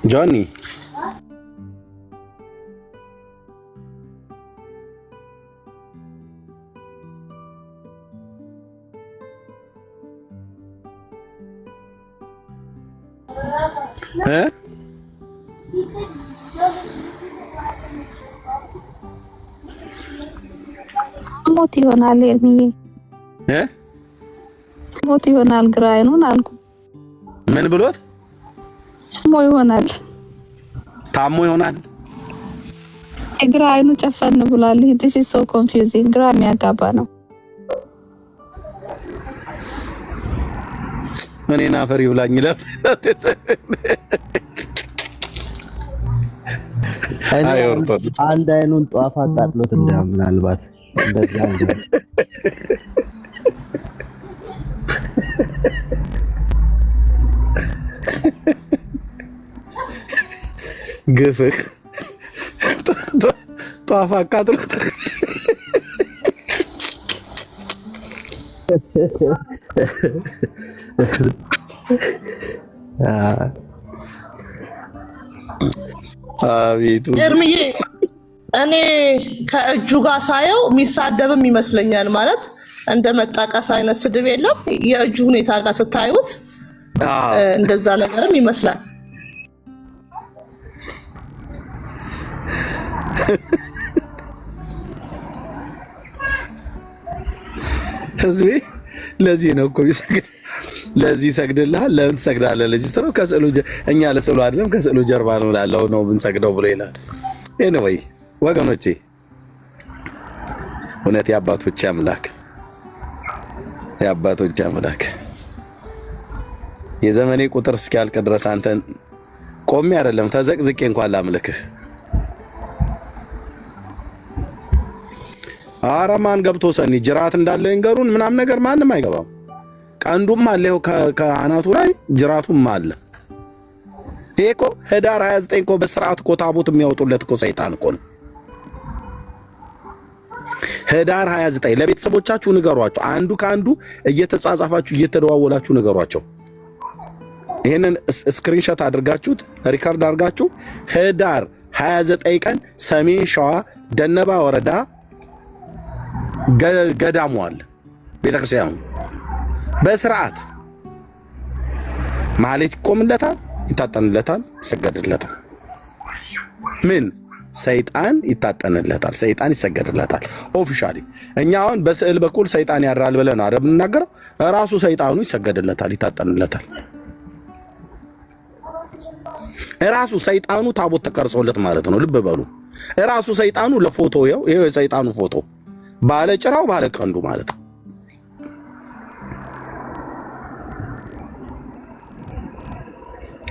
ጆኒ ሞት ይሆናል ኤርሚዬ፣ ሞት ይሆናል። ግራ አይኑን አልኩ። ምን ብሎት? ታሞ ይሆናል። ታሞ ይሆናል። የግራ አይኑ ጨፈን ብሏል። this is so confusing፣ ግራ የሚያጋባ ነው። እኔና አፈር ይብላኝ ይላል። አንድ አይኑን ጧፍ አቃጥሎት ምናልባት እንደዛ ነው። ግፍህ ጧፍ አቃጥሎት አቤቱ ኤርሚዬ፣ እኔ ከእጁ ጋር ሳየው የሚሳደብም ይመስለኛል። ማለት እንደ መጣቀስ አይነት ስድብ የለም። የእጁ ሁኔታ ጋር ስታዩት እንደዛ ነገርም ይመስላል። ህዝቤ ለዚህ ነው እኮ ይሰግድ፣ ለዚህ ይሰግድልሃል። ለምን ትሰግዳለህ? ለዚህ ስትለው ከስዕሉ እኛ ለስዕሉ አይደለም ከስዕሉ ጀርባ ነው ላለው ነው ብንሰግደው ብሎ ይላል። ኤኒዌይ ወገኖቼ፣ እውነት የአባቶች አምላክ የአባቶች አምላክ የዘመኔ ቁጥር እስኪያልቅ ድረስ አንተን ቆሜ አይደለም ተዘቅዝቄ እንኳን ላምልክህ። ኧረ ማን ገብቶ ሰኒ ጅራት እንዳለው ይንገሩን ምናምን ነገር ማንም አይገባም። ቀንዱም አለ ከአናቱ ላይ ጅራቱም አለ። ይሄ እኮ ህዳር 29 እኮ በስርዓት እኮ ታቦት የሚያወጡለት እኮ ሰይጣን እኮ ነው። ህዳር 29 ለቤተሰቦቻችሁ ንገሯቸው። አንዱ ከአንዱ እየተጻጻፋችሁ እየተደዋወላችሁ ንገሯቸው። ይሄንን ስክሪንሾት አድርጋችሁት ሪካርድ አድርጋችሁ ህዳር 29 ቀን ሰሜን ሸዋ ደነባ ወረዳ ገዳሙ አለ ቤተክርስቲያኑ በስርዓት ማህሌት ይቆምለታል፣ ይታጠንለታል፣ ይሰገድለታል። ምን ሰይጣን ይታጠንለታል፣ ሰይጣን ይሰገድለታል። ኦፊሻሊ እኛ አሁን በስዕል በኩል ሰይጣን ያድራል ብለን አይደል የምንናገረው? ራሱ ሰይጣኑ ይሰገድለታል፣ ይታጠንለታል። ራሱ ሰይጣኑ ታቦት ተቀርጾለት ማለት ነው። ልብ በሉ። ራሱ ሰይጣኑ ለፎቶ ይሄው የሰይጣኑ ፎቶ ባለ ጭራው ባለ ቀንዱ ማለት ነው።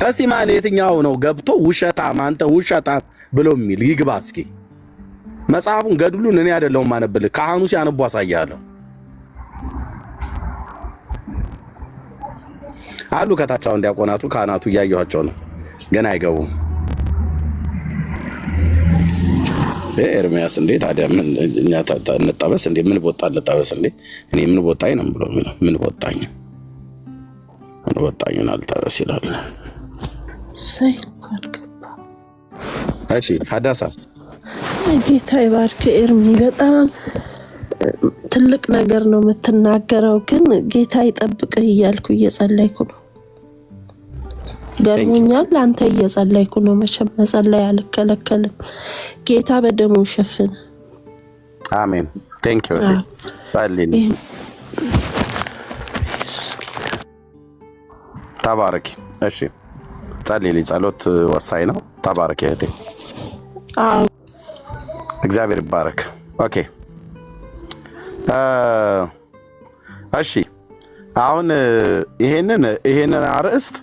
እስቲ ማን የትኛው ነው ገብቶ ውሸታም አንተ ውሸታም ብሎ የሚል ይግባ እስኪ። መጽሐፉን ገድሉን እኔ አይደለሁም ማነብልህ፣ ካህኑ ሲያነቡ አሳያለሁ። አሉ ከታቻው እንዲያቆናቱ ካህናቱ እያየኋቸው ነው፣ ገና አይገቡም። ኤርሚያስ እንዴ ታዲያ ምን እኛ እንጣበስ እንዴ? ምን ቦጣ ልጣበስ እንዴ? እኔ ምን ቦጣኝ ነው ብሎ ምን ቦጣኝ አልጣበስ ይላል። እሺ ሀዳሳ ጌታ ይባርክ። ኤርሚ በጣም ትልቅ ነገር ነው የምትናገረው፣ ግን ጌታ ይጠብቅህ እያልኩ እየጸለይኩ ነው። ገርሞኛል። አንተ እየጸለይኩ ነው። መቼም መጸለይ አልከለከልም። ጌታ በደሙ ይሸፍን። አሜን። ቴንክ ዩ ባሊን ተባረኪ። እሺ ጸልይ። ጸሎት ወሳኝ ነው። ተባረኪ እህቴ። እግዚአብሔር ይባረክ። ኦኬ እሺ አሁን ይሄንን አርዕስት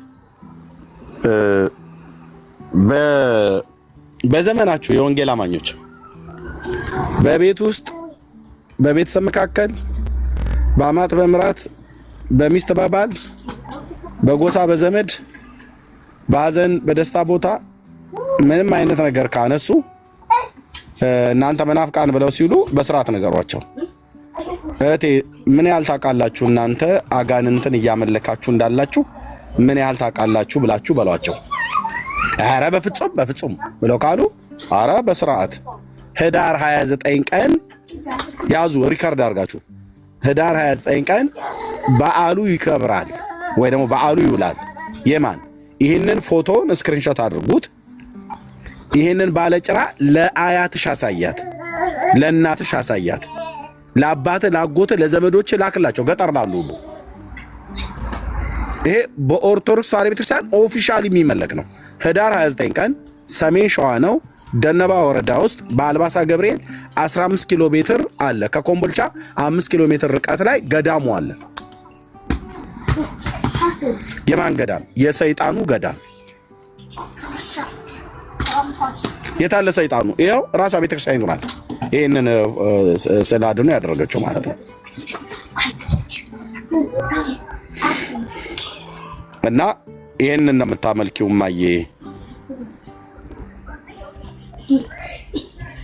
በዘመናችሁ የወንጌል አማኞች በቤት ውስጥ በቤተሰብ መካከል በአማት በምራት በሚስት በባል በጎሳ በዘመድ በሐዘን በደስታ ቦታ ምንም አይነት ነገር ካነሱ እናንተ መናፍቃን ብለው ሲሉ በስርዓት ነገሯቸው። እህቴ ምን ያህል ታውቃላችሁ? እናንተ አጋንንትን እያመለካችሁ እንዳላችሁ ምን ያህል ታውቃላችሁ ብላችሁ በሏቸው። ኧረ በፍጹም ብለው ካሉ ኧረ በስርዓት ህዳር 29 ቀን ያዙ፣ ሪከርድ አድርጋችሁ ህዳር 29 ቀን በዓሉ ይከብራል ወይ ደግሞ በዓሉ ይውላል። የማን ይህንን ፎቶን ስክሪንሾት አድርጉት። ይህንን ባለጭራ ለአያትሽ አሳያት፣ ለእናትሽ አሳያት፣ ለአባት ለአጎት ለዘመዶች ላክላቸው፣ ገጠር ላሉ ሁሉ። ይሄ በኦርቶዶክስ ተዋሕዶ ቤተክርስቲያን ኦፊሻሊ የሚመለክ ነው። ህዳር 29 ቀን ሰሜን ሸዋ ነው፣ ደነባ ወረዳ ውስጥ በአልባሳ ገብርኤል 15 ኪሎ ሜትር አለ። ከኮምቦልቻ 5 ኪሎ ሜትር ርቀት ላይ ገዳሙ አለ። የማን ገዳም? የሰይጣኑ ገዳም። የታለ ሰይጣኑ? ይኸው ራሷ ቤተክርስቲያኑ ናት ይህንን ስለ አድኖ ያደረገችው ማለት ነው። እና ይህንን ነው የምታመልኪው ማየ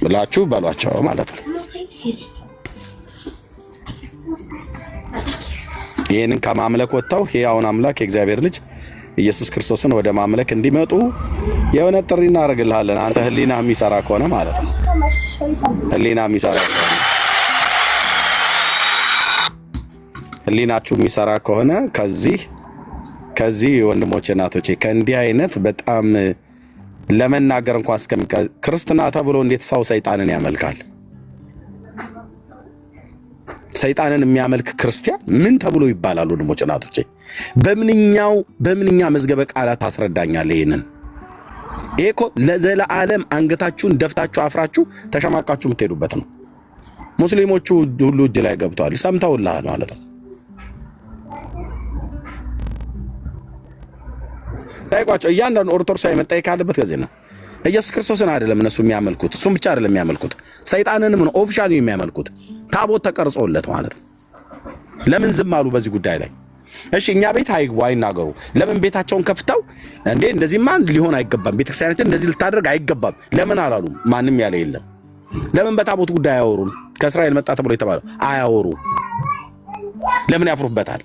ብላችሁ በሏቸው ማለት ነው። ይህንን ከማምለክ ወጥተው ሕያውን አምላክ የእግዚአብሔር ልጅ ኢየሱስ ክርስቶስን ወደ ማምለክ እንዲመጡ የሆነ ጥሪ እናደርግልሃለን። አንተ ህሊና የሚሰራ ከሆነ ማለት ነው። ህሊና የሚሰራ ከሆነ ህሊናችሁ የሚሰራ ከሆነ ከዚህ ወንድሞቼ እናቶቼ ከእንዲህ አይነት በጣም ለመናገር እንኳን ክርስትና ተብሎ እንዴት ሰው ሰይጣንን ያመልካል? ሰይጣንን የሚያመልክ ክርስቲያን ምን ተብሎ ይባላል? ወንድሞቼ እናቶቼ በምንኛ መዝገበ ቃላት ታስረዳኛለህ? ይሄ እኮ ለዘላለም አንገታችሁን ደፍታችሁ አፍራችሁ ተሸማቃችሁ የምትሄዱበት ነው። ሙስሊሞቹ ሁሉ እጅ ላይ ገብተዋል፣ ሰምተውልሃል ማለት ነው። ጠይቋቸው። እያንዳንዱ ኦርቶዶክሳዊ መጠየቅ ካለበት ከዚህ ነው። ኢየሱስ ክርስቶስን አይደለም እነሱ የሚያመልኩት፣ እሱም ብቻ አይደለም የሚያመልኩት፣ ሰይጣንንም ነው ኦፊሻሊ የሚያመልኩት። ታቦት ተቀርጾለት ማለት ነው። ለምን ዝም አሉ በዚህ ጉዳይ ላይ? እሺ እኛ ቤት አይግቡ አይናገሩ። ለምን ቤታቸውን ከፍተው እንዴ እንደዚህማ ሊሆን አይገባም፣ ቤተክርስቲያናችን እንደዚህ ልታደርግ አይገባም ለምን አላሉም? ማንም ያለ የለም። ለምን በታቦት ጉዳይ አያወሩም? ከእስራኤል መጣ ተብሎ የተባለው አያወሩ። ለምን ያፍሩበታል?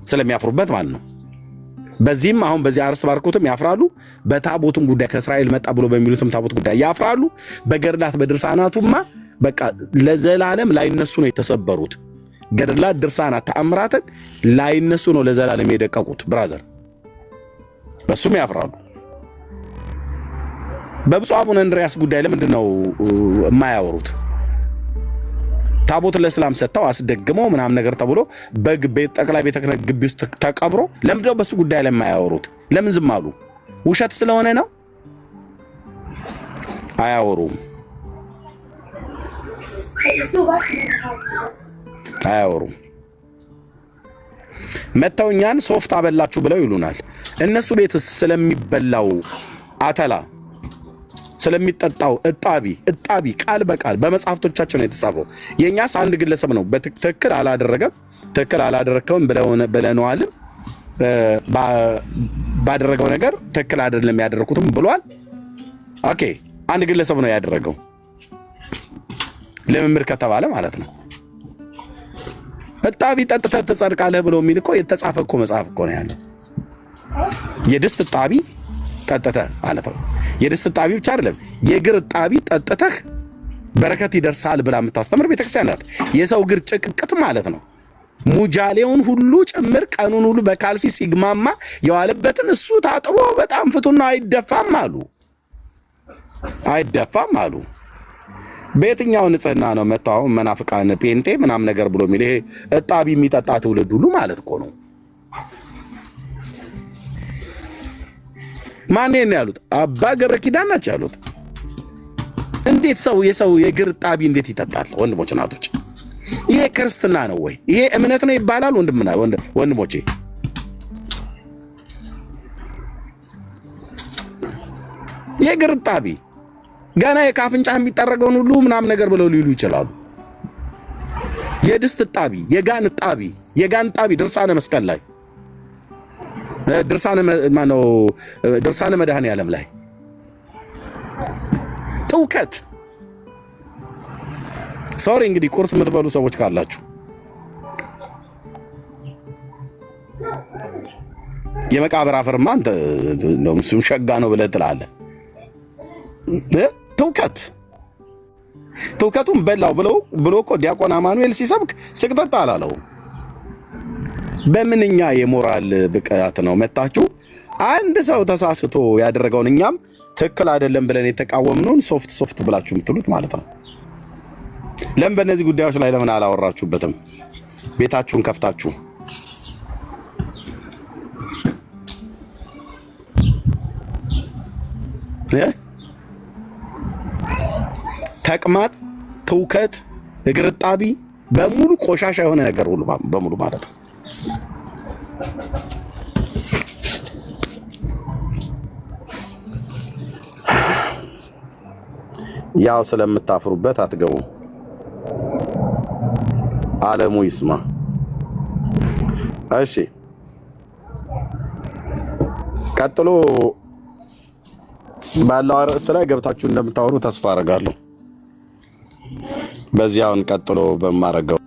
ስለሚያፍሩበት ማለት ነው። በዚህም አሁን በዚህ አርስት ባርኮትም ያፍራሉ። በታቦቱም ጉዳይ ከእስራኤል መጣ ብሎ በሚሉትም ታቦት ጉዳይ ያፍራሉ። በገድላት በድርሳናቱማ በቃ ለዘላለም ላይነሱ ነው የተሰበሩት። ገድላት፣ ድርሳናት፣ ተአምራትን ላይነሱ ነው ለዘላለም የደቀቁት። ብራዘር በሱም ያፍራሉ። በብፁዕ አቡነ እንድርያስ ጉዳይ ለምንድን ነው የማያወሩት? ታቦት ለእስላም ሰጥተው አስደግመው ምናምን ነገር ተብሎ ጠቅላይ ቤተ ክህነት ግቢ ውስጥ ተቀብሮ ለምንድን ነው በሱ ጉዳይ ላይ የማያወሩት? ለምን ዝም አሉ? ውሸት ስለሆነ ነው? አያወሩም። መተው እኛን ሶፍት አበላችሁ ብለው ይሉናል። እነሱ ቤት ስለሚበላው አተላ ስለሚጠጣው እጣቢ ቃል በቃል በመጽሐፍቶቻቸው ነው የተጻፈው። የኛስ አንድ ግለሰብ ነው በትክክል አላደረከውም ብለነዋል። ባደረገው ነገር ትክክል አይደለም ያደረኩትም ብሏል። ኦኬ አንድ ግለሰብ ነው ያደረገው ለምምር ከተባለ ማለት ነው። እጣቢ ጠጥተህ ትጸድቃለህ ብሎ የሚል እኮ የተጻፈ እኮ መጽሐፍ እኮ ነው ያለው። የድስት እጣቢ ጠጥተህ ማለት ነው። የድስት እጣቢ ብቻ አይደለም የእግር እጣቢ ጠጥተህ በረከት ይደርሳል ብላ የምታስተምር ቤተክርስቲያን ናት። የሰው እግር ጭቅቅት ማለት ነው። ሙጃሌውን ሁሉ ጭምር ቀኑን ሁሉ በካልሲ ሲግማማ የዋለበትን እሱ ታጥቦ በጣም ፍቱና አይደፋም አሉ። በየትኛው ንጽህና ነው መጣው መናፍቃን ጴንጤ ምናምን ነገር ብሎ የሚል ይሄ እጣቢ የሚጠጣ ትውልድ ሁሉ ማለት እኮ ነው። ማን ነው ያሉት? አባ ገብረ ኪዳን ናቸው ያሉት። እንዴት የሰው የእግር እጣቢ እንዴት ይጠጣል? ወንድሞች እናቶች፣ ይሄ ክርስትና ነው ወይ? ይሄ እምነት ነው ይባላል? ወንድሞቼ የእግር እጣቢ ገና የካፍንጫ የሚጠረገውን ሁሉ ምናምን ነገር ብለው ሊሉ ይችላሉ። የድስት እጣቢ፣ የጋን እጣቢ ድርሳነ መስቀል ላይ ድርሳነ መድኃኔ ዓለም ላይ ትውከት። ሶሪ እንግዲህ ቁርስ የምትበሉ ሰዎች ካላችሁ የመቃብር አፈርማ አንተ ነው እሱም ሸጋ ነው ብለህ ትላለህ። ትውከቱን በላው ብሎ እኮ ዲያቆን አማኑኤል ሲሰብክ ስቅጠጥ አላለው። በምንኛ የሞራል ብቃት ነው መጣችሁ አንድ ሰው ተሳስቶ ያደረገውን እኛም ትክክል አይደለም ብለን የተቃወምነውን ሶፍት ብላችሁ የምትሉት ማለት ነው። ለምን በእነዚህ ጉዳዮች ላይ ለምን አላወራችሁበትም? ቤታችሁን ከፍታችሁ ተቅማጥ፣ ትውከት፣ እግር እጣቢ በሙሉ ቆሻሻ የሆነ ነገር ሁሉ በሙሉ ማለት ነው። ያው ስለምታፍሩበት አትገቡ። ዓለሙ ይስማ። እሺ ቀጥሎ ባለው አርዕስት ላይ ገብታችሁ እንደምታወሩ ተስፋ አደርጋለሁ። በዚያውን ቀጥሎ በማረጋው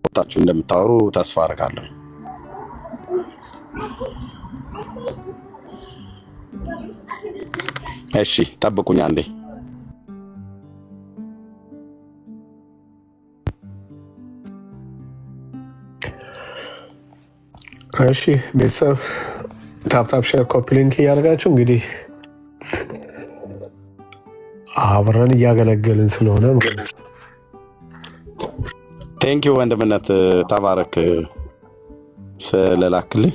ገብታችሁ እንደምታወሩ ተስፋ አደርጋለሁ። እሺ ጠብቁኝ አንዴ። እሺ ቤተሰብ ታፕታፕ ሼር ኮፒ ሊንክ እያደረጋችሁ እንግዲህ አብረን እያገለገልን ስለሆነ ቴንኪው ወንድምነት ተባረክ ስለላክልኝ።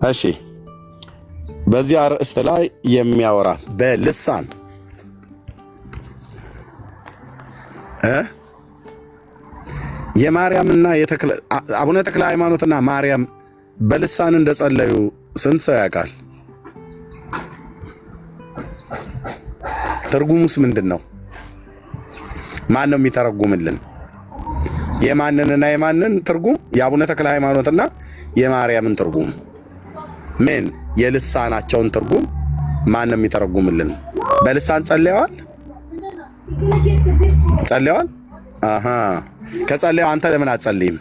እሺ በዚህ አርዕስት ላይ የሚያወራ በልሳን የማርያምና አቡነ ተክለ ሃይማኖትና ማርያም በልሳን እንደጸለዩ ስንት ሰው ያውቃል? ትርጉሙስ ምንድን ነው? ማን ነው የሚተረጉምልን? የማንንና የማንን ትርጉም? የአቡነ ተክለ ሃይማኖትና የማርያምን ትርጉም ምን? የልሳናቸውን ትርጉም ማን ነው የሚተረጉምልን? በልሳን ጸልየዋል? አሃ ከጸለየው አንተ ለምን አትጸልይም?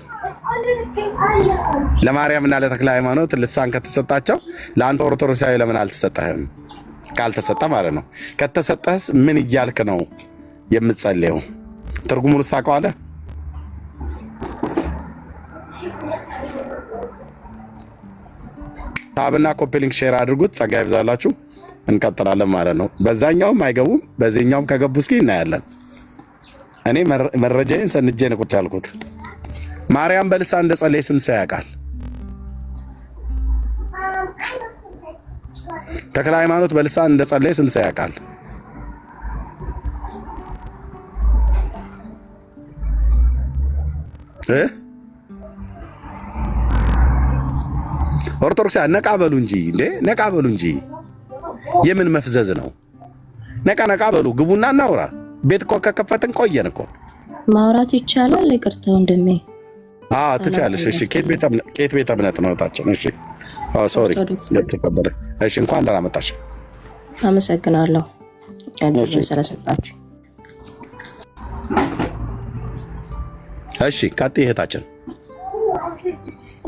ለማርያምና ለተክለ ሃይማኖት ልሳን ከተሰጣቸው ለአንተ ኦርቶዶክሳዊ ለምን አልተሰጠህም? ካልተሰጠ ማለት ነው። ከተሰጠህስ ምን እያልክ ነው የምትጸልየው? ትርጉሙን ታውቀዋለህ? ታብና ኮፒሊንግ ሼር አድርጉት። ጸጋ ይብዛላችሁ። እንቀጥላለን ማለት ነው። በዛኛውም አይገቡም፣ በዚህኛውም ከገቡ እስኪ እናያለን። እኔ መረጃዬን ሰንጄ ነው ቁጭ ያልኩት። ማርያም በልሳን እንደጸለየ ስንት ሰው ያውቃል? ተክለ ሃይማኖት በልሳን እንደጸለየ ስንት ሰው ያውቃል? ኦርቶዶክስ ነቃ በሉ እንጂ እንዴ! ነቃ በሉ እንጂ። የምን መፍዘዝ ነው? ነቃ በሉ። ግቡና እናውራ። ቤት እኮ ከከፈትን ቆየን እኮ። ማውራት ይቻላል? ይቅርታ ወንድሜ። ትቻለሽ። እሺ፣ ኬት ቤተ እምነት ነው ታችን? እሺ፣ ሶሪ ለተቀበለ። እሺ፣ እንኳን ደህና መጣሽ። አመሰግናለሁ እድሉን ስለሰጣችሁ። እሺ፣ ቀጥይ እህታችን።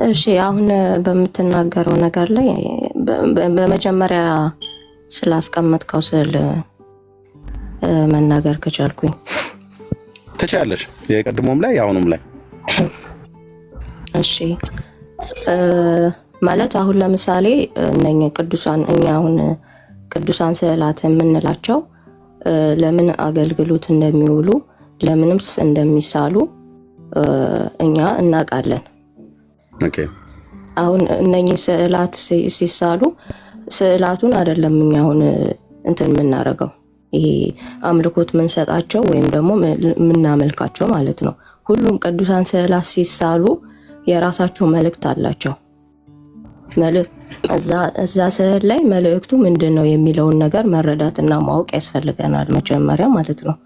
እሺ፣ አሁን በምትናገረው ነገር ላይ በመጀመሪያ ስላስቀመጥከው ስል መናገር ከቻልኩኝ ትችያለሽ። የቀድሞም ላይ የአሁኑም ላይ። እሺ፣ ማለት አሁን ለምሳሌ እነኚህ ቅዱሳን እኛ አሁን ቅዱሳን ስዕላት የምንላቸው ለምን አገልግሎት እንደሚውሉ ለምንምስ እንደሚሳሉ እኛ እናውቃለን። ኦኬ። አሁን እነኚህ ስዕላት ሲሳሉ ስዕላቱን አይደለም እኛ አሁን እንትን የምናደርገው ይሄ አምልኮት የምንሰጣቸው ወይም ደግሞ የምናመልካቸው ማለት ነው። ሁሉም ቅዱሳን ስዕላት ሲሳሉ የራሳቸው መልእክት አላቸው። እዛ ስዕል ላይ መልእክቱ ምንድን ነው የሚለውን ነገር መረዳትና ማወቅ ያስፈልገናል መጀመሪያ ማለት ነው።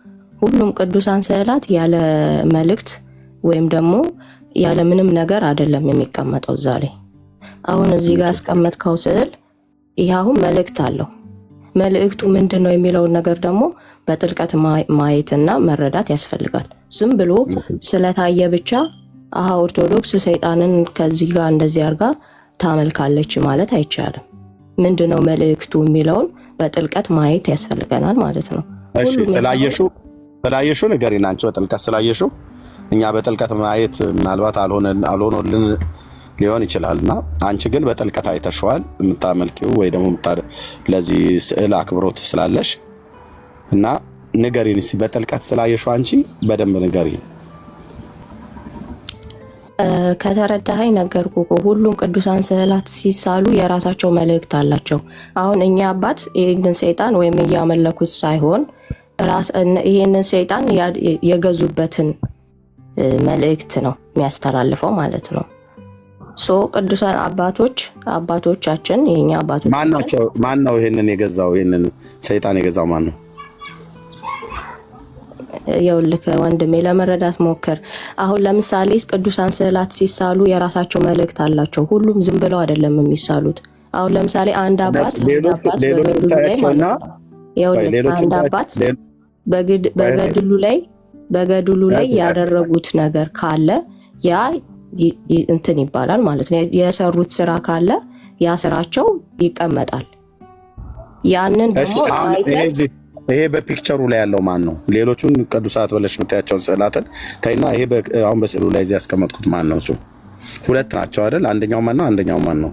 ሁሉም ቅዱሳን ስዕላት ያለ መልእክት ወይም ደግሞ ያለ ምንም ነገር አይደለም የሚቀመጠው እዛ ላይ። አሁን እዚህ ጋር ያስቀመጥከው ስዕል ይሄ አሁን መልእክት አለው። መልእክቱ ምንድን ነው የሚለውን ነገር ደግሞ በጥልቀት ማየትና መረዳት ያስፈልጋል። ዝም ብሎ ስለታየ ብቻ ኦርቶዶክስ ሰይጣንን ከዚህ ጋር እንደዚህ አድርጋ ታመልካለች ማለት አይቻልም። ምንድነው መልእክቱ የሚለውን በጥልቀት ማየት ያስፈልገናል ማለት ነው። እሺ፣ ስላየሹ ንገሪን። አንቺ በጥልቀት ስላየሹ እኛ በጥልቀት ማየት ምናልባት አልሆነልን ሊሆን ይችላልና አንቺ ግን በጥልቀት አይተሽዋል የምታመልኪው ወይ ደግሞ ለዚህ ስዕል አክብሮት ስላለሽ እና ንገሪን እስኪ በጥልቀት ስላየሽው አንቺ በደንብ ንገሪን። ከተረዳኸኝ ነገርኩህ። ሁሉም ቅዱሳን ስዕላት ሲሳሉ የራሳቸው መልእክት አላቸው። አሁን እኛ አባት ይህንን ሰይጣን ወይም እያመለኩት ሳይሆን ይህንን ሰይጣን የገዙበትን መልእክት ነው የሚያስተላልፈው ማለት ነው። ቅዱሳን አባቶቻችን የኛ አባቶች ማን ነው ይሄንን የገዛው? ይሄንን ሰይጣን የገዛው ማን ነው? ይኸውልህ ወንድሜ ለመረዳት ሞክር። አሁን ለምሳሌ ቅዱሳን ስዕላት ሲሳሉ የራሳቸው መልእክት አላቸው። ሁሉም ዝም ብለው አይደለም የሚሳሉት። አሁን ለምሳሌ አንድ አባት በገድሉ ላይ ማለት ነው። ይኸውልህ አንድ አባት በገድሉ ላይ ያደረጉት ነገር ካለ ያ እንትን ይባላል ማለት ነው። የሰሩት ስራ ካለ ያ ስራቸው ይቀመጣል። ያንን ደግሞ ይሄ በፒክቸሩ ላይ ያለው ማን ነው? ሌሎቹን ቅዱሳት ብለሽ የምታያቸውን ስዕላትን ታይና ይሄ አሁን በስዕሉ ላይ እዚህ ያስቀመጥኩት ማን ነው? እሱ ሁለት ናቸው አይደል? አንደኛው ማን ነው? አንደኛው ማን ነው?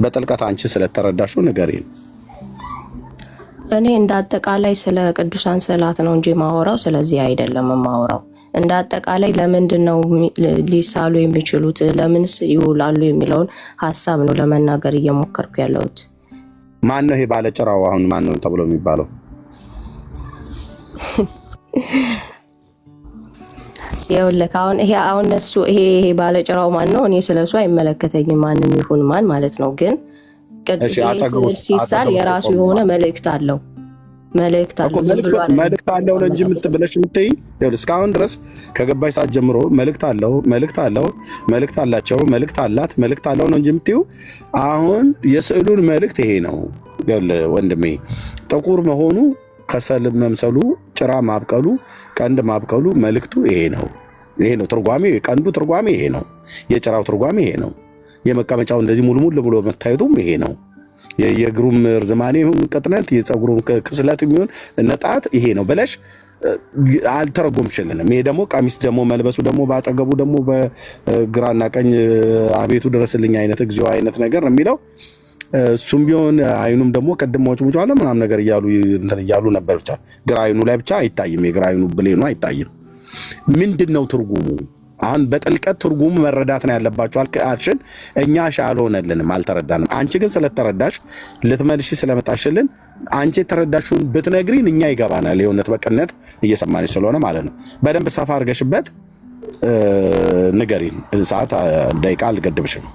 በጥልቀት አንቺ ስለተረዳሹ ንገሪን። እኔ እንደ አጠቃላይ ስለ ቅዱሳን ስዕላት ነው እንጂ ማወራው ስለዚህ አይደለም ማወራው። እንደ አጠቃላይ ለምንድን ነው ሊሳሉ የሚችሉት ለምንስ ይውላሉ የሚለውን ሀሳብ ነው ለመናገር እየሞከርኩ ያለሁት። ማን ነው ይሄ ባለጭራው? አሁን ማን ነው ተብሎ የሚባለው? ይኸውልህ አሁን ይሄ ባለጭራው ማን ነው? እኔ ስለሱ አይመለከተኝም ማንም ይሁን ማን ማለት ነው። ግን ቅዱስ ሲሳል የራሱ የሆነ መልእክት አለው። መልእክት አለው ነው እንጂ ብለሽ የምትይ እስካሁን ድረስ ከገባይ ሰዓት ጀምሮ መልእክት አላቸው፣ መልእክት አላት፣ መልእክት አለው ነው እንጂ የምትይው። አሁን የስዕሉን መልእክት ይሄ ነው ወንድሜ። ጥቁር መሆኑ፣ ከሰል መምሰሉ፣ ጭራ ማብቀሉ፣ ቀንድ ማብቀሉ መልእክቱ ይሄ ነው። ይሄ ነው ትርጓሜው። የቀንዱ ትርጓሜ ይሄ ነው። የጭራው ትርጓሜ ይሄ ነው። የመቀመጫው እንደዚህ ሙሉ ሙሉ ብሎ መታየቱም ይሄ ነው። የእግሩም ርዝማኔ ይሁን ቅጥነት፣ የፀጉሩም ክስለት የሚሆን ነጣት ይሄ ነው ብለሽ አልተረጎምሽልንም። ይሄ ደግሞ ቀሚስ ደግሞ መልበሱ ደግሞ ባጠገቡ ደግሞ በግራና ቀኝ አቤቱ ድረስልኝ አይነት እግዚኦ አይነት ነገር ነው የሚለው። እሱም ቢሆን አይኑም ደግሞ ቀድሞች ሙጫለ ምናምን ነገር እያሉ ነበር። ብቻ ግራ አይኑ ላይ ብቻ አይታይም። የግራ አይኑ ብሌኑ አይታይም። ምንድነው ትርጉሙ? አሁን በጥልቀት ትርጉሙ መረዳት ነው ያለባችሁ አልሽን። እኛ አልሆነልንም፣ አልተረዳንም። አንቺ ግን ስለተረዳሽ ልትመልሺ ስለመጣሽልን አንቺ የተረዳሽውን ብትነግሪን እኛ ይገባናል። የእውነት በቅነት እየሰማንሽ ስለሆነ ማለት ነው። በደንብ ሰፋ አድርገሽበት ንገሪን። ሰዓት ደቂቃ አልገድብሽም።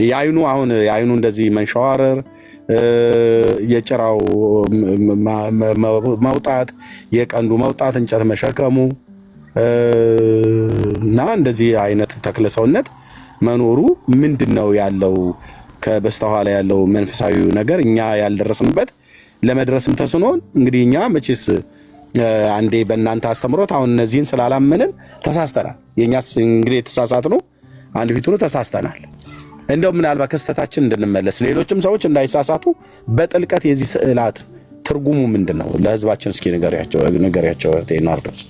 የአይኑ እንደዚህ መንሸዋረር፣ የጭራው መውጣት፣ የቀንዱ መውጣት፣ እንጨት መሸከሙ እና እንደዚህ አይነት ተክለ ሰውነት መኖሩ ምንድነው ያለው? ከበስተኋላ ያለው መንፈሳዊ ነገር እኛ ያልደረስንበት ለመድረስም ተስኖን እንግዲህ እኛ መቼስ አንዴ በእናንተ አስተምሮት አሁን እነዚህን ስላላመንን ተሳስተናል። የኛስ እንግዲህ የተሳሳትነው አንድ ፊቱን ተሳስተናል። እንደው ምናልባት ከስተታችን እንድንመለስ ሌሎችም ሰዎች እንዳይሳሳቱ በጥልቀት የዚህ ስዕላት ትርጉሙ ምንድነው ለህዝባችን እስኪ ንገሪያቸው ናርዶስ።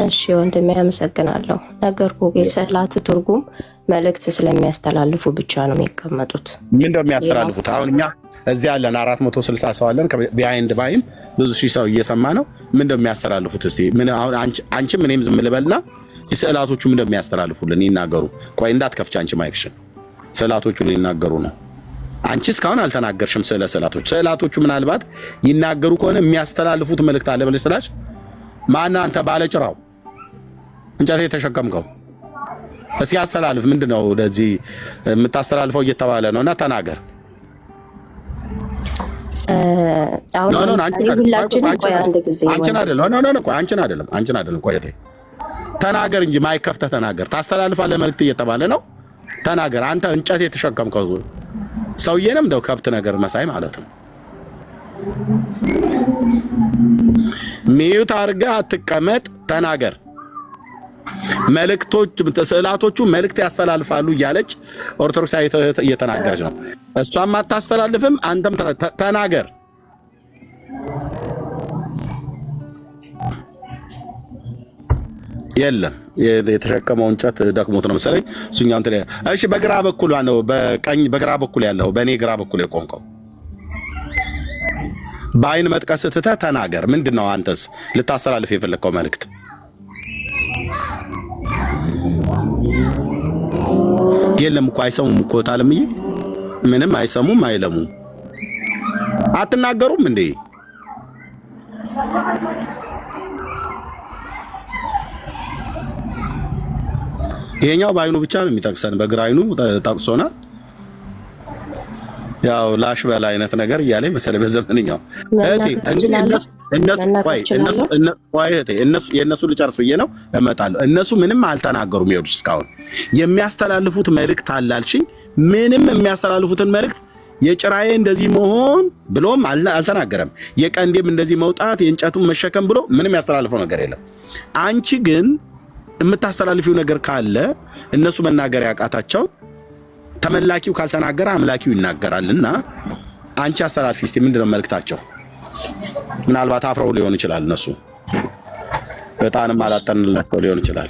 እሺ ወንድሜ አመሰግናለሁ። ነገርኩህ፣ የስዕላት ትርጉም መልእክት ስለሚያስተላልፉ ብቻ ነው የሚቀመጡት። ምን እንደሚያስተላልፉት አሁን እኛ እዚህ ያለን 460 ሰው አለን። ቢሃይንድ ባይም ብዙ ሺህ ሰው እየሰማ ነው። ምን እንደሚያስተላልፉት እስቲ ምን አሁን አንቺም እኔም ዝም ልበልና ስዕላቶቹ ምን እንደሚያስተላልፉልን ይናገሩ። ቆይ እንዳትከፍቺ አንቺ ማይክሽን። ስዕላቶቹ ሊናገሩ ነው። አንቺ እስካሁን አልተናገርሽም። ስዕላቶቹ ምናልባት ይናገሩ ከሆነ የሚያስተላልፉት መልእክት አለ ብለሽ ስላሽ ማን አንተ ባለጭራው እንጨት የተሸከምከው እስኪ አስተላልፍ። ምንድነው ለዚህ የምታስተላልፈው እየተባለ ነውና ተናገር። አሁን ሁላችንም ቆይ አንድ ጊዜ አንቺን አይደለም ቆይ ተናገር እንጂ ማይክ ከፍተህ ተናገር። ታስተላልፋለህ መልእክት እየተባለ ነው። ተናገር። አንተ እንጨት የተሸከምከው ሰውዬንም እንደው ከብት ነገር መሳይ ማለት ነው። ሚዩት አድርገህ አትቀመጥ፣ ተናገር። ስዕላቶቹ መልእክት ያስተላልፋሉ እያለች ኦርቶዶክስ እየተናገረች ነው። እሷም አታስተላልፍም፣ አንተም ተናገር። የለም የተሸከመው እንጨት ደክሞት ነው መሰለኝ እሱኛው እንትን። እሺ በግራ በኩል ነው በግራ በኩል ያለው በእኔ ግራ በኩል የቆንቀው በአይን መጥቀስ ትተህ ተናገር። ምንድነው አንተስ ልታስተላልፍ የፈለከው መልእክት? የለም እኮ አይሰሙም እኮ ታለምዬ፣ ምንም አይሰሙም አይለሙም። አትናገሩም እንዴ? ይሄኛው በአይኑ ብቻ ነው የሚጠቅሰን፣ በግራ አይኑ ጠቅሶናል። ያው ላሽ በላ አይነት ነገር እያለኝ መሰለኝ በዘመንኛው የእነሱ ልጨርስ ብዬ ነው እመጣለሁ። እነሱ ምንም አልተናገሩም። ይኸውልሽ እስካሁን የሚያስተላልፉት መልእክት አላልሽኝ። ምንም የሚያስተላልፉትን መልእክት የጭራዬ እንደዚህ መሆን ብሎም አልተናገረም። የቀንዴም እንደዚህ መውጣት፣ የእንጨቱን መሸከም ብሎ ምንም ያስተላልፈው ነገር የለም። አንቺ ግን የምታስተላልፊው ነገር ካለ እነሱ መናገር ያቃታቸው ተመላኪው ካልተናገረ አምላኪው ይናገራልና አንቺ አስተላልፊ እስቲ። ምንድነው መልእክታቸው? ምናልባት አፍረው ሊሆን ይችላል፣ እነሱ በጣንም አላጠንላቸው ሊሆን ይችላል።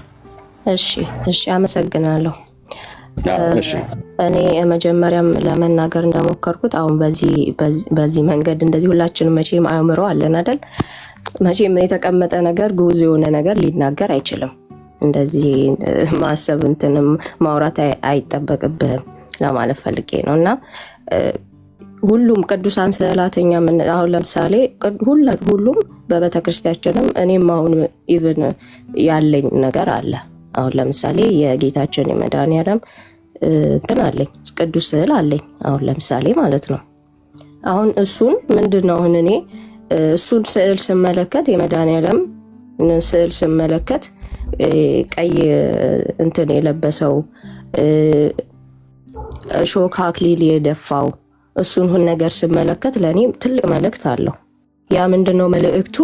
እሺ አመሰግናለሁ። እኔ መጀመሪያም ለመናገር እንደሞከርኩት አሁን በዚህ መንገድ እንደዚህ ሁላችንም መቼም አእምሮ አለን አይደል? መቼም የተቀመጠ ነገር ግዑዝ የሆነ ነገር ሊናገር አይችልም። እንደዚህ ማሰብ እንትንም ማውራት አይጠበቅብህም ለማለት ፈልጌ ነው። እና ሁሉም ቅዱሳን ስዕላተኛ አሁን ለምሳሌ ሁሉም በቤተክርስቲያችንም እኔም አሁን ኢቭን ያለኝ ነገር አለ። አሁን ለምሳሌ የጌታችን የመድኃኒዓለም እንትን አለኝ፣ ቅዱስ ስዕል አለኝ አሁን ለምሳሌ ማለት ነው። አሁን እሱን ምንድነው አሁን እኔ እሱን ስዕል ስመለከት የመድኃኒዓለም ስዕል ስመለከት ቀይ እንትን የለበሰው ሾክ አክሊል የደፋው እሱን ነገር ስመለከት ለኔ ትልቅ መልእክት አለው። ያ ምንድነው መልእክቱ?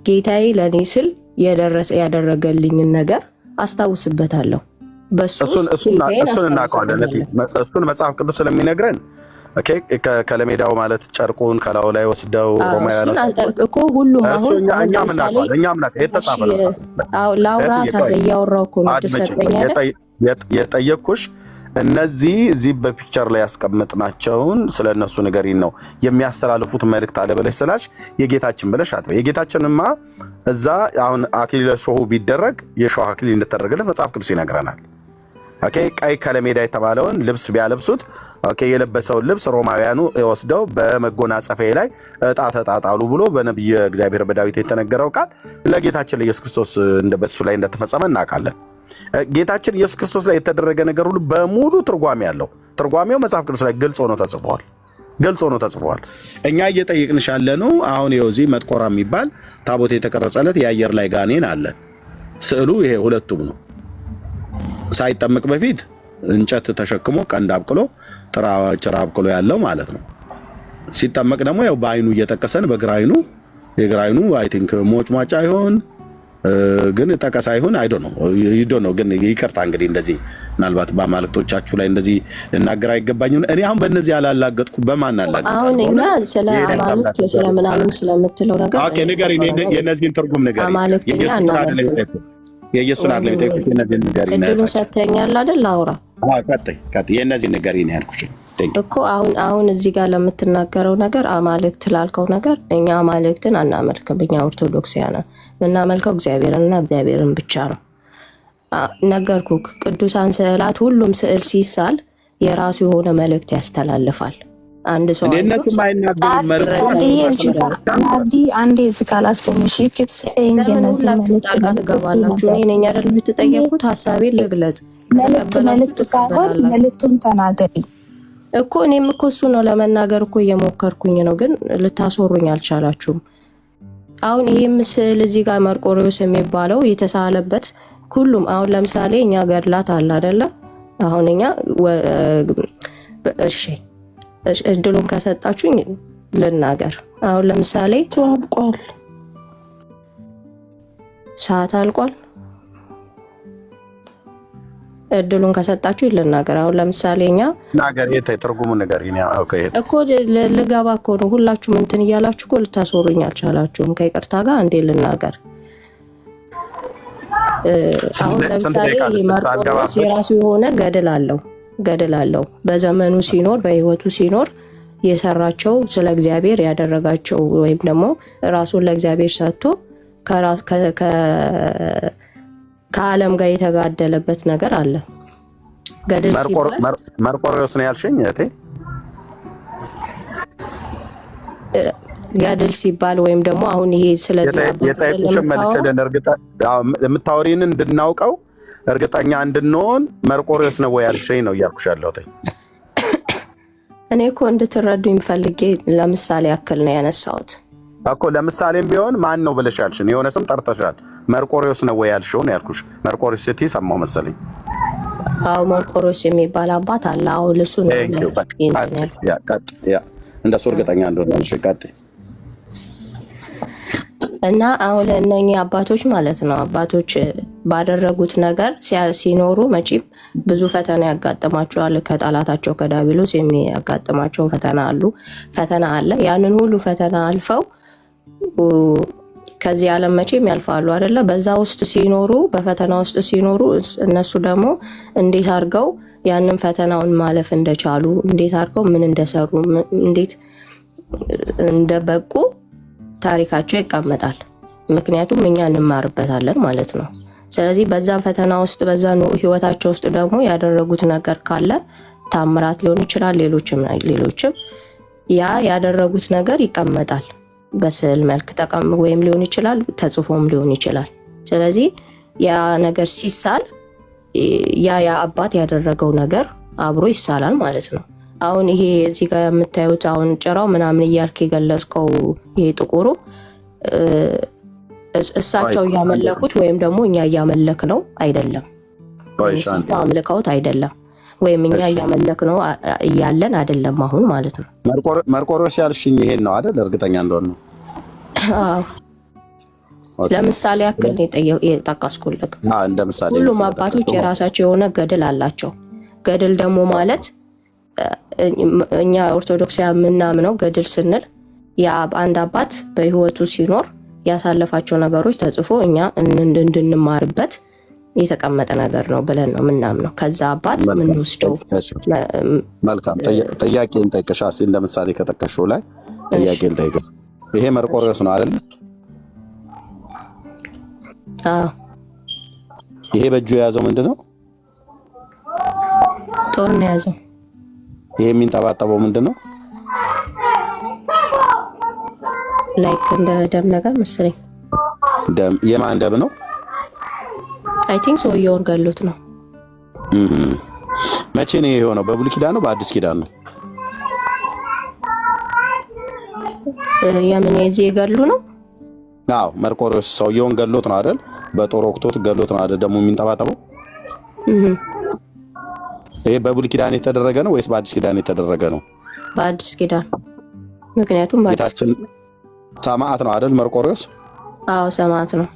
ጌታዬ ለኔ ስል ያደረገልኝን ነገር አስታውስበታለሁ። በሱ እሱን እናውቀዋለን። እሱን መጽሐፍ ቅዱስ ስለሚነግረን ከለሜዳው ማለት ጨርቁን ከላዩ ላይ ወስደው ሮማውያን እኮ ሁሉም አሁን ላውራ ታዲያ እያወራሁ እኮ ነው ተሰጠኛል። የጠየቅኩሽ እነዚህ እዚህ በፒክቸር ላይ ያስቀመጥናቸውን ስለ እነሱ ንገሪን ነው የሚያስተላልፉት መልእክት አለ ብለሽ ስላሽ የጌታችን ብለሽ አትበይ። የጌታችንማ እዛ አሁን አክሊለ ሾሁ ቢደረግ የሾህ አክሊል እንደተደረገለት መጽሐፍ ቅዱስ ይነግረናል። ቀይ ከለሜዳ የተባለውን ልብስ ቢያለብሱት የለበሰውን ልብስ ሮማውያኑ ወስደው በመጎናጸፊያ ላይ ዕጣ ተጣጣሉ ብሎ በነቢየ እግዚአብሔር በዳዊት የተነገረው ቃል ለጌታችን ለኢየሱስ ክርስቶስ በሱ ላይ እንደተፈጸመ እናውቃለን። ጌታችን ኢየሱስ ክርስቶስ ላይ የተደረገ ነገር ሁሉ በሙሉ ትርጓሜ ያለው ትርጓሜው መጽሐፍ ቅዱስ ላይ ግልጽ ሆኖ ተጽፏል። እኛ እየጠየቅንሽ ያለነው አሁን ይኸው እዚህ መጥቆራ የሚባል ታቦት የተቀረጸለት የአየር ላይ ጋኔን አለ። ስዕሉ ይሄ ሁለቱም ነው። ሳይጠመቅ በፊት እንጨት ተሸክሞ ቀንድ አብቅሎ ጭራ አብቅሎ ያለው ማለት ነው። ሲጠመቅ ደግሞ ያው በአይኑ እየጠቀሰን በግራ አይኑ የግራ አይኑ አይ ቲንክ ሞጭሟጫ ይሆን ግን ጠቀሳ ይሆን አይዶ ነው ግን ይቅርታ እንግዲህ እንደዚህ ምናልባት በአማልክቶቻችሁ ላይ እንደዚህ ልናገር አይገባኝም። እኔ አሁን በእነዚህ ያላላገጥኩ በማን አላገጥኩ? አሁን እኛ ስለ አማልክት ስለምናምን ስለምትለው ነገር ኦኬ ንገሪኝ። የነዚህን ትርጉም ንገሪኝ። አማልክትና እናመልክ የኢየሱስን አለ የጠየቁሽ የነዚህን ንገሪኝ። እድሉን ሰጥተኛል አይደል? ላውራ ቀጥይ የነዚህን ንገሪኝ ያልኩሽ እኮ አሁን እዚህ ጋር ለምትናገረው ነገር አማልክት ላልከው ነገር እኛ አማልክትን አናመልክም። እኛ ኦርቶዶክሳውያን የምናመልከው እግዚአብሔርንና እግዚአብሔርን ብቻ ነው። ነገርኩህ። ቅዱሳን ስዕላት ሁሉም ስዕል ሲሳል የራሱ የሆነ መልእክት ያስተላልፋል። አንድ ሰው አንዴ እዚህ ጋር ላስቆምሽ። ገባላችሁ? እኔ ነኝ አይደል የምትጠየቁት? ሀሳቤን ልግለጽ። መልእክት ሳይሆን መልእክቱን ተናገሪ እኮ። እኔም እኮ እሱ ነው ለመናገር እኮ እየሞከርኩኝ ነው፣ ግን ልታስወሩኝ አልቻላችሁም። አሁን ይሄ ምስል እዚህ ጋር መርቆሬዎስ የሚባለው የተሳለበት ሁሉም አሁን ለምሳሌ እኛ ገድላት አለ አይደለ? አሁን እኛ እሺ እድሉን ከሰጣችሁኝ ልናገር። አሁን ለምሳሌ አልቋል፣ ሰዓት አልቋል። እድሉን ከሰጣችሁ ልናገር። አሁን ለምሳሌ እኛ ነገር ትርጉሙ ነገር እኮ ልገባ እኮ ነው። ሁላችሁም እንትን እያላችሁ እኮ ልታስወሩኝ አልቻላችሁም። ከይቅርታ ጋር አንዴ ልናገር። አሁን ለምሳሌ መርቆሬዎስ የራሱ የሆነ ገድል አለው። በዘመኑ ሲኖር በህይወቱ ሲኖር የሰራቸው ስለ እግዚአብሔር ያደረጋቸው ወይም ደግሞ ራሱን ለእግዚአብሔር ሰጥቶ ከዓለም ጋር የተጋደለበት ነገር አለ። ገድል ሲባል መርቆሬዎስ ነው ያልሽኝ እቴ? ገድል ሲባል ወይም ደግሞ አሁን ይሄ ስለዚህ የምታወሪንን እንድናውቀው እርግጠኛ እንድንሆን መርቆሬዎስ ነው ያልሽኝ ነው እያልኩሽ ያለሁት። እኔ እኮ እንድትረዱኝ ፈልጌ ለምሳሌ ያክል ነው ያነሳሁት እኮ። ለምሳሌም ቢሆን ማን ነው ብለሽ ያልሽኝ? የሆነ ስም ጠርተሻል። መርቆሬዎስ ነው ያልሽው ነው ያልኩሽ። መርቆሬዎስ ስትይ ሰማሁ መሰለኝ። አዎ መርቆሬዎስ የሚባል አባት አለ። አዎ ለሱ ነው እንደሱ እርግጠኛ እንደሆነ ቀጥይ። እና አሁን እነኚህ አባቶች ማለት ነው አባቶች ባደረጉት ነገር ሲኖሩ መቼም ብዙ ፈተና ያጋጥማቸዋል። ከጠላታቸው ከዲያብሎስ የሚያጋጥማቸው ፈተና አለ። ያንን ሁሉ ፈተና አልፈው ከዚህ ዓለም መቼም ያልፋሉ አይደለ? በዛ ውስጥ ሲኖሩ በፈተና ውስጥ ሲኖሩ እነሱ ደግሞ እንዴት አድርገው ያንን ፈተናውን ማለፍ እንደቻሉ፣ እንዴት አድርገው ምን እንደሰሩ፣ እንዴት እንደበቁ ታሪካቸው ይቀመጣል። ምክንያቱም እኛ እንማርበታለን ማለት ነው። ስለዚህ በዛ ፈተና ውስጥ በዛ ህይወታቸው ውስጥ ደግሞ ያደረጉት ነገር ካለ ታምራት ሊሆን ይችላል፣ ሌሎችም ያ ያደረጉት ነገር ይቀመጣል። በስዕል መልክ ወይም ሊሆን ይችላል፣ ተጽፎም ሊሆን ይችላል። ስለዚህ ያ ነገር ሲሳል ያ አባት ያደረገው ነገር አብሮ ይሳላል ማለት ነው። አሁን ይሄ እዚህ ጋር የምታዩት አሁን ጭራው ምናምን እያልክ የገለጽከው ይሄ ጥቁሩ እሳቸው እያመለኩት ወይም ደግሞ እኛ እያመለክ ነው አይደለም። እሳቸው አምልከውት አይደለም፣ ወይም እኛ እያመለክ ነው እያለን አይደለም አሁን ማለት ነው። መርቆሬዎስ ያልሽኝ ይሄን ነው አይደል? እርግጠኛ እንደሆነ ነው። ለምሳሌ ያክል ነው የጠቀስኩልህ። እንደ ምሳሌ ሁሉም አባቶች የራሳቸው የሆነ ገድል አላቸው። ገድል ደግሞ ማለት እኛ ኦርቶዶክሳውያን የምናምነው ገድል ስንል አንድ አባት በህይወቱ ሲኖር ያሳለፋቸው ነገሮች ተጽፎ እኛ እንድንማርበት የተቀመጠ ነገር ነው ብለን ነው የምናምነው። ከዛ አባት የምንወስደው መልካም ጥያቄ እንጠይቅሽ። እንደ ምሳሌ ከጠቀሽው ላይ ጥያቄ ልጠይቅሽ። ይሄ መርቆሬዎስ ነው አይደል? ይሄ በእጁ የያዘው ምንድን ነው? ጦር ነው የያዘው። ይሄ የሚንጠባጠበው ምንድን ነው? ላይክ እንደ ደም ነገር መሰለኝ። ደም? የማን ደም ነው? አይ ቲንክ ሰውየውን ገሎት ነው። መቼ ነው የሆነው? በብሉይ ኪዳን ነው በአዲስ ኪዳን ነው? የምን የዚህ የገሉ ነው? አዎ መርቆሬዎስ ሰውየውን ገሎት ነው አይደል? በጦር ወቅቶት ገሎት ነው አይደል? ደግሞ የሚንጠባጠበው ይሄ በብሉይ ኪዳን የተደረገ ነው ወይስ በአዲስ ኪዳን የተደረገ ነው? በአዲስ ኪዳን። ምክንያቱም ጌታችን ሰማዕት ነው አይደል መርቆሬዎስ? አዎ ሰማዕት ነው።